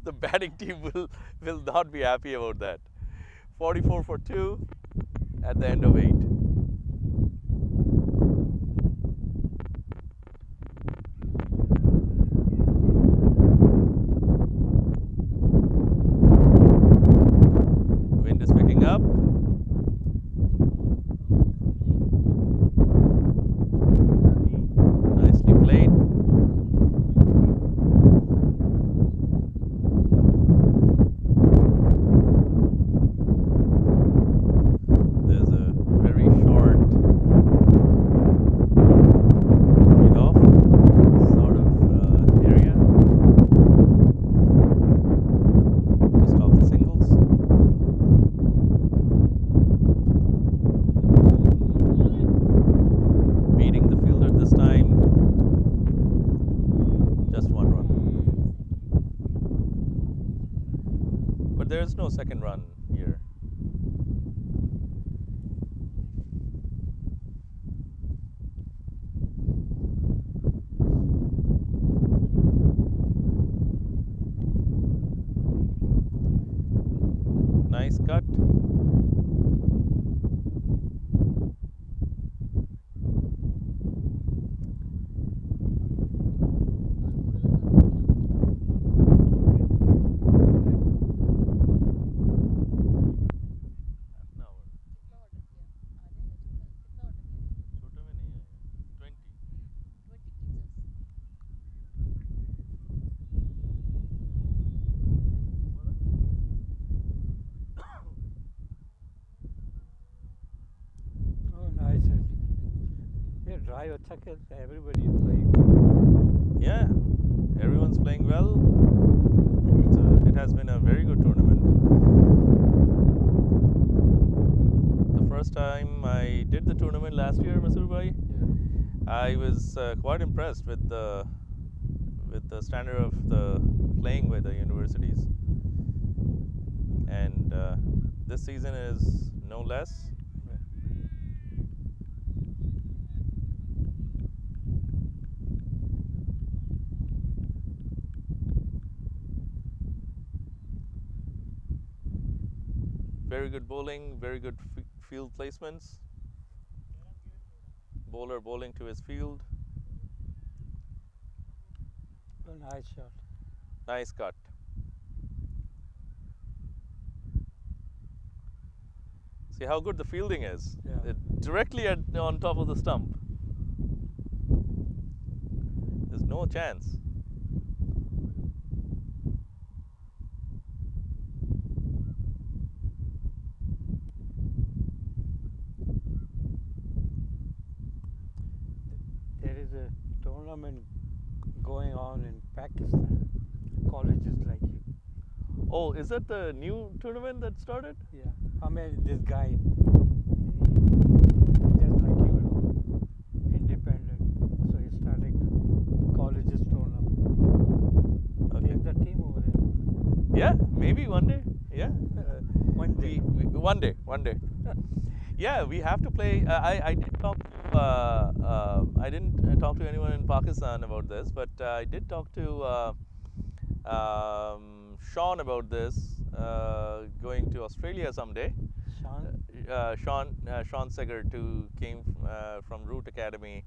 The batting team will not be happy about that. 44 for 2 at the end of 8. Wind is picking up. Nicely played. There's a very but there is no second run here. Nice cut. Oh, nice hit. Yeah, drive attack is everybody is playing good. Yeah, everyone's playing well. It has been a very good tournament. The first time I did the tournament last year, Masoor bhai, I was quite impressed with the standard of the playing by the universities, and this season is no less. Very good bowling, very good field placements. Bowler bowling to his field. Oh, nice shot. Nice cut. See how good the fielding is. Yeah. Directly on top of the stump. There's no chance. There is a tournament going on in Pakistan. Colleges like you. Oh, is that the new tournament that started? Yeah. I mean, this guy, just like you know, independent. So he started colleges tournament. Okay. Take the team over there. Yeah, maybe one day. Yeah. One day. One day. One day. Yeah, we have to play. I did talk to. I didn't talk to anyone in Pakistan about this, but I did talk to Sean about this. Going to Australia someday. Sean? Sean Segert, who came from Root Academy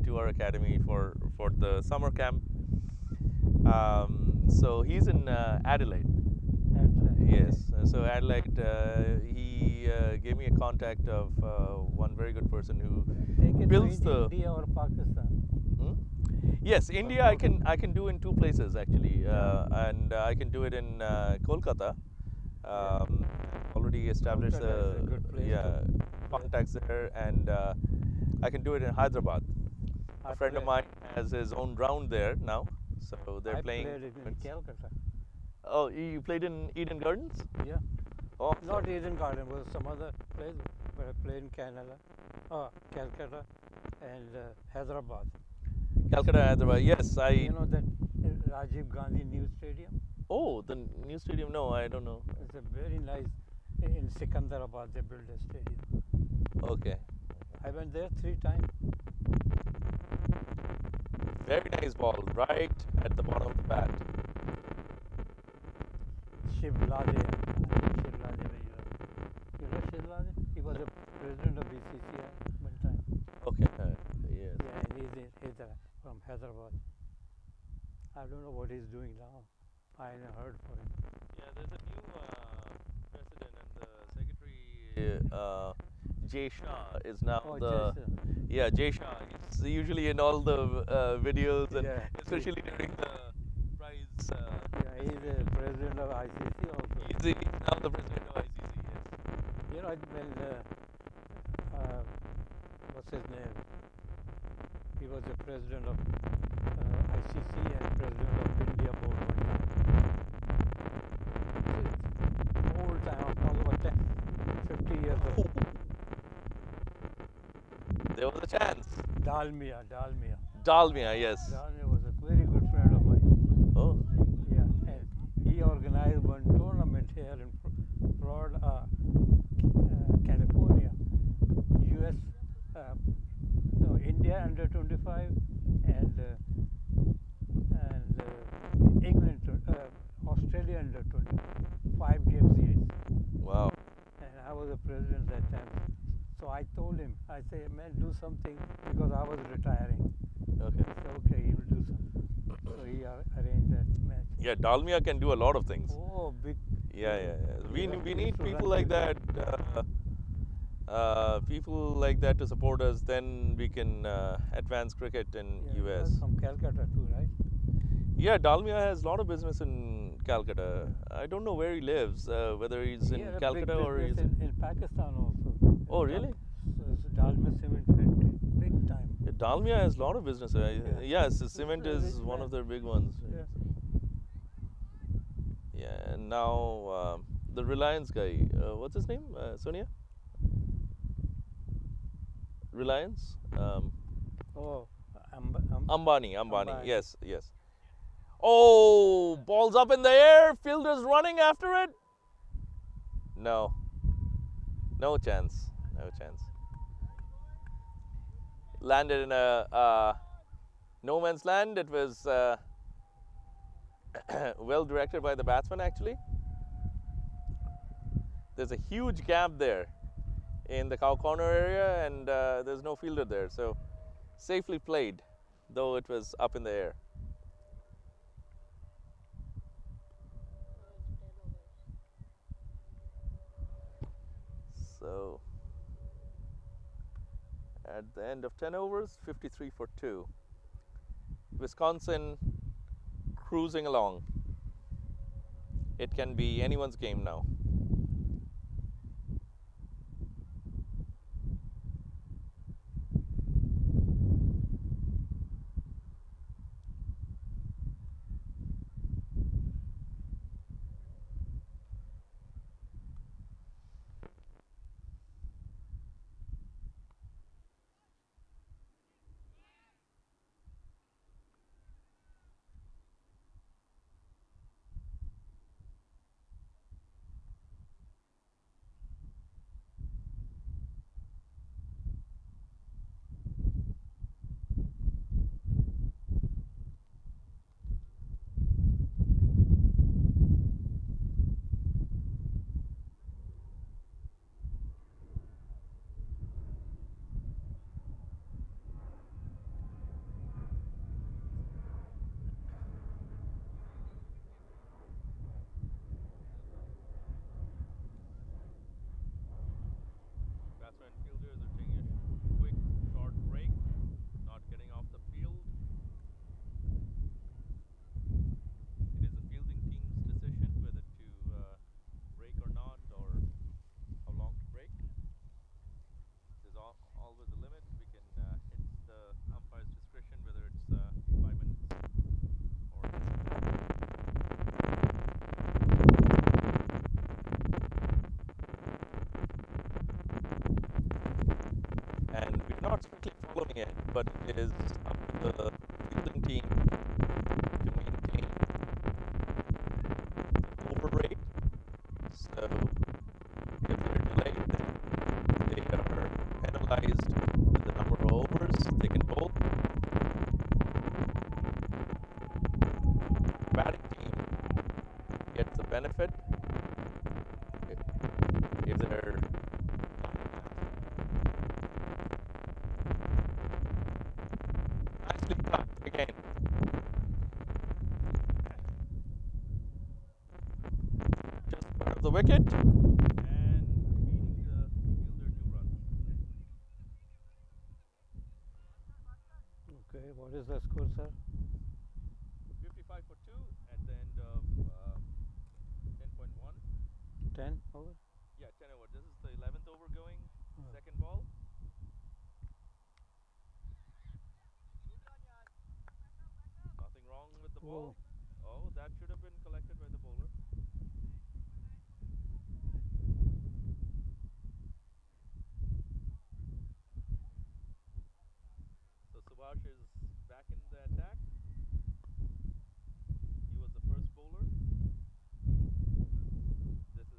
to our academy for the summer camp. So he's in Adelaide. Yes. So Adelaide, he gave me a contact of one very good person who Take it builds to the. India or Pakistan. Yes, India I can do in two places actually, and I can do it in Kolkata. Already established Kolkata is a good place contacts there, and I can do it in Hyderabad. A friend of mine has his own ground there now, so they're I playing. played it in Calcutta. Oh, you played in Eden Gardens? Yeah. Oh, Not Eden Garden, was some other place, but I played in Canada, Calcutta, and Hyderabad. Calcutta, Hyderabad. Yes, You know that Rajiv Gandhi New Stadium? Oh, the new stadium? No, I don't know. It's a very nice. In Sikandarabad, they built a stadium. Okay. I went there 3 times. Very nice ball, right at the bottom of the bat. Shivlade. Shivlade, you know Shivlade? He was the president of BCCI one time. Okay. Yes. Yeah, and he's from Hyderabad. I don't know what he's doing now. I haven't heard from him. Yeah, there's a new president and the secretary. Jay Shah is now Oh, the. Jason. Yeah, Jay Shah. He's usually in all the videos, and Yeah. especially during the prize. Yeah, he's the president of ICC also. He's now the president of ICC. Yes. You know, when what's his name? He was the president of ICC and president of India board one time. Whole time, I'm talking about 50 years ago. There was a chance. Dalmia. Dalmia, yes. Dalmia was a very good friend of mine. Oh, Yeah, and he organized one tournament there in Florida, California, U.S. So India under 25 and England, Australia under 25 game series. Wow. And I was the president that time. So I told him, I said, man, do something because I was retiring. Okay. He said, okay, he will do something. So he arranged that match. Yeah, Dalmia can do a lot of things. Oh, big. Yeah, yeah, yeah. We He need used to people run like cricket. that. People like that to support us. Then we can advance cricket in Yeah, he was US. from Calcutta too, right? Yeah, Dalmia has a lot of business in Calcutta. I don't know where he lives. Whether he's He in had a Calcutta big or he's business in Pakistan also. Oh, really? So Dalmia Cement Factory, big time. Yeah, Dalmia has a lot of business. Yes, the cement Rich is one man. of their big ones. Yeah. Yeah, and now the Reliance guy, what's his name? Sonia? Reliance? Oh, Ambani. Yes, yes. Oh, ball's up in the air. Fielder's running after it. No, no chance. No chance. Landed in a no man's land. It was well directed by the batsman, actually. There's a huge gap there in the cow corner area, and there's no fielder there. So safely played, though it was up in the air. It's 10 overs. So at the end of 10 overs, 53 for 2. Wisconsin cruising along. It can be anyone's game now. Batsmen and fielders are taking a quick short break, not getting off the field. It is the fielding team's decision whether to break or not, or how long to break. There's always a limit. It's the umpire's discretion whether it's 5 minutes or and we're not strictly following it, but it is up to the fielding team to maintain over rate. So if they're delayed, then they are penalized with the number of overs they can bowl. Batting team gets the benefit if they're nicely cut again. Just front of the wicket and beating the fielder 2 runs. Okay, what is the score, sir? 55 for 2 at the end of 10.1. 10 over? Yeah, 10 over. This is the 11th over going. Oh. Second ball. Nothing wrong with the ball. Oh, that should have been collected by the bowler. So Subhash is back in the attack. He was the first bowler. This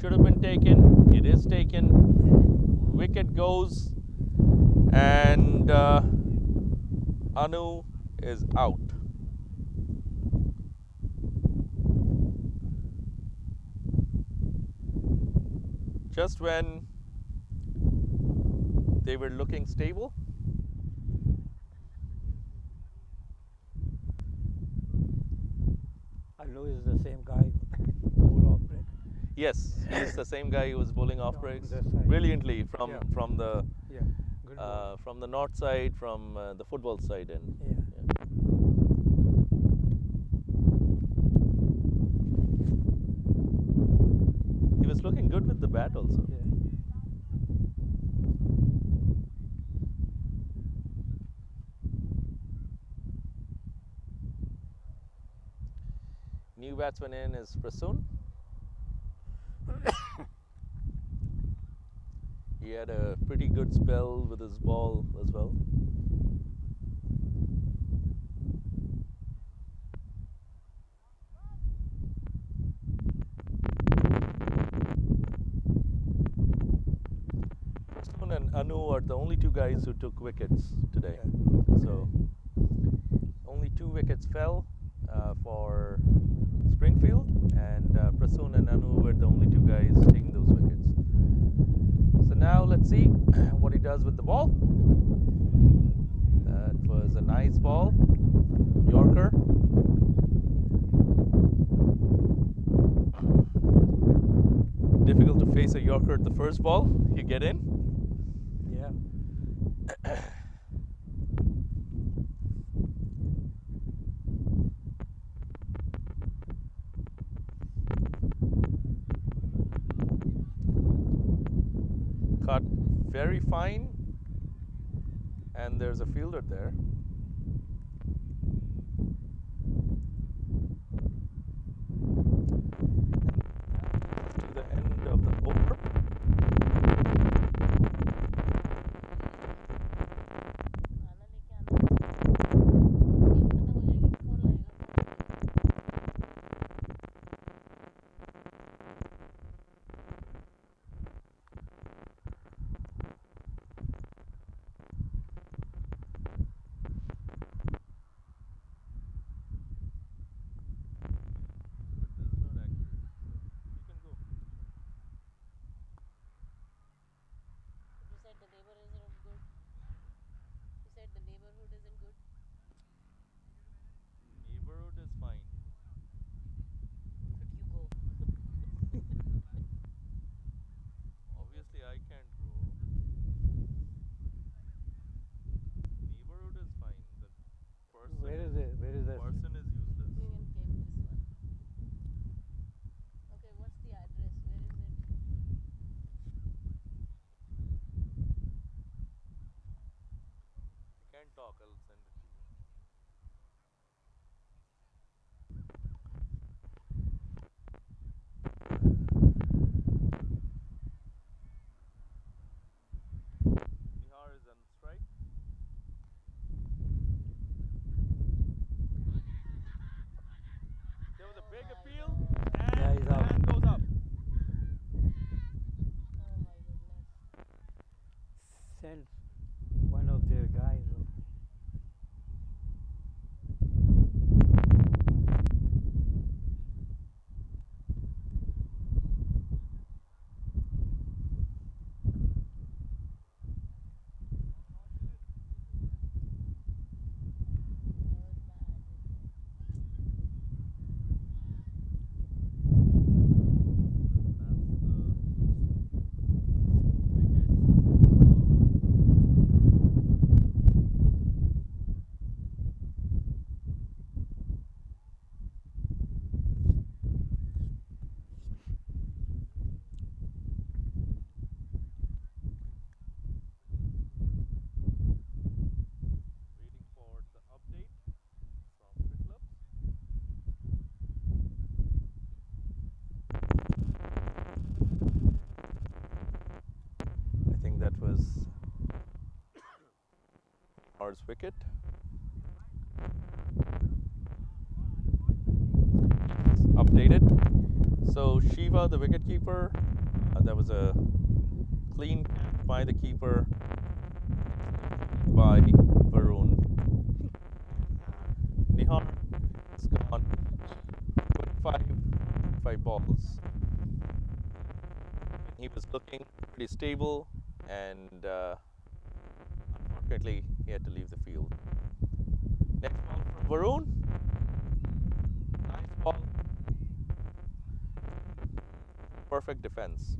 should have been taken. It is taken. Wicket goes, and Anu is out. Just when they were looking stable, I know it's the same guy who off break. yes, he's the same guy who was bowling off Yeah, breaks that side. brilliantly Yeah. from the Yeah, good ball. from the north side, from the football side, and Yeah. he was looking good with the bat also. Yeah. New batsman in is Prasoon. He had a pretty good spell with his ball as well. Prasoon and Anu are the only two guys who took wickets today. Yeah. So only 2 wickets fell for Springfield, and Prasoon and Anu were the only 2 guys taking those wickets. So now let's see what he does with the ball. That was a nice ball, Yorker. Difficult to face a Yorker at the first ball. You get in. Yeah. Cut very fine, and there's a fielder there. To the end of the over. आना लेके आना game खत्म हो जाएगी phone लगेगा But this is not accurate. You can go. you said the neighbor isn't good you said the neighborhood isn't good Neighborhood is fine. could you go Obviously, I can't go. Neighborhood is fine. The person Where is it? Where is that? person is useless. going and came this one okay what's the address where is it I can't talk. I'll send it to you. Nihar is on strike. There was a big appeal, Yeah, and he's the out. man goes up. oh my goodness Send one of their guys. that was bad Waiting for the update from the clubs. I think that was Nihar's wicket. It's updated. So Shiva, the wicketkeeper, that was a clean catch by the keeper by Varun. Nihar has gone 25 balls. He was looking pretty stable, and unfortunately he had to leave the field. Next ball from Varun. Nice ball. Perfect defense.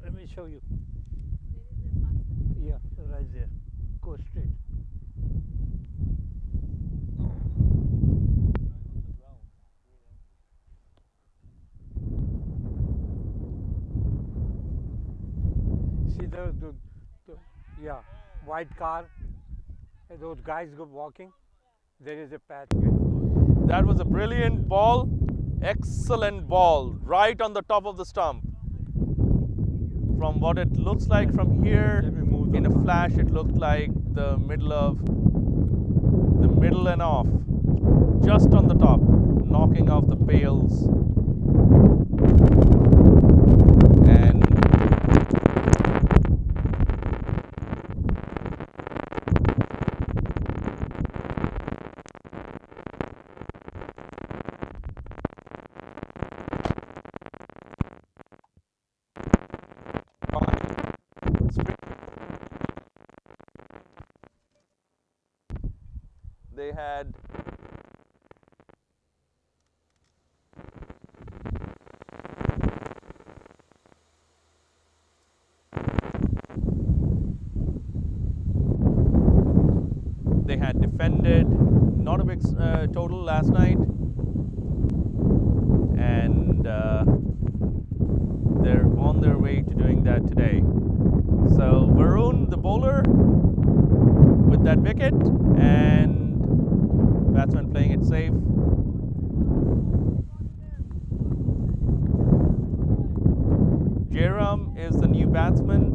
Let me show you. Yeah, right there. Go straight. See the yeah, white car. And those guys go walking. There is a patch. That was a brilliant ball. Excellent ball. Right on the top of the stump. From what it looks like from here, Let me move in the a flash, it looked like the middle and off. Just on the top, knocking off the pails. And they had defended not a big total last night, and they're on their way to doing that today. So Varun, the bowler, with that wicket, and batsman playing it safe. Jairam is the new batsman,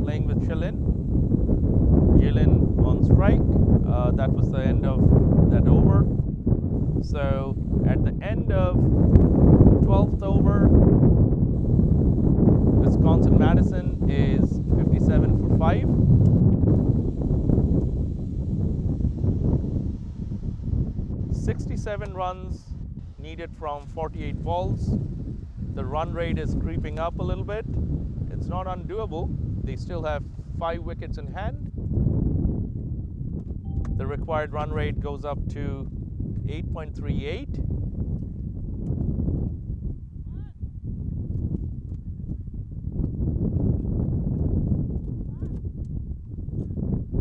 playing with Shilin. Jilin on strike. That was the end of that over. So at the end of 12th over, Wisconsin Madison is 57 for 5. "67 runs needed from 48 balls. The run rate is creeping up a little bit. It's not undoable. They still have 5 wickets in hand. The required run rate goes up to 8.38.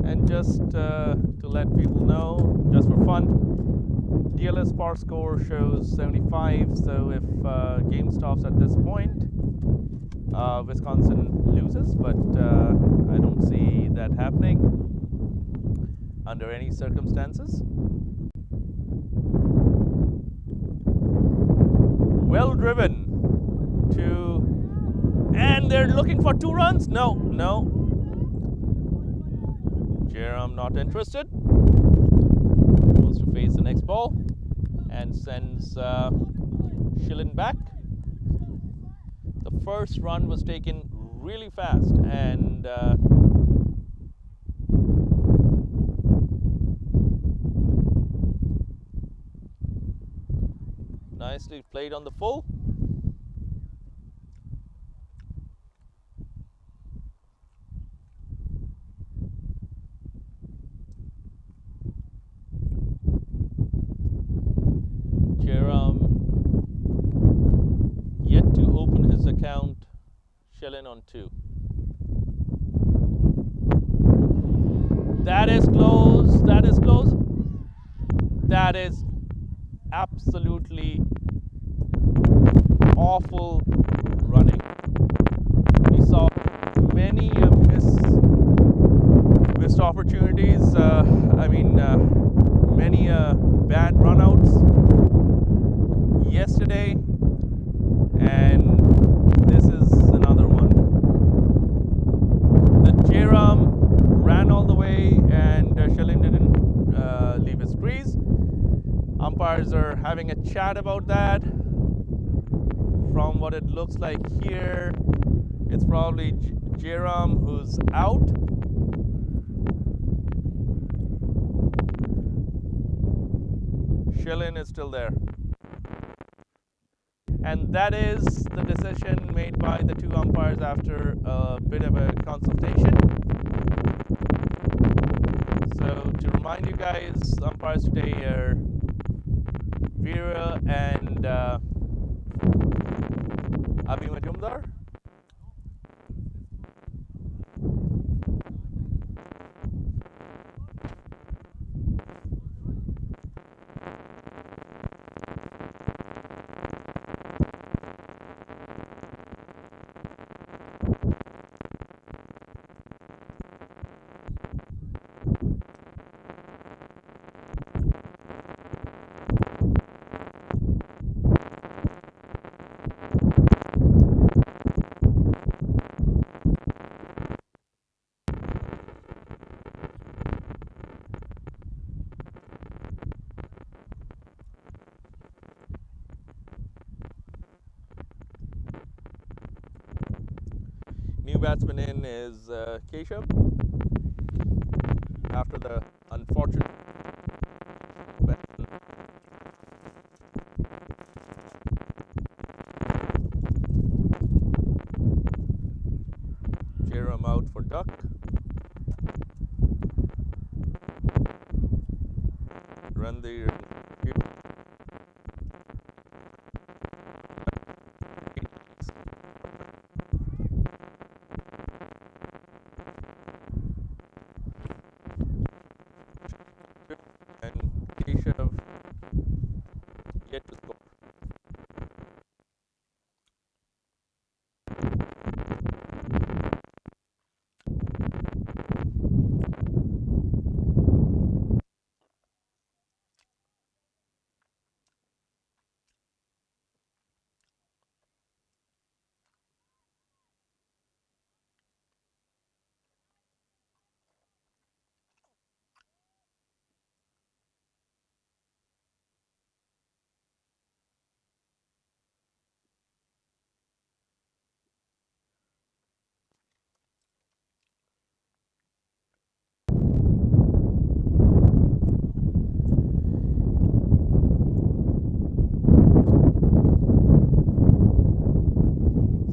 And just to let people know, just for fun, DLS Par score shows 75, so if game stops at this point, Wisconsin loses, but I don't see that happening under any circumstances. Well driven to, and they're looking for 2 runs. No. Jairam not interested. Wants to face the next ball and sends Shilin back. The first run was taken really fast, and nicely played on the full. Jerome yet to open his account. Shellin on 2. That is close. That is close. That is absolutely awful running. We saw many missed opportunities. Many bad runouts yesterday, and this is another one. The Jairam ran all the way, and Shellin didn't leave his crease. Umpires are having a chat about that. From what it looks like here, it's probably Jairam who's out. Shellin is still there. And that is the decision made by the two umpires after a bit of a consultation. So to remind you guys, umpires today are Veera and Abhi Majumdar. New batsman in is Keshav after the unfortunate Jairam out for duck. Randir and Keshav yet to score.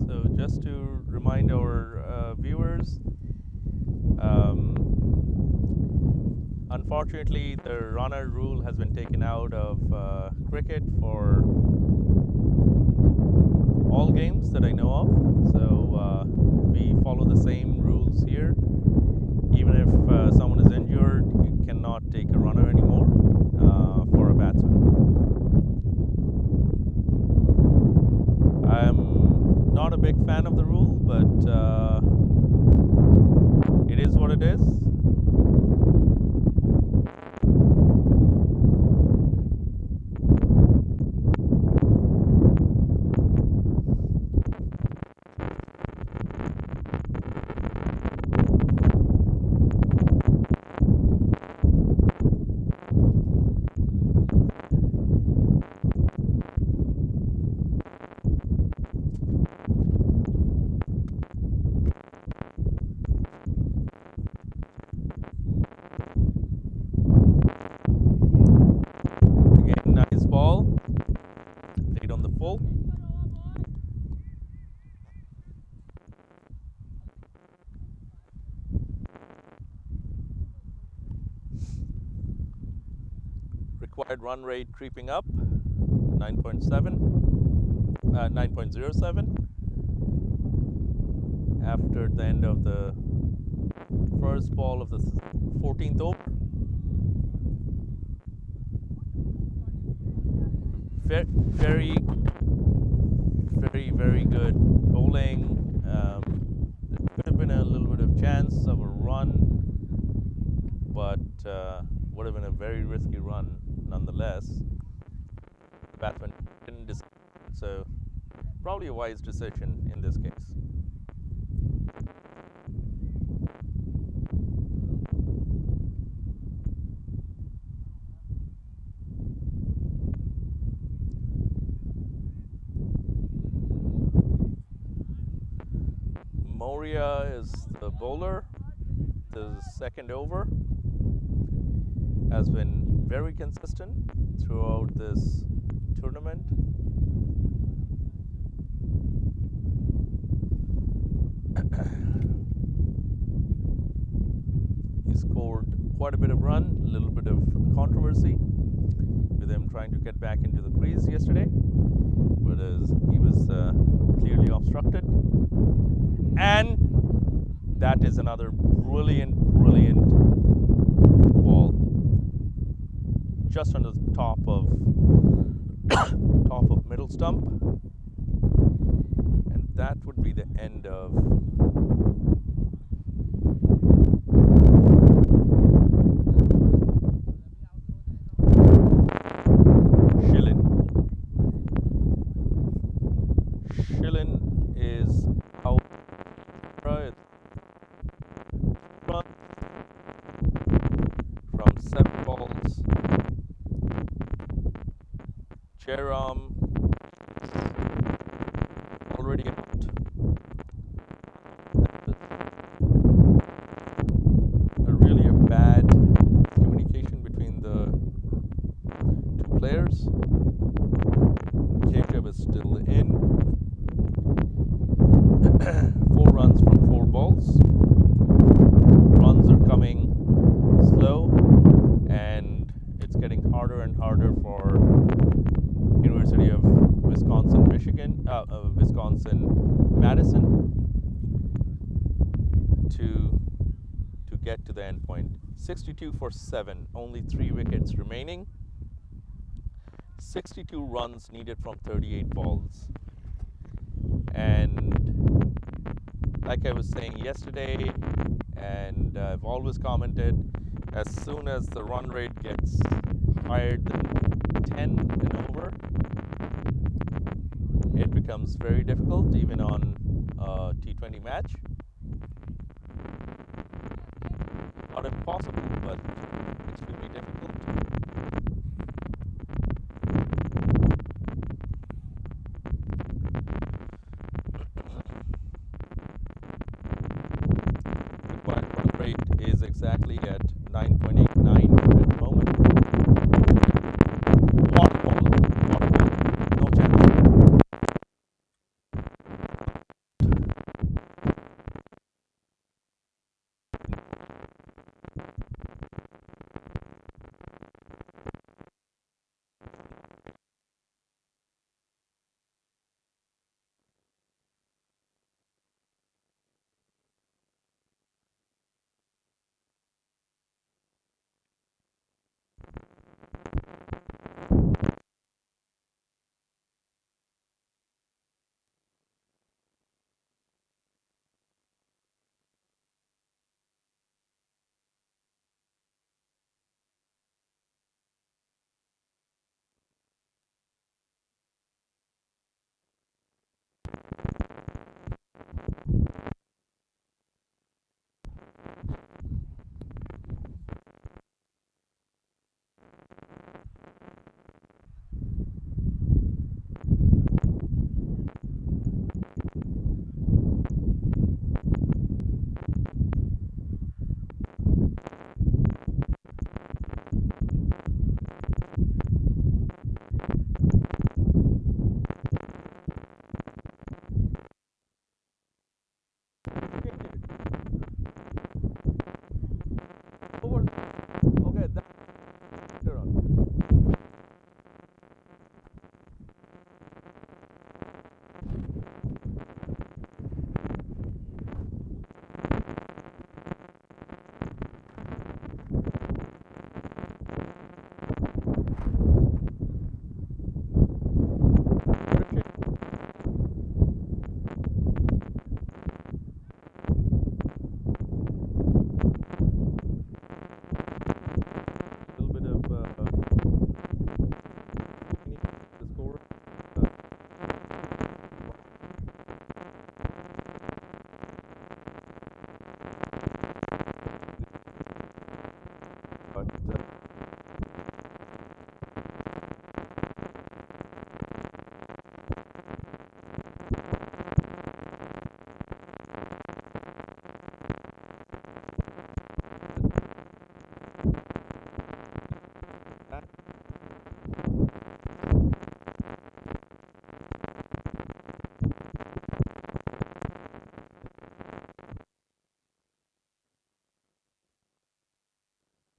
So just to remind our viewers, unfortunately the runner rule has been taken out of cricket for all games that I know of. So we follow the same rules here. Even if someone is injured, you cannot take a runner anymore for a batsman. I'm not a big fan of the rule, but it is what it is. required run rate creeping up, 9.07 after the end of the first ball of the 14th over. Very, very good bowling. There could have been a little bit of chance of a run, but would have been a very risky run nonetheless. The batsman didn't decide, so probably a wise decision in this case. Moria is the bowler. The second over has been very consistent throughout this tournament. He scored quite a bit of run, a little bit of controversy with him trying to get back into the crease yesterday, but he was clearly obstructed. And that is another brilliant ball, just on the top of middle stump, and that would be the end of Shillin. Shillin is out. Run from 7 balls. Jerome already out. Really a bad communication between the two players. Keshav is still in. 4 runs from 4 balls. Runs are coming slow, and it's getting harder and harder for University of Wisconsin-Madison to get to the end point. 62 for 7, only 3 wickets remaining. 62 runs needed from 38 balls. And like I was saying yesterday, and I've always commented, as soon as the run rate gets higher than 10 and over, it becomes very difficult, even on a T20 match. Not impossible, but extremely difficult. Required run rate is exactly at 9.89 at the moment. Water ball, no chance. but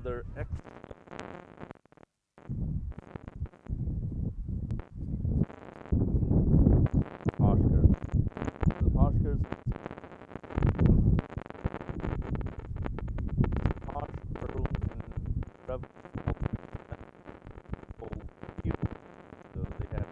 other Oscar. The Oscars Oscar room in Rev- so they have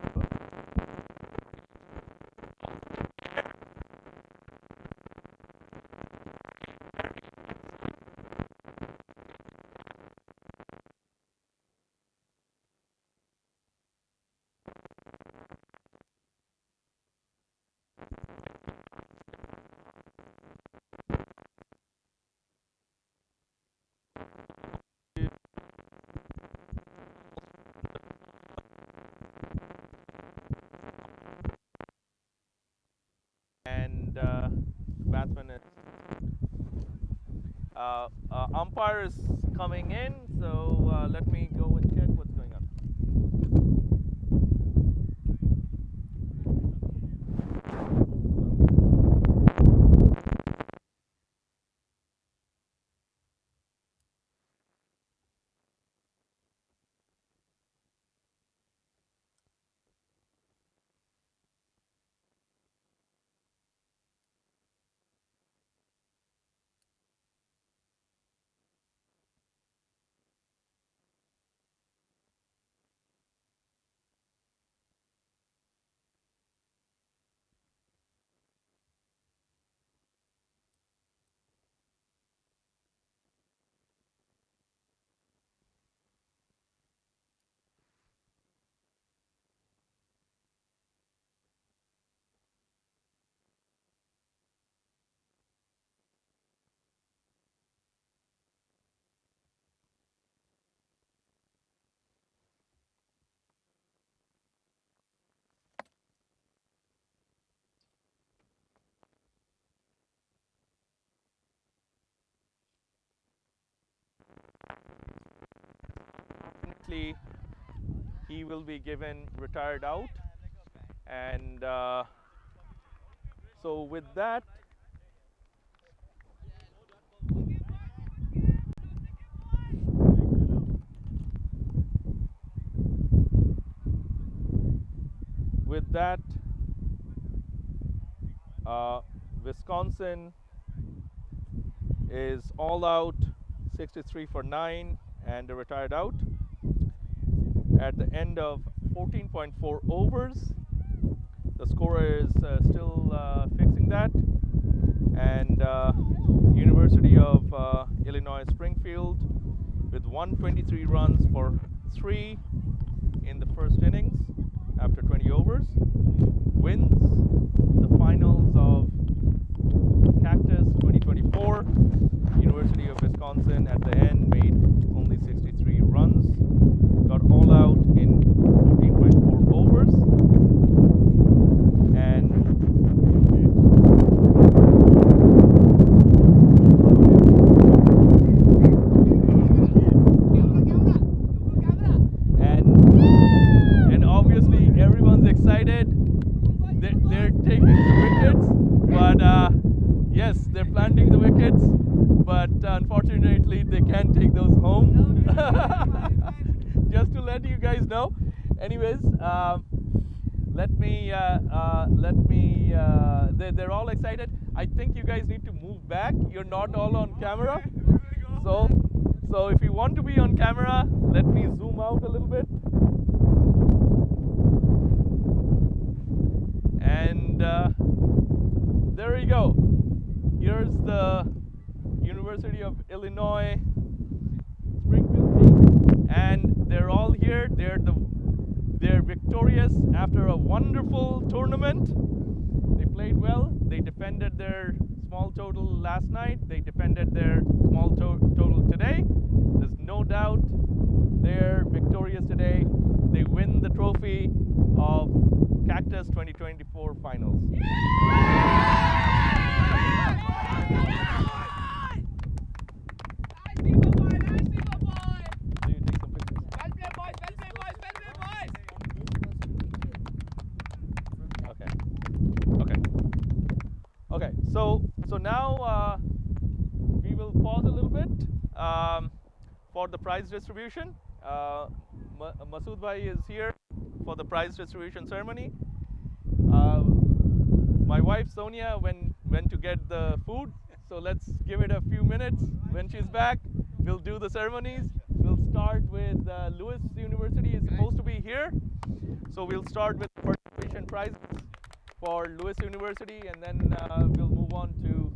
and batsman is umpire is coming in, so let me go and check what's going on. Definitely, he will be given retired out, and so with that, with that, Wisconsin is all out, 63 for 9, and retired out. At the end of 14.4 overs, the scorer is still fixing that, and University of Illinois Springfield with 123 runs for 3 in the first innings after 20 overs wins the finals of CACTUS 2024. University of Wisconsin at the end made only 63 runs, got all out in 14.4 overs, and obviously everyone's excited. They're taking the wickets, but yes, they're planting the wickets, but unfortunately they can't take those home. Just to let you guys know. Anyways, they're all excited. I think you guys need to move back. You're not all on camera. So if you want to be on camera, let me zoom out a little bit. And there you go. Here's the University of Illinois Springfield team, and they're all here. They're victorious after a wonderful tournament. They played well. They defended their small total last night. They defended their small total today. There's no doubt 2024 finals. Do you take some pictures? Okay. Okay. Okay. So now we will pause a little bit for the prize distribution. Masood Bhai is here for the prize distribution ceremony. My wife Sonia went to get the food, so let's give it a few minutes. When she's back, we'll do the ceremonies. We'll start with Lewis University is supposed to be here, so we'll start with participation prizes for Lewis University, and then we'll move on to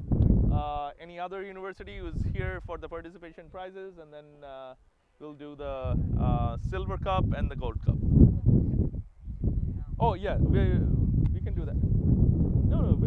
any other university who's here for the participation prizes, and then we'll do the silver cup and the gold cup. Oh yeah, we can do that. No,